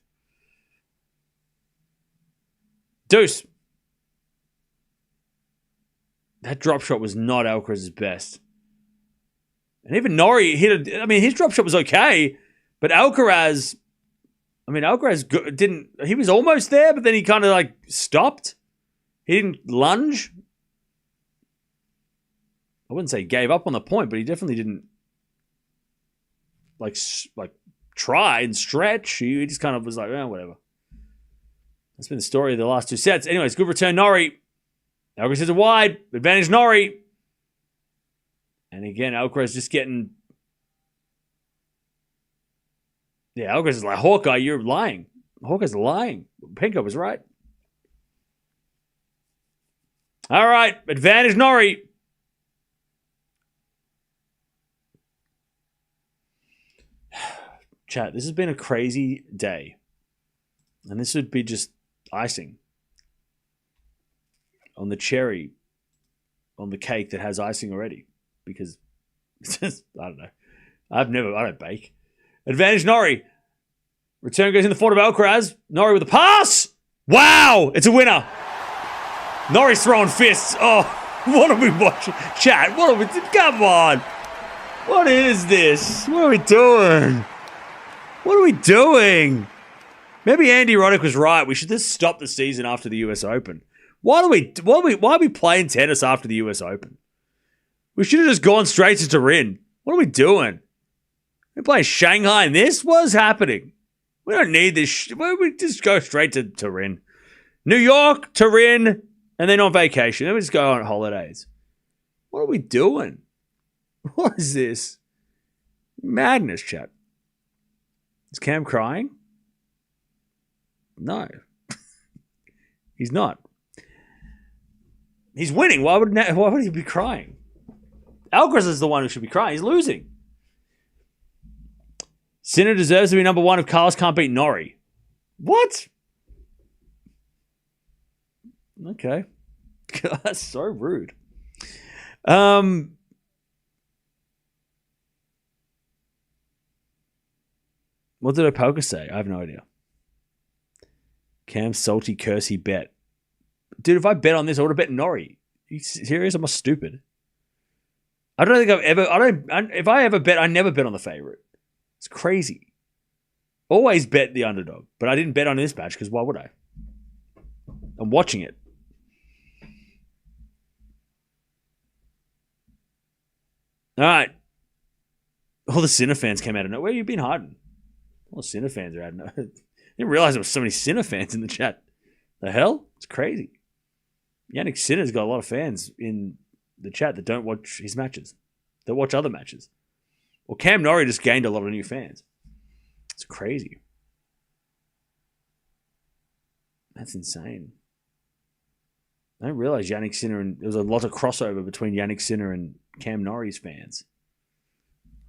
Deuce. That drop shot was not Alcaraz's best. And even Norrie his drop shot was okay, but Alcaraz didn't, he was almost there, but then he kind of like stopped. He didn't lunge. I wouldn't say gave up on the point, but he definitely didn't like try and stretch. He just kind of was like, whatever. That's been the story of the last 2 sets. Anyways, good return, Norrie. Alcaraz is a wide. Advantage, Norrie. And again, Alcaraz just getting... Yeah, Alcaraz is like, Hawkeye, you're lying. Hawkeye's lying. Penko was right. All right, advantage, Norrie. Chat, this has been a crazy day. And this would be just icing on the cherry on the cake that has icing already. Because, I don't know. I don't bake. Advantage, Norrie. Return goes in the forward of Alcaraz. Norrie with a pass. Wow, it's a winner. Norrie's throwing fists. Oh, what are we watching? Chat, what are we... Come on. What is this? What are we doing? What are we doing? Maybe Andy Roddick was right. We should just stop the season after the US Open. Why are we playing tennis after the US Open? We should have just gone straight to Turin. What are we doing? We're playing Shanghai in this? What is happening? We don't need this. We just go straight to Turin. New York, Turin, and then on vacation. Then we just go on holidays. What are we doing? What is this? Madness, chat. Is Cam crying? No. He's not. He's winning. Why would he be crying? Alcaraz is the one who should be crying. He's losing. Sinner deserves to be number 1 if Carlos can't beat Norrie. What? Okay. That's so rude. What did Opelka say? I have no idea. Cam salty cursey bet. Dude, if I bet on this, I would have bet Norrie. Are you serious? Am I stupid? I don't think I've ever... if I ever bet, I never bet on the favorite. It's crazy. Always bet the underdog. But I didn't bet on this match because why would I? I'm watching it. All right. All the Sinner fans came out of nowhere. Where have you been hiding? All the Sinner fans are out of nowhere. I didn't realize there were so many Sinner fans in the chat. The hell? It's crazy. Jannik Sinner's got a lot of fans in the chat that don't watch his matches. That watch other matches. Well, Cam Norrie just gained a lot of new fans. It's crazy. That's insane. I didn't realize Jannik Sinner and there was a lot of crossover between Jannik Sinner and Cam Norrie's fans.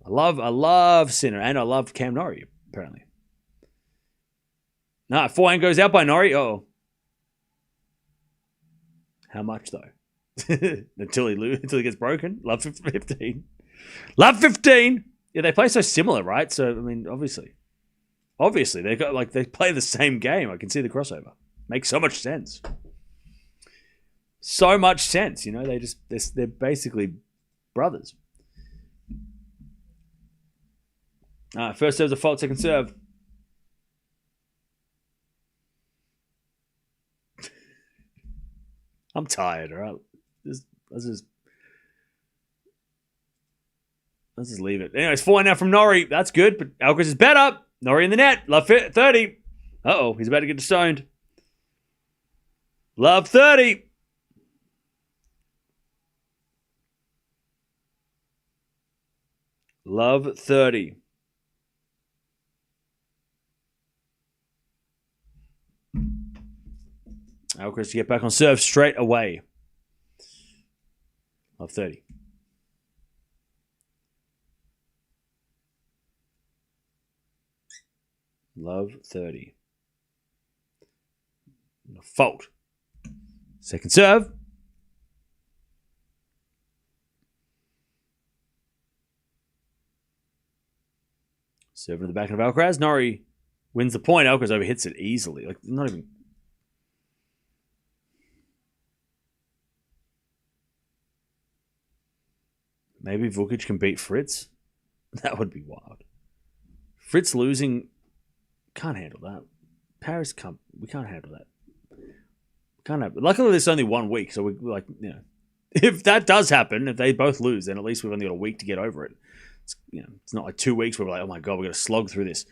I love Sinner and I love Cam Norrie, apparently. No, forehand goes out by Norrie. Oh. How much though? until he gets broken. Love 15. Love 15. Yeah, they play so similar, right? So I mean, obviously they got they play the same game. I can see the crossover. Makes so much sense. So much sense, you know. They're basically brothers. First serve's a fault. Second serve. I'm tired, all right? Let's just leave it. Anyways, 4 now from Norrie. That's good, but Alcaraz is better. Norrie in the net. Love 30. Uh-oh, he's about to get stoned. Love 30. Love 30. Alcaraz to get back on serve straight away. Love 30. Love 30. Fault. Second serve. Serving to the back of Alcaraz. Norrie wins the point. Alcaraz overhits it easily. Not even... Maybe Vukic can beat Fritz. That would be wild. Fritz losing, can't handle that. Paris can't. We can't handle that. Can't have. Luckily, there's only 1 week, so if that does happen, if they both lose, then at least we've only got a week to get over it. It's not like 2 weeks where we're like, oh my god, we're gonna slog through this.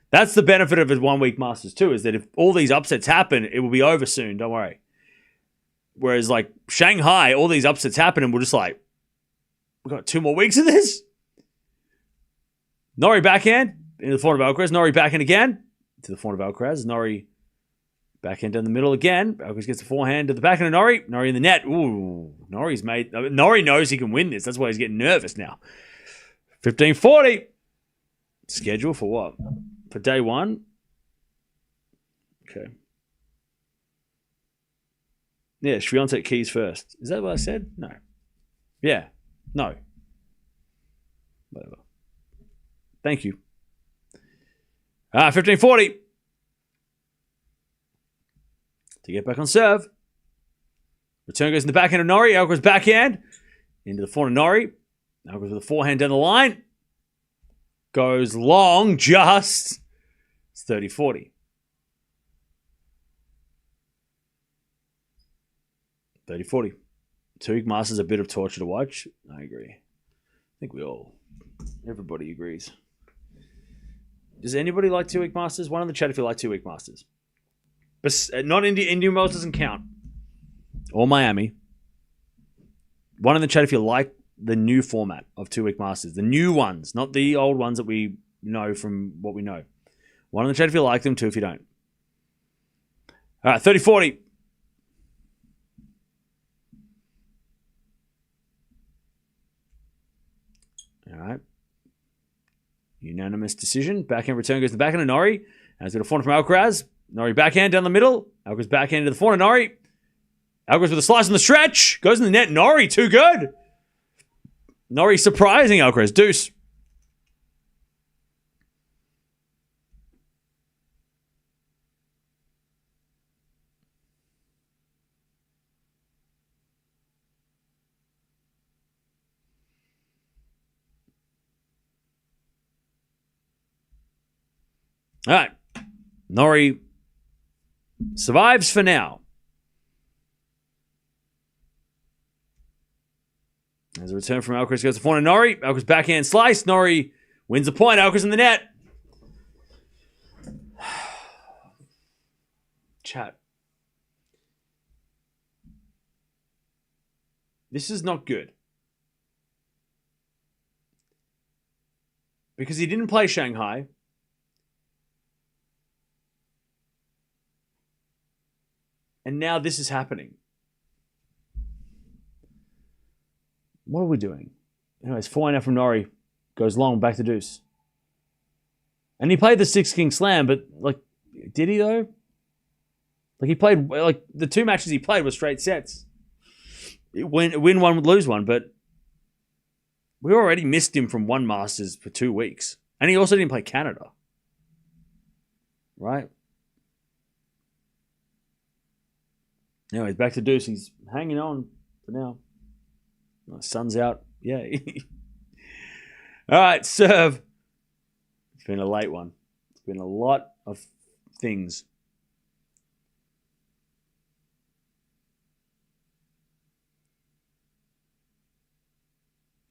That's the benefit of a 1 week Masters too, is that if all these upsets happen, it will be over soon. Don't worry. Whereas Shanghai, all these upsets happen, and we're just like, we've got 2 more weeks of this. Norrie backhand into the forehand of Alcaraz. Norrie backhand again to the forehand of Alcaraz. Norrie backhand down the middle again. Alcaraz gets the forehand to the backhand of Norrie. Norrie in the net. Ooh, Norrie knows he can win this. That's why he's getting nervous now. 15-40. Schedule for what? For day 1? Okay. Yeah, Swiatek keys first. Is that what I said? No. Yeah. No. Whatever. Thank you. 15-40. To get back on serve. Return goes in the backhand of Norrie. Alcaraz backhand. Into the forehand of Norrie. Alcaraz with the forehand down the line. Goes long, just. It's 30-40. 30-40. 2 week Masters is a bit of torture to watch. I agree. I think everybody agrees. Does anybody like 2 week Masters? One in the chat if you like 2 week Masters. But not Indian Wells doesn't count. Or Miami. One in the chat if you like the new format of 2 week Masters. The new ones, not the old ones that we know from what we know. One in the chat if you like them, 2 if you don't. All right, 30-40. All right. Unanimous decision. Backhand return goes to the backhand of Norrie. Has got a forehand from Alcaraz. Norrie backhand down the middle. Alcaraz backhand to the forehand of Norrie. Alcaraz with a slice on the stretch. Goes in the net. Norrie, too good. Norrie surprising Alcaraz. Deuce. All right. Norrie survives for now. As a return from Alcaraz goes to forehand of Norrie. Alcaraz backhand slice. Norrie wins the point. Alcaraz in the net. Chat. This is not good. Because he didn't play Shanghai. And now this is happening. What are we doing? Anyways, 4-0 from Norrie. Goes long, back to deuce. And he played the 6-king slam, but, like, did he though? Like, he played, like, the 2 matches he played were straight sets. Win one, lose one, but we already missed him from one Masters for 2 weeks. And he also didn't play Canada. Right? Anyways, back to deuce. He's hanging on for now. The sun's out. Yay. All right, serve. It's been a late one. It's been a lot of things.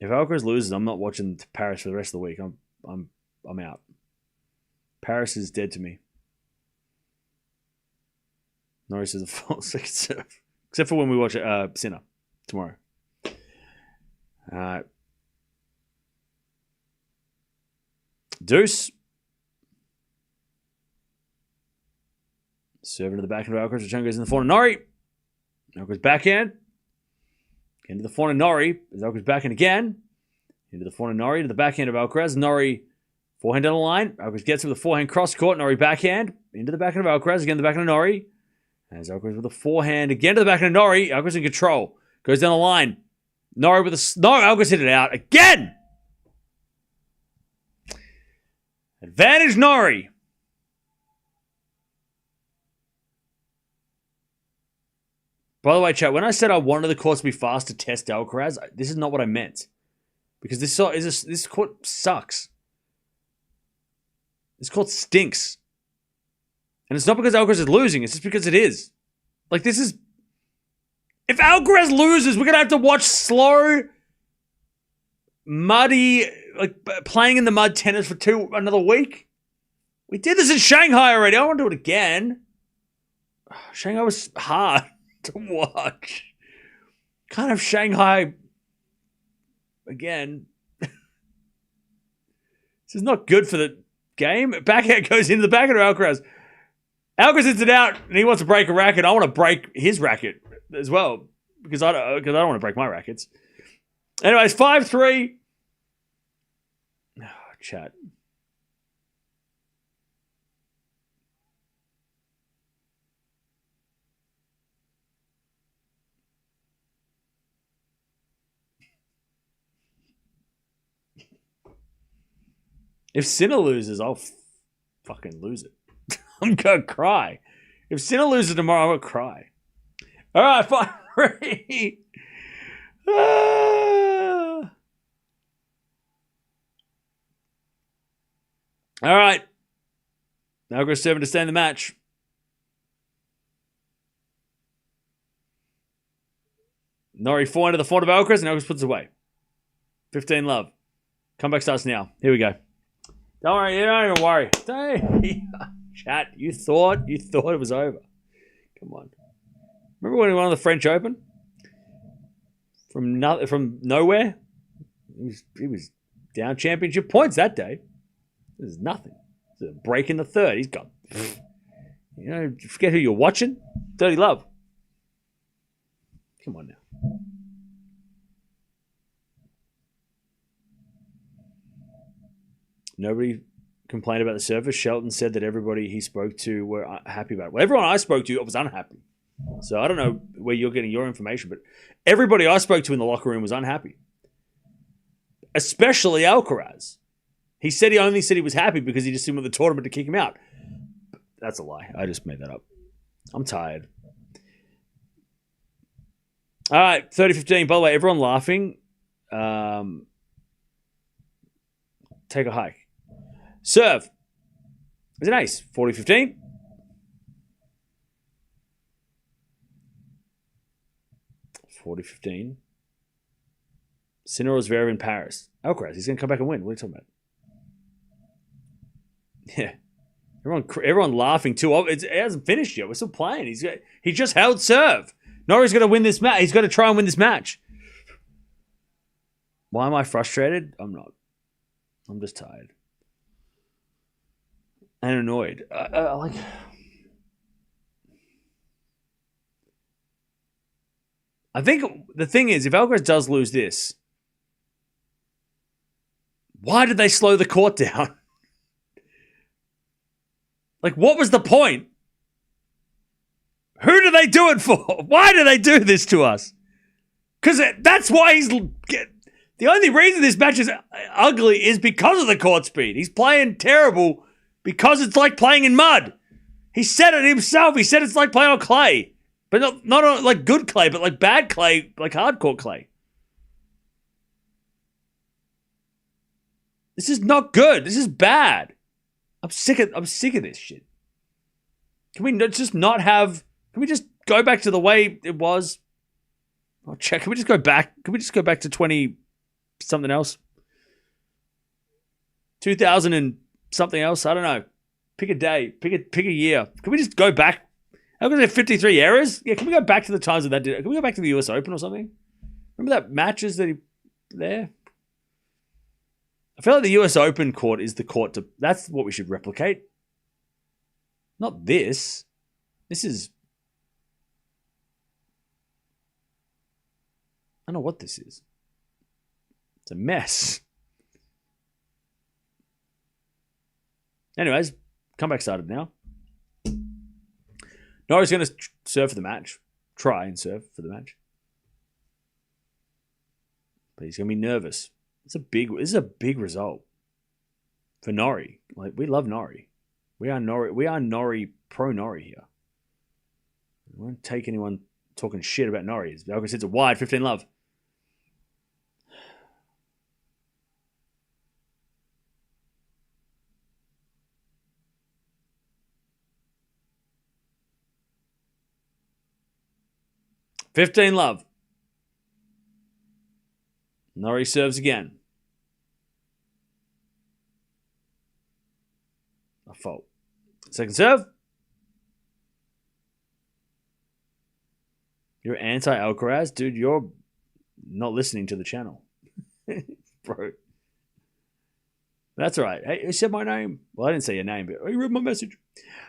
If Alcaraz loses, I'm not watching Paris for the rest of the week. I'm out. Paris is dead to me. Norris is a false second serve. Except for when we watch Sinner tomorrow. Deuce. Serve into the backhand of Alcaraz. Return goes in the forehand of Norrie. Alcaraz backhand. Into the forehand of Norrie. Alcaraz backhand again. Into the forehand of Norrie. To the backhand of Alcaraz. Norrie forehand down the line. Alcaraz gets with the forehand cross court. Norrie backhand. Into the backhand of Alcaraz. Again, the backhand of Norrie. As Alcaraz with a forehand again to the backhand of Norrie. Alcaraz in control. Goes down the line. Norrie with a... No, Alcaraz hit it out again! Advantage Norrie. By the way, chat, when I said I wanted the court to be fast to test Alcaraz, this is not what I meant. Because this court sucks. This court stinks. And it's not because Alcaraz is losing, it's just because it is. Like, this is... If Alcaraz loses, we're going to have to watch slow, muddy, like, playing in the mud tennis for another week. We did this in Shanghai already. I don't want to do it again. Shanghai was hard to watch. Can't have Shanghai again. This is not good for the game. Backhand goes into the backhand of Alcaraz. Alcaraz hits it out, and he wants to break a racket. I want to break his racket as well, because I don't want to break my rackets. Anyways, 5-3. Oh, chat. If Sinner loses, I'll fucking lose it. I'm going to cry. If Sinner loses tomorrow, I'm going to cry. All right, 5-3. All right. Alcaraz 7 to stay in the match. Norrie 4 into the forehand of Alcaraz, and Alcaraz puts it away. 15 love. Comeback starts now. Here we go. Don't worry, you don't even worry. Chat, you thought it was over. Come on. Remember when he won the French Open? From nowhere? He was down championship points that day. There's nothing. There's a break in the third. He's gone. You know, forget who you're watching. Dirty love. Come on now. Nobody complained about the service. Shelton said that everybody he spoke to were happy about it. Well, everyone I spoke to was unhappy. So I don't know where you're getting your information, but everybody I spoke to in the locker room was unhappy. Especially Alcaraz. He said he was happy because he just didn't want the tournament to kick him out. That's a lie. I just made that up. I'm tired. All right, 30-15. By the way, everyone laughing. Take a hike. Serve. Is an ace. 40-15. Sinner or Zverev in Paris. Alcaraz, he's going to come back and win. What are you talking about? Yeah. Everyone laughing too. It hasn't finished yet. We're still playing. He just held serve. Norrie's got to win this match. He's got to try and win this match. Why am I frustrated? I'm not. I'm just tired. And annoyed. I think the thing is, if Alcaraz does lose this, why did they slow the court down? Like, what was the point? Who do they do it for? Why do they do this to us? Because that's why he's... The only reason this match is ugly is because of the court speed. He's playing terrible because it's like playing in mud. He said it himself. He said it's like playing on clay. But not on like good clay, but like bad clay, like hardcore clay. This is not good. This is bad. I'm sick of this shit. Can we just not have... Can we just go back to the way it was? I'll check. Can we just go back? Can we just go back to 20 something else? 2000 and something else? I don't know. Pick a day. Pick a year. Can we just go back? How can there 53 errors? Yeah, can we go back to the times that did it? Can we go back to the US Open or something? Remember that matches that he there? I feel like the US Open court is the court to... That's what we should replicate. Not this. This is... I don't know what this is. It's a mess. Anyways, comeback started now. Norrie's going to serve for the match. Try and serve for the match. But he's going to be nervous. This is a big result for Norrie. Like, we love Norrie. We are Norrie, pro Norrie here. We won't take anyone talking shit about Norrie. Alcaraz hits it wide, 15 love. $15 love. Norrie serves again. A fault. Second serve. You're anti-Alcaraz? Dude, you're not listening to the channel. Bro. That's all right. Hey, you said my name. Well, I didn't say your name, but you read my message.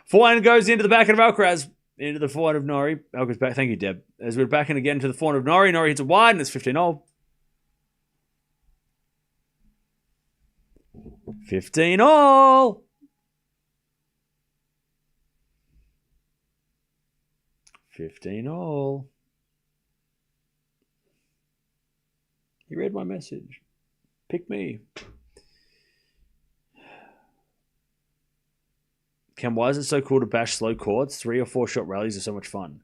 Forehand goes into the backhand of Alcaraz. Into the forehand of Norrie. Alcaraz back. Thank you, Deb. As we're backing again to the forehand of Norrie. Norrie hits it wide, and it's 15-all. 15-all. 15-all. He read my message. Pick me. Cam, why is it so cool to bash slow courts? 3 or 4 shot rallies are so much fun.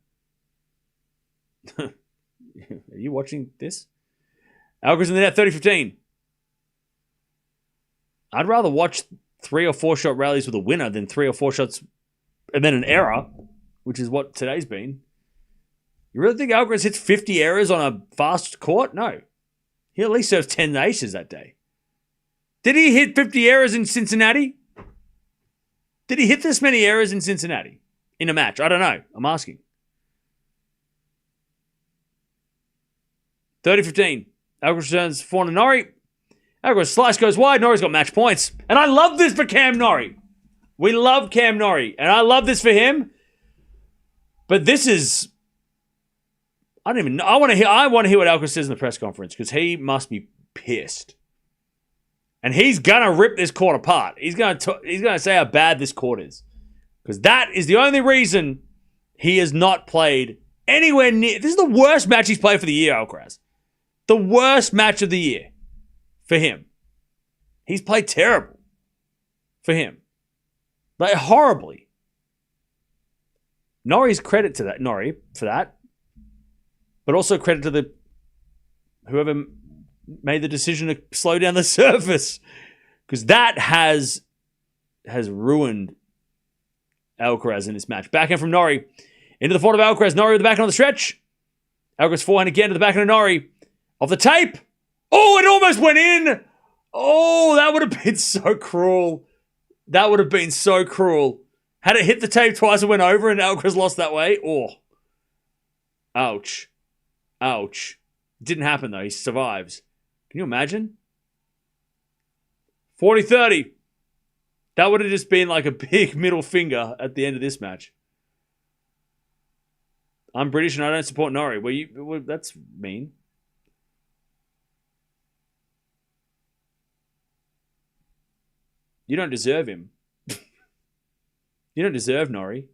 Are you watching this? Alcaraz in the net, 30-15. I'd rather watch 3 or 4 shot rallies with a winner than 3 or 4 shots and then an error, which is what today's been. You really think Alcaraz hits 50 errors on a fast court? No. He at least serves 10 aces that day. Did he hit 50 errors in Cincinnati? Did he hit this many errors in Cincinnati in a match? I don't know. I'm asking. 30-15. Alcaraz returns forehand to Norrie. Alcaraz slice goes wide. Norrie's got match points. And I love this for Cam Norrie. We love Cam Norrie. And I love this for him. But this is... I don't even know. I want to hear what Alcaraz says in the press conference because he must be pissed. And he's going to rip this court apart. He's going to say how bad this court is. Because that is the only reason he has not played anywhere near. This is the worst match he's played for the year, Alcaraz. The worst match of the year for him. He's played terrible for him. Like, horribly. Norrie's credit to that, Norrie, for that. But also credit to the whoever made the decision to slow down the surface. Because that has ruined Alcaraz in this match. Backhand from Norrie. Into the forehand of Alcaraz. Norrie with the backhand on the stretch. Alcaraz forehand again to the backhand of Norrie. Off the tape. Oh, it almost went in. Oh, that would have been so cruel. That would have been so cruel. Had it hit the tape twice, it went over and Alcaraz lost that way. Oh. Ouch. Ouch. Didn't happen though. He survives. Can you imagine? 40-30. That would have just been like a big middle finger at the end of this match. I'm British and I don't support Norrie. Well, that's mean. You don't deserve him. You don't deserve Norrie.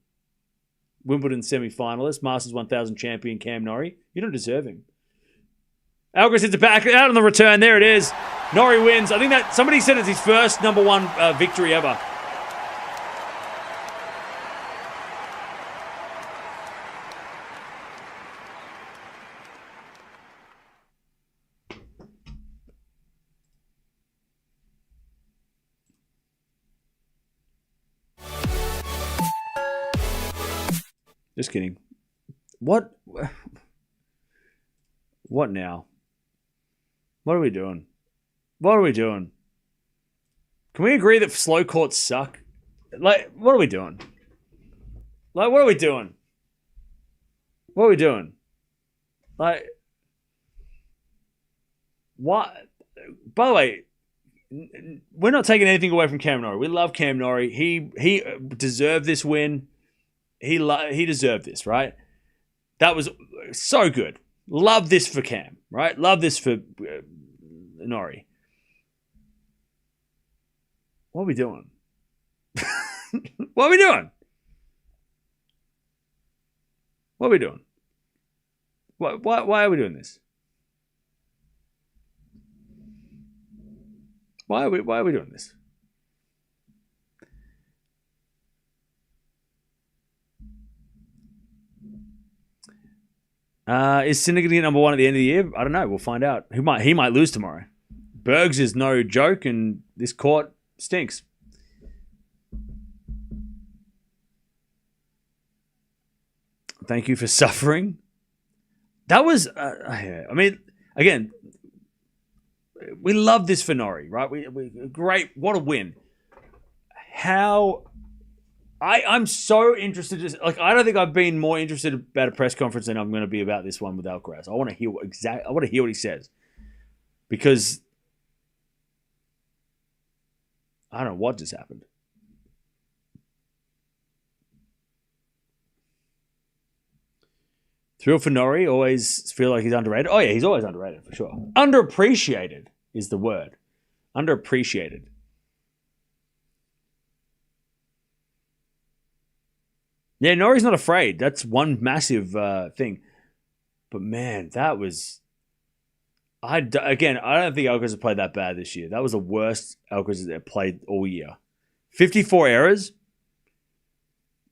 Wimbledon semi-finalist, Masters 1000 champion Cam Norrie. You don't deserve him. Alcaraz hits it back out on the return. There it is. Norrie wins. I think that somebody said it's his first number one victory ever. Just kidding. What? What now? What are we doing? What are we doing? Can we agree that slow courts suck? Like, what are we doing? Like, what are we doing? What are we doing? Like, what? By the way, we're not taking anything away from Cam Norrie. We love Cam Norrie. He deserved this win. He deserved this, right? That was so good. Love this for Cam, right? Love this for Norrie. What are we doing? What are we doing? What are we doing? Why are we doing this? Why are we doing this? Is Sinner going to get number one at the end of the year? I don't know. We'll find out. He might lose tomorrow. Bergs is no joke, and this court stinks. Thank you for suffering. That was, I mean, again, we love this for Norrie, right? We great. What a win. I'm so interested. I don't think I've been more interested about a press conference than I'm going to be about this one with Alcaraz. I want to hear what he says, because I don't know what just happened. Thrill for Norrie. Always feel like he's underrated. Oh yeah, he's always underrated for sure. Underappreciated is the word. Underappreciated. Yeah, Norrie's not afraid. That's one massive thing. But man, that was... I don't think Alcaraz has played that bad this year. That was the worst Alcaraz has played all year. 54 errors.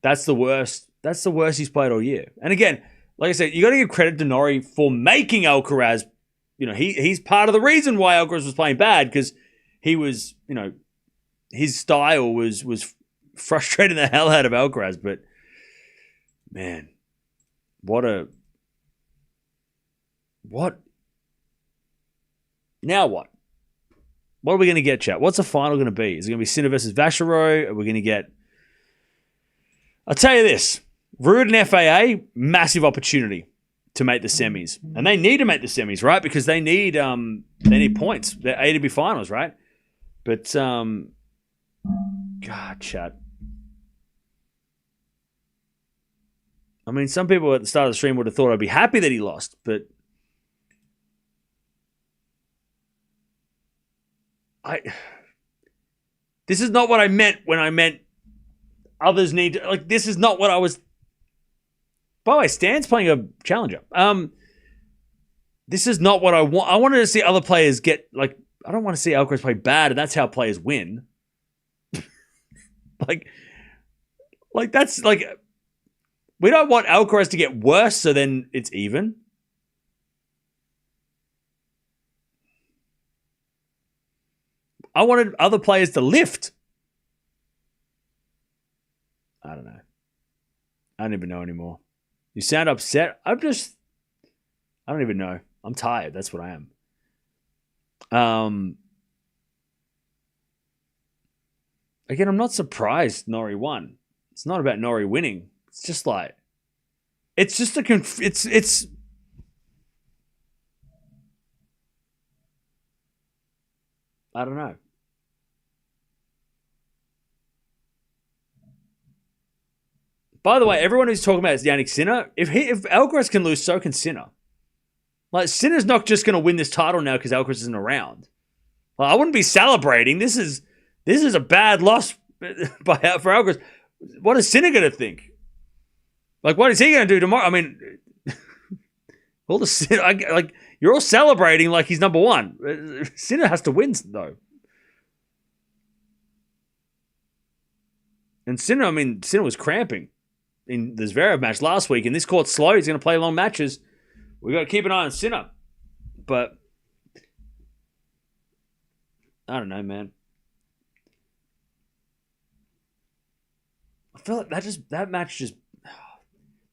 That's the worst. That's the worst he's played all year. And again, like I said, you got to give credit to Norrie for making Alcaraz... he's part of the reason why Alcaraz was playing bad, because he was, his style was frustrating the hell out of Alcaraz, but... Man, what? Now what? What are we going to get, chat? What's the final going to be? Is it going to be Sinner versus Vachereau? Are we going to get... I'll tell you this. Ruud and FAA, massive opportunity to make the semis. And they need to make the semis, right? Because they need points. They're ATP finals, right? But, God, chat. I mean, some people at the start of the stream would have thought I'd be happy that he lost, but This is not what I meant when I meant others need to, like, this is not what I was. By the way, Stan's playing a challenger. This is not what I want. I wanted to see other players get, like, I don't want to see Alcaraz play bad, and that's how players win. like that's like, we don't want Alcaraz to get worse, so then it's even. I wanted other players to lift. I don't know. I don't even know anymore. You sound upset. I don't even know. I'm tired. That's what I am. Again, I'm not surprised Norrie won. It's not about Norrie winning. It's just like, it's just it's I don't know. By the way, everyone who's talking about is Jannik Sinner. If Alcaraz can lose, so can Sinner. Like, Sinner's not just going to win this title now because Alcaraz isn't around. Well, I wouldn't be celebrating. This is a bad loss for Alcaraz. What is Sinner going to think? Like, what is he going to do tomorrow? I mean, all the you're all celebrating like he's number one. Sinner has to win though. And Sinner was cramping in the Zverev match last week, and this court's slow. He's going to play long matches. We got to keep an eye on Sinner. But I don't know, man. I feel like that match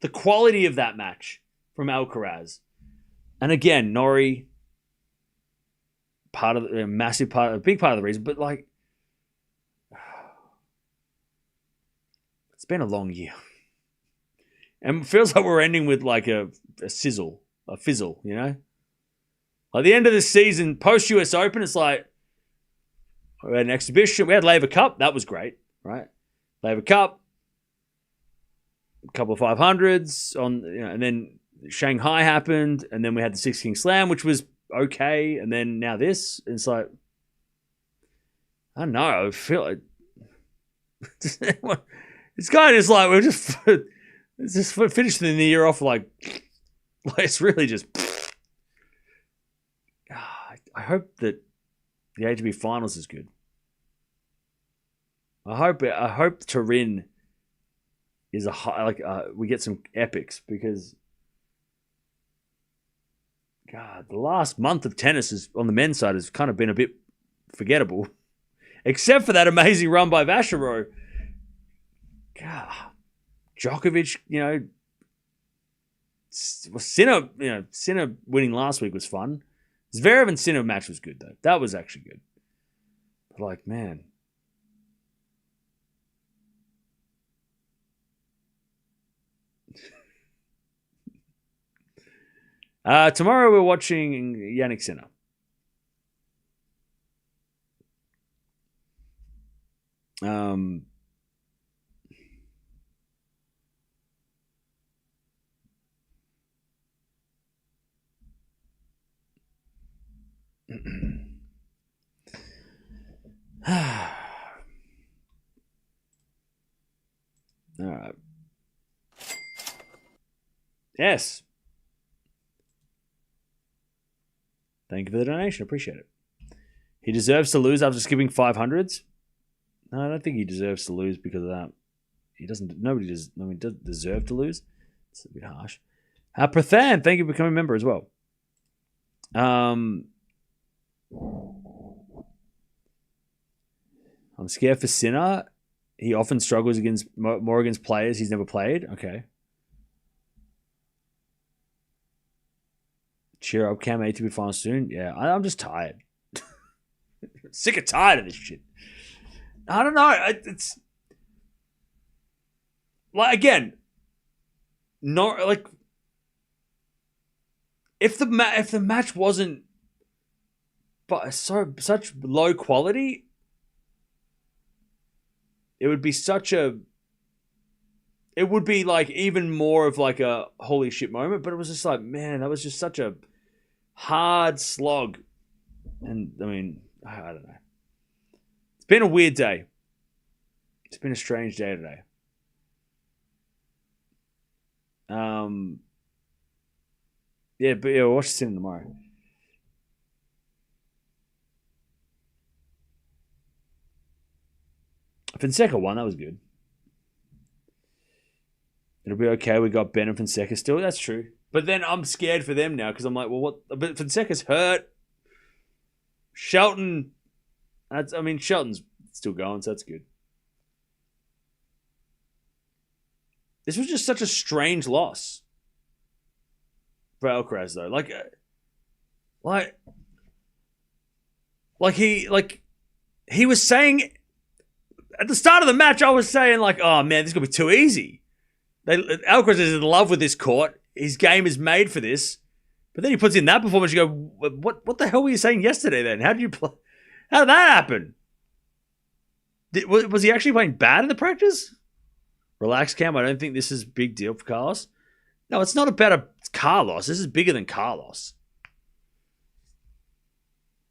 the quality of that match from Alcaraz. And again, Norrie, a big part of the reason, but like, it's been a long year. And it feels like we're ending with like a fizzle, you know? Like the end of the season, post-US Open, it's like, we had an exhibition. We had Laver Cup. That was great, right? Laver Cup, a couple of 500s, and then Shanghai happened, and then we had the Six King Slam, which was okay, and then now this. And it's like, I don't know. I feel like it's kind of just like we're just finishing the year off like it's really just. I hope that the ATP Finals is good. I hope Turin is we get some epics, because God, the last month of tennis is on the men's side has kind of been a bit forgettable, except for that amazing run by Vachereau. God, Djokovic, Sinner, Sinner winning last week was fun. Zverev and Sinner match was good though. That was actually good. But like, man. Tomorrow we're watching Jannik Sinner. All right. Yes. Thank you for the donation. Appreciate it. He deserves to lose after skipping 500s. No, I don't think he deserves to lose because of that. He doesn't. Nobody does. I mean, does deserve to lose. It's a bit harsh. Prathan, thank you for becoming a member as well. I'm scared for Sinner. He often struggles more against players he's never played. Okay. Cheer up, Cam. ATP final soon. Yeah, I'm just tired. Sick and tired of this shit. I don't know. It's like, again, not like if the match wasn't but such low quality, it would be like even more of like a holy shit moment. But it was just like, man, that was just such a hard slog. And I mean, I don't know. been a weird day. It's been a strange day today. We'll watch Sinner tomorrow. Fonseca won. That was good. It'll be okay. We got Ben and Fonseca still. That's true. But then I'm scared for them now because I'm like, well, what? But Fonseca's hurt. Shelton's still going, so that's good. This was just such a strange loss for Alcaraz, though. He was saying at the start of the match, I was saying like, oh man, this is gonna be too easy. Alcaraz is in love with this court. His game is made for this. But then he puts in that performance. You go, what the hell were you saying yesterday? Then how did that happen? Was he actually playing bad in the practice? Relax, Cam. I don't think this is a big deal for Carlos. No, it's not about Carlos. This is bigger than Carlos.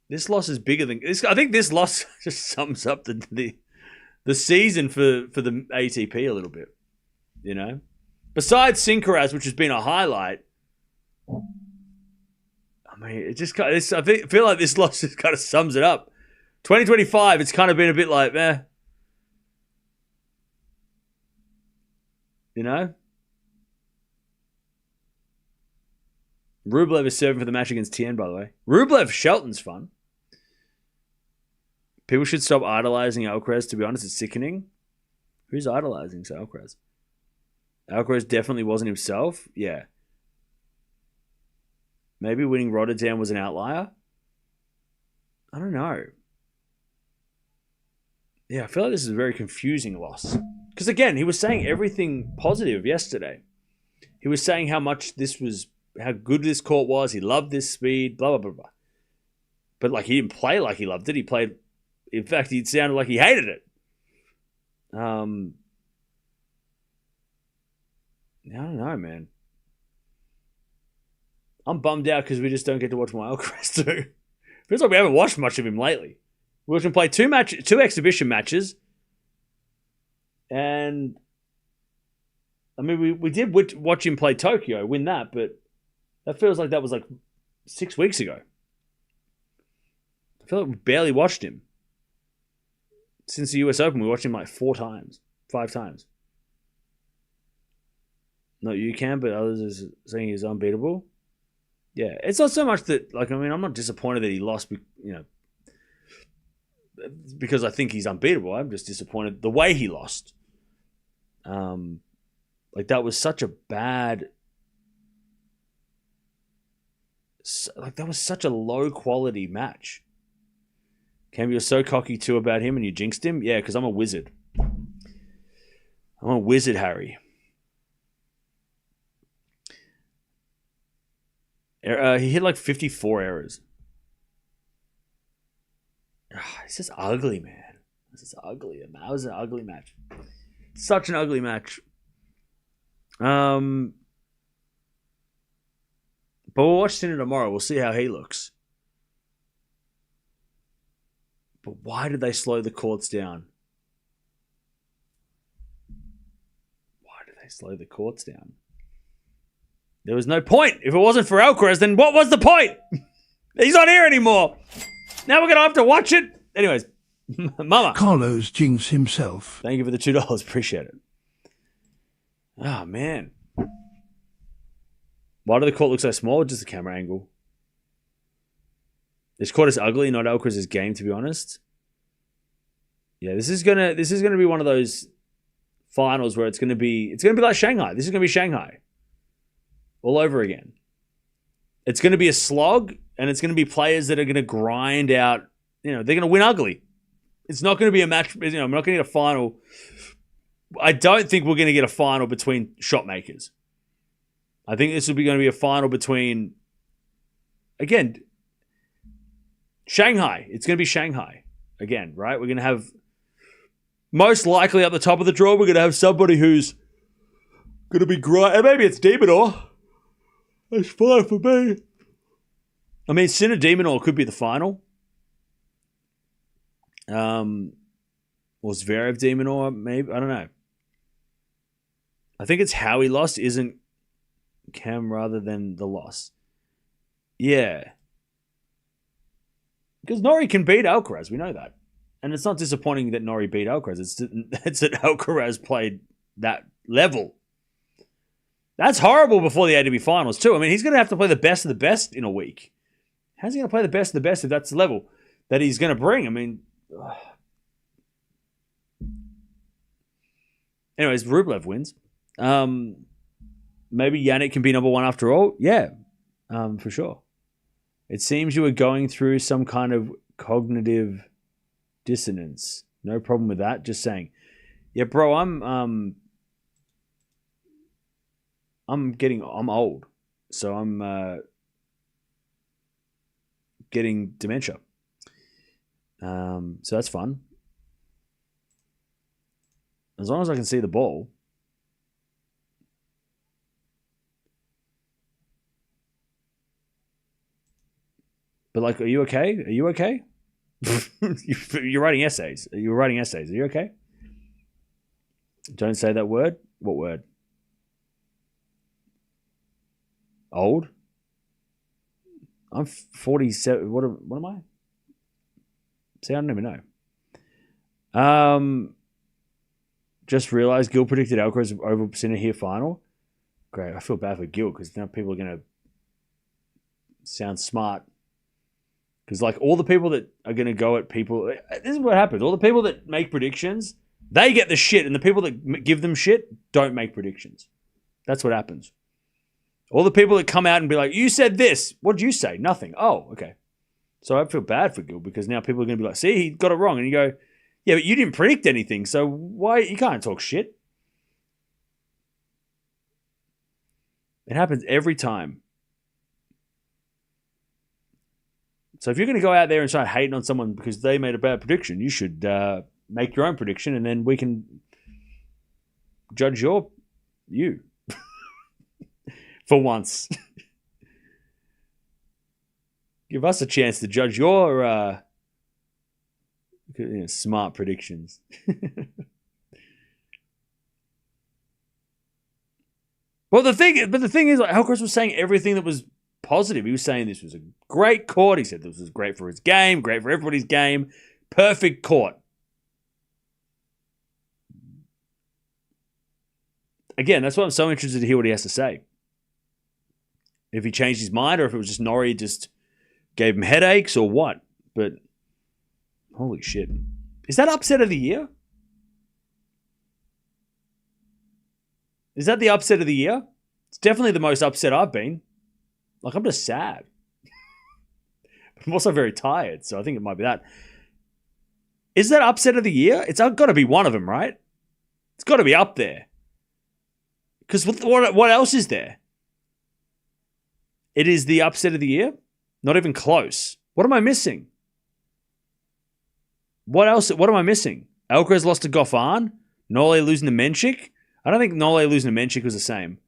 This loss is bigger than this. I think this loss just sums up the season for the ATP a little bit. You know, besides Alcaraz, which has been a highlight. I mean, it just kind of, I feel like this loss just kind of sums it up. 2025, it's kind of been a bit like, you know? Rublev is serving for the match against Tien, by the way. Rublev Shelton's fun. People should stop idolizing Alcaraz, to be honest. It's sickening. Who's idolizing Alcaraz? Alcaraz definitely wasn't himself. Yeah. Maybe winning Rotterdam was an outlier. I don't know. Yeah, I feel like this is a very confusing loss. Because again, he was saying everything positive yesterday. He was saying how good this court was. He loved this speed, blah, blah, blah, blah. But like he didn't play like he loved it. He played, in fact, he sounded like he hated it. I don't know, man. I'm bummed out because we just don't get to watch my Alcaraz too. Feels like we haven't watched much of him lately. We watched him play two exhibition matches. And, I mean, we did watch him play Tokyo, win that, but that feels like that was like 6 weeks ago. I feel like we barely watched him. Since the US Open, we watched him like 5 times. Not you can, but others are saying he's unbeatable. Yeah, it's not so much that, like, I mean, I'm not disappointed that he lost, because I think he's unbeatable. I'm just disappointed the way he lost. That was such a bad, that was such a low quality match. Cam, you're so cocky too about him and you jinxed him? Yeah, because I'm a wizard. I'm a wizard, Harry. He hit like 54 errors. It's just ugly, man. This is ugly. That was an ugly match. Such an ugly match. But we'll watch Sinner tomorrow. We'll see how he looks. But why did they slow the courts down? There was no point. If it wasn't for Alcaraz, then what was the point? He's not here anymore. Now we're going to have to watch it. Anyways, Mama. Carlos jinxed himself. Thank you for the $2. Appreciate it. Oh, man. Why do the court look so small? Just the camera angle. This court is ugly, not Alcaraz's game, to be honest. Yeah, this is gonna be one of those finals where it's gonna be like Shanghai. This is gonna be Shanghai all over again. It's gonna be a slog, and it's gonna be players that are gonna grind out. They're gonna win ugly. It's not gonna be a match. We're not gonna get a final. I don't think we're gonna get a final between shot makers. I think this will be going to be a final between, again, Shanghai. It's going to be Shanghai again, right? We're going to have, most likely at the top of the draw, we're going to have somebody who's going to be great. And maybe it's Demonor. That's fine for me. I mean, Sinner Demonor could be the final. Or Zverev de Minaur, maybe. I don't know. I think it's how he lost, isn't Cam rather than the loss. Yeah. Because Norrie can beat Alcaraz, we know that. And it's not disappointing that Norrie beat Alcaraz. It's that Alcaraz played that level. That's horrible before the ATP finals, too. I mean, he's going to have to play the best of the best in a week. How's he going to play the best of the best if that's the level that he's going to bring? I mean, anyways, Rublev wins. Maybe Jannik can be number one after all. Yeah, for sure. It seems you were going through some kind of cognitive dissonance. No problem with that. Just saying. Yeah, bro, I'm old. So I'm getting dementia. So that's fun. As long as I can see the ball. But like, are you okay? Are you okay? You're writing essays. You're writing essays. Are you okay? Don't say that word. What word? Old? I'm 47. What am I? See, I don't even know. Just realized Gil predicted Alcaraz over Sinner here final. Great. I feel bad for Gil because now people are going to sound smart. Because like all the people that are going to go at people, this is what happens. All the people that make predictions, they get the shit, and the people that give them shit don't make predictions. That's what happens. All the people that come out and be like, you said this. What did you say? Nothing. Oh, okay. So I feel bad for Gil because now people are going to be like, see, he got it wrong. And you go, yeah, but you didn't predict anything. So why? You can't talk shit. It happens every time. So if you're going to go out there and start hating on someone because they made a bad prediction, you should make your own prediction and then we can judge you for once. Give us a chance to judge your smart predictions. But the thing is, like, Alcaraz was saying everything that was positive. He was saying this was a great court. He said this was great for his game, great for everybody's game, perfect court. Again, that's why I'm so interested to hear what he has to say. If he changed his mind or if it was just Norrie just gave him headaches or what. But holy shit. Is that upset of the year? Is that the upset of the year? It's definitely the most upset I've been. Like, I'm just sad. I'm also very tired, so I think it might be that. Is that upset of the year? It's got to be one of them, right? It's got to be up there. Because what else is there? It is the upset of the year? Not even close. What am I missing? What else? What am I missing? Alcaraz lost to Goffin? Nole losing to Menchik? I don't think Nole losing to Menchik was the same.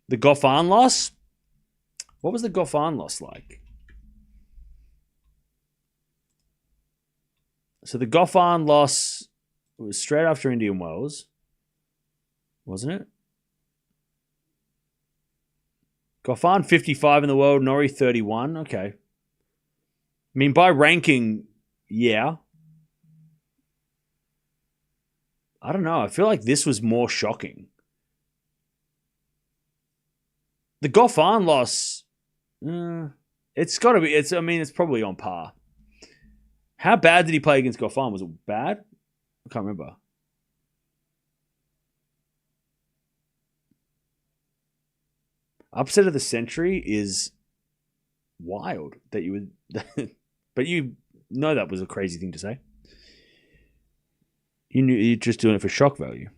The Goffin loss? What was the Goffin loss like? So the Goffin loss was straight after Indian Wells, wasn't it? Goffin 55 in the world, Norrie 31. Okay. I mean, by ranking, yeah. I don't know. I feel like this was more shocking. The Goffin loss, it's got to be. It's probably on par. How bad did he play against Goffin? Was it bad? I can't remember. Upset of the century is wild that you would, but you know that was a crazy thing to say. You knew you're just doing it for shock value.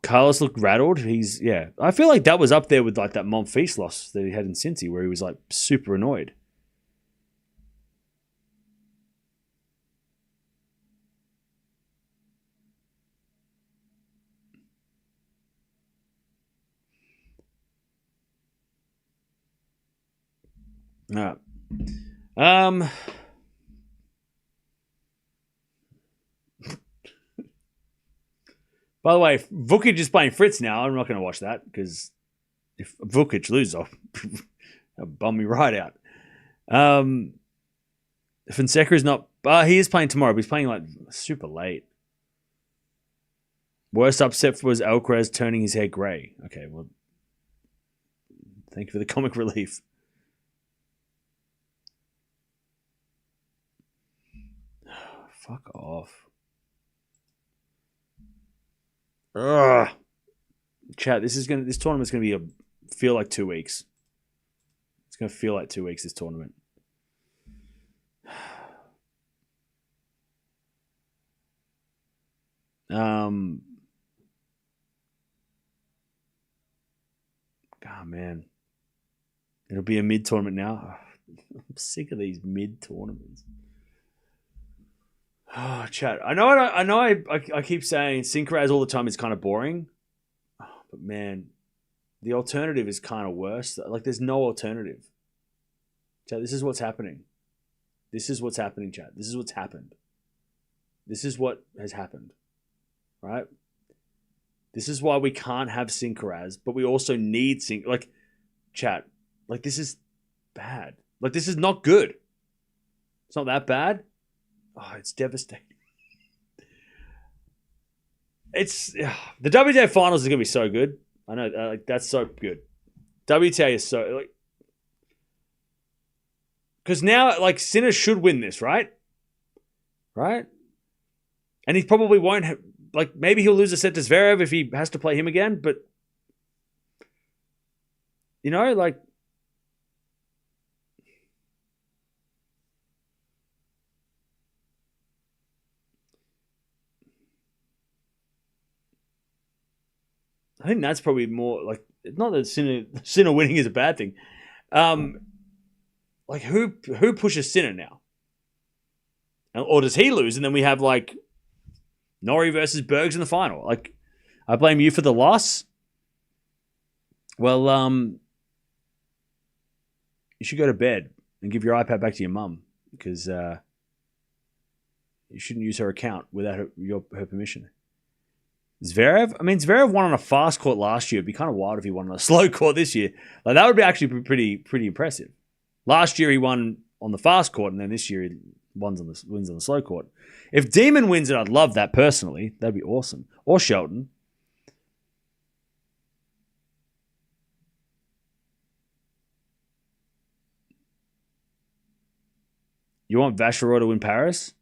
Carlos looked rattled. I feel like that was up there with like that Monfils loss that he had in Cincy where he was like super annoyed. All right. By the way, if Vukic is playing Fritz now. I'm not going to watch that because if Vukic loses, I'll bum me right out. Fonseca is not. He is playing tomorrow, but he's playing like super late. Worst upset was Alcaraz turning his hair grey. Okay, well, thank you for the comic relief. Fuck off. Ugh. Chat, this tournament's gonna feel like 2 weeks. It's gonna feel like 2 weeks, this tournament. Oh, man. It'll be a mid-tournament now. I'm sick of these mid-tournaments. Oh, chat. I know I keep saying Synchraz all the time is kind of boring. But, man, the alternative is kind of worse. Like, there's no alternative. Chat, this is what's happening. This is what's happening, chat. This is what's happened. This is what has happened. Right? This is why we can't have Synchraz, but we also need like, chat, like, this is bad. Like, this is not good. It's not that bad. Oh, it's devastating. It's the WTA finals is going to be so good. I know, like, that's so good. WTA is so, like, because now, like, Sinner should win this, right? Right? And he probably won't have, like, maybe he'll lose a set to Zverev if he has to play him again, but, you know, like, I think that's probably more, like, not that Sinner winning is a bad thing. Like, who pushes Sinner now? Or does he lose and then we have, like, Norrie versus Bergs in the final? Like, I blame you for the loss. Well, you should go to bed and give your iPad back to your mum because you shouldn't use her account without her permission. Zverev? I mean, Zverev won on a fast court last year. It'd be kind of wild if he won on a slow court this year. Like, that would be actually pretty impressive. Last year he won on the fast court, and then this year he wins on the slow court. If Demon wins it, I'd love that personally. That'd be awesome. Or Shelton. You want Vachereau to win Paris?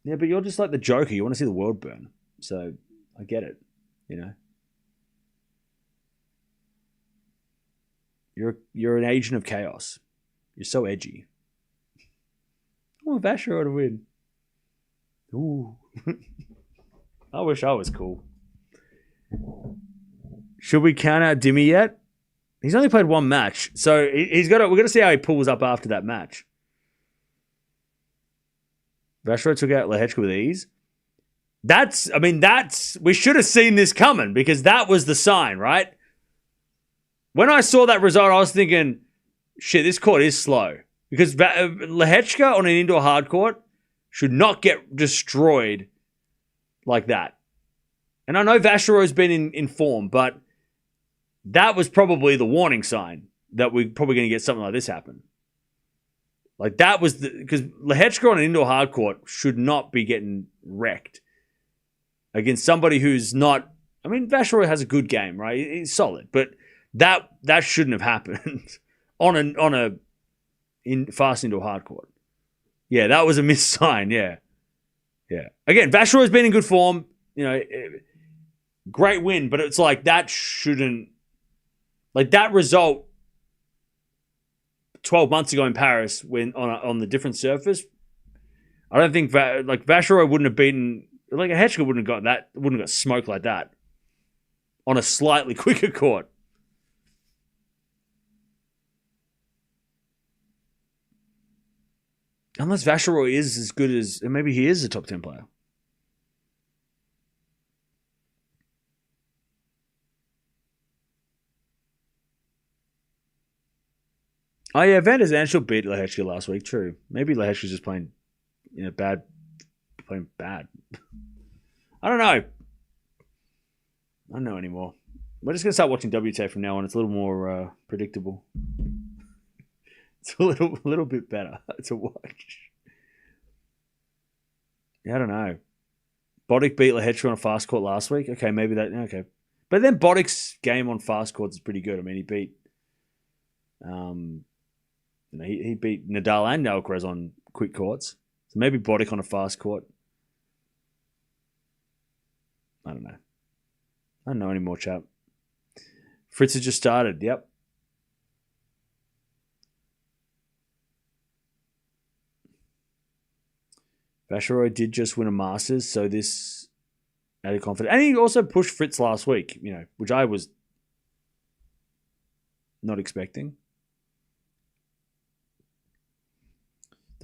Yeah, but you're just like the Joker. You want to see the world burn. So I get it, you know. You're an agent of chaos. You're so edgy. I want Vachereau to win. Ooh. I wish I was cool. Should we count out Dimmy yet? He's only played one match, so we're got to see how he pulls up after that match. Vachereau took out Lehechka with ease. We should have seen this coming because that was the sign, right? When I saw that result, I was thinking, shit, this court is slow. Because Lehechka on an indoor hard court should not get destroyed like that. And I know Vachereau's been in form, but that was probably the warning sign that we're probably going to get something like this happen. Like, that was because Lehechka on an indoor hard court should not be getting wrecked against somebody who's not. I mean, Vachereau has a good game, right? He's solid, but that shouldn't have happened on a fast indoor hard court. Yeah, that was a missed sign. Yeah. Again, Vachereau's been in good form. You know, great win, but it's like that shouldn't. Like, that result 12 months ago in Paris, when on the different surface, I don't think Vachereau wouldn't have beaten, like, a Hechka wouldn't have got smoked like that on a slightly quicker court. Unless Vachereau is as good as, and maybe he is a top 10 player. Oh yeah, Van der Zandschulp beat Lehechka last week. True. Maybe Lehechka's just playing bad. I don't know. I don't know anymore. We're just going to start watching WTA from now on. It's a little more predictable. It's a little bit better to watch. Yeah, I don't know. Boddick beat Lehetru on a fast court last week. Okay, maybe that. Okay. But then Boddick's game on fast courts is pretty good. I mean, he beat he beat Nadal and Alcaraz on quick courts. So maybe Boddick on a fast court. I don't know. I don't know anymore, chap. Fritz has just started. Yep. Basharoy did just win a Masters, so this added confidence. And he also pushed Fritz last week, which I was not expecting.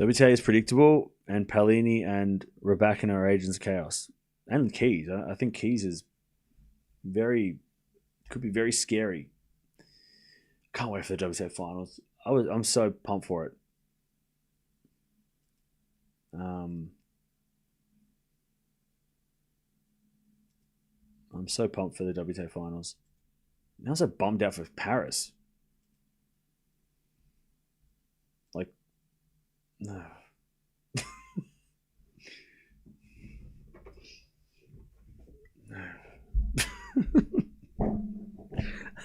WTA is predictable, and Palini and Raducanu are agents of chaos. And Keys. I think Keys is could be very scary. Can't wait for the WTA finals. I'm so pumped for it. I'm so pumped for the WTA finals. I'm also bummed out for Paris. Like, no.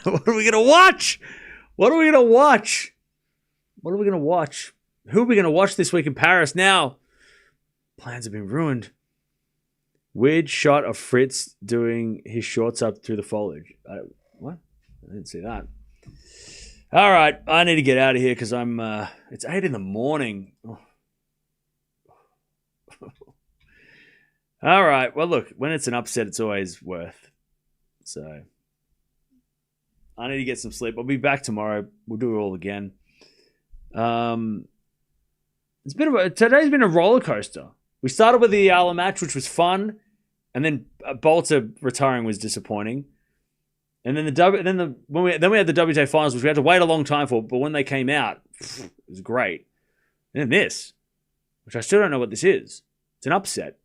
What are we going to watch? What are we going to watch? What are we going to watch? Who are we going to watch this week in Paris? Now, plans have been ruined. Weird shot of Fritz doing his shorts up through the foliage. What? I didn't see that. All right, I need to get out of here because it's 8 in the morning. Oh. All right, well, look, when it's an upset, it's always worth. So I need to get some sleep. I'll be back tomorrow. We'll do it all again. Today's been a roller coaster. We started with the Eala match, which was fun, and then Bolter retiring was disappointing. And then we had the WTA finals, which we had to wait a long time for, but when they came out, it was great. And then this, which I still don't know what this is. It's an upset.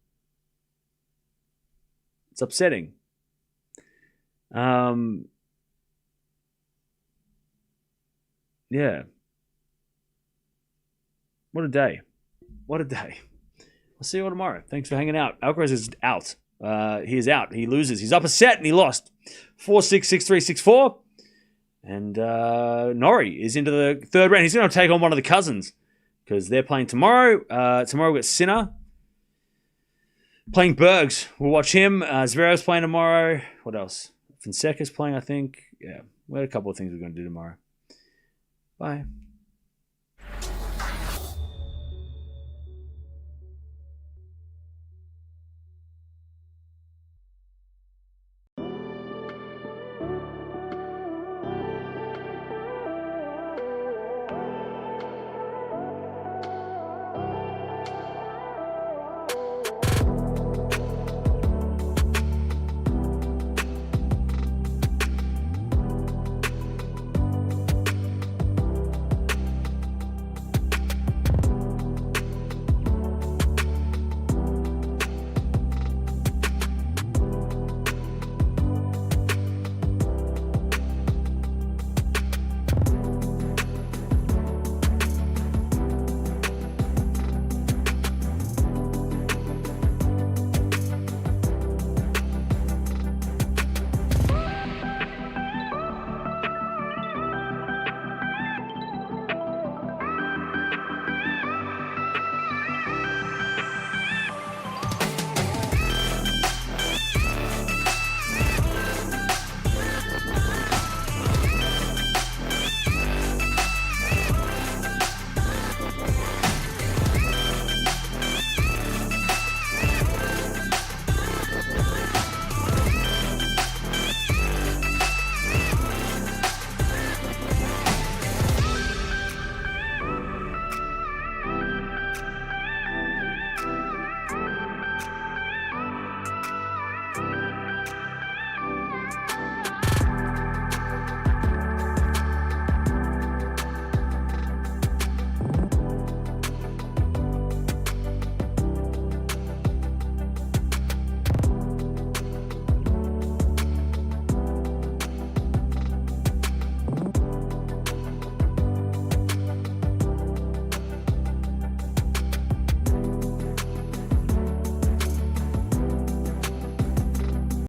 It's upsetting. Yeah. What a day. What a day. I'll see you all tomorrow. Thanks for hanging out. Alcaraz is out. He is out. He loses. He's up a set and he lost. 4-6, 6-3, 6-4. And Norrie is into the third round. He's going to take on one of the cousins because they're playing tomorrow. Tomorrow we've got Sinner playing Bergs. We'll watch him. Zverev's playing tomorrow. What else? Fonseca's playing, I think. Yeah, we had a couple of things we're going to do tomorrow. Bye.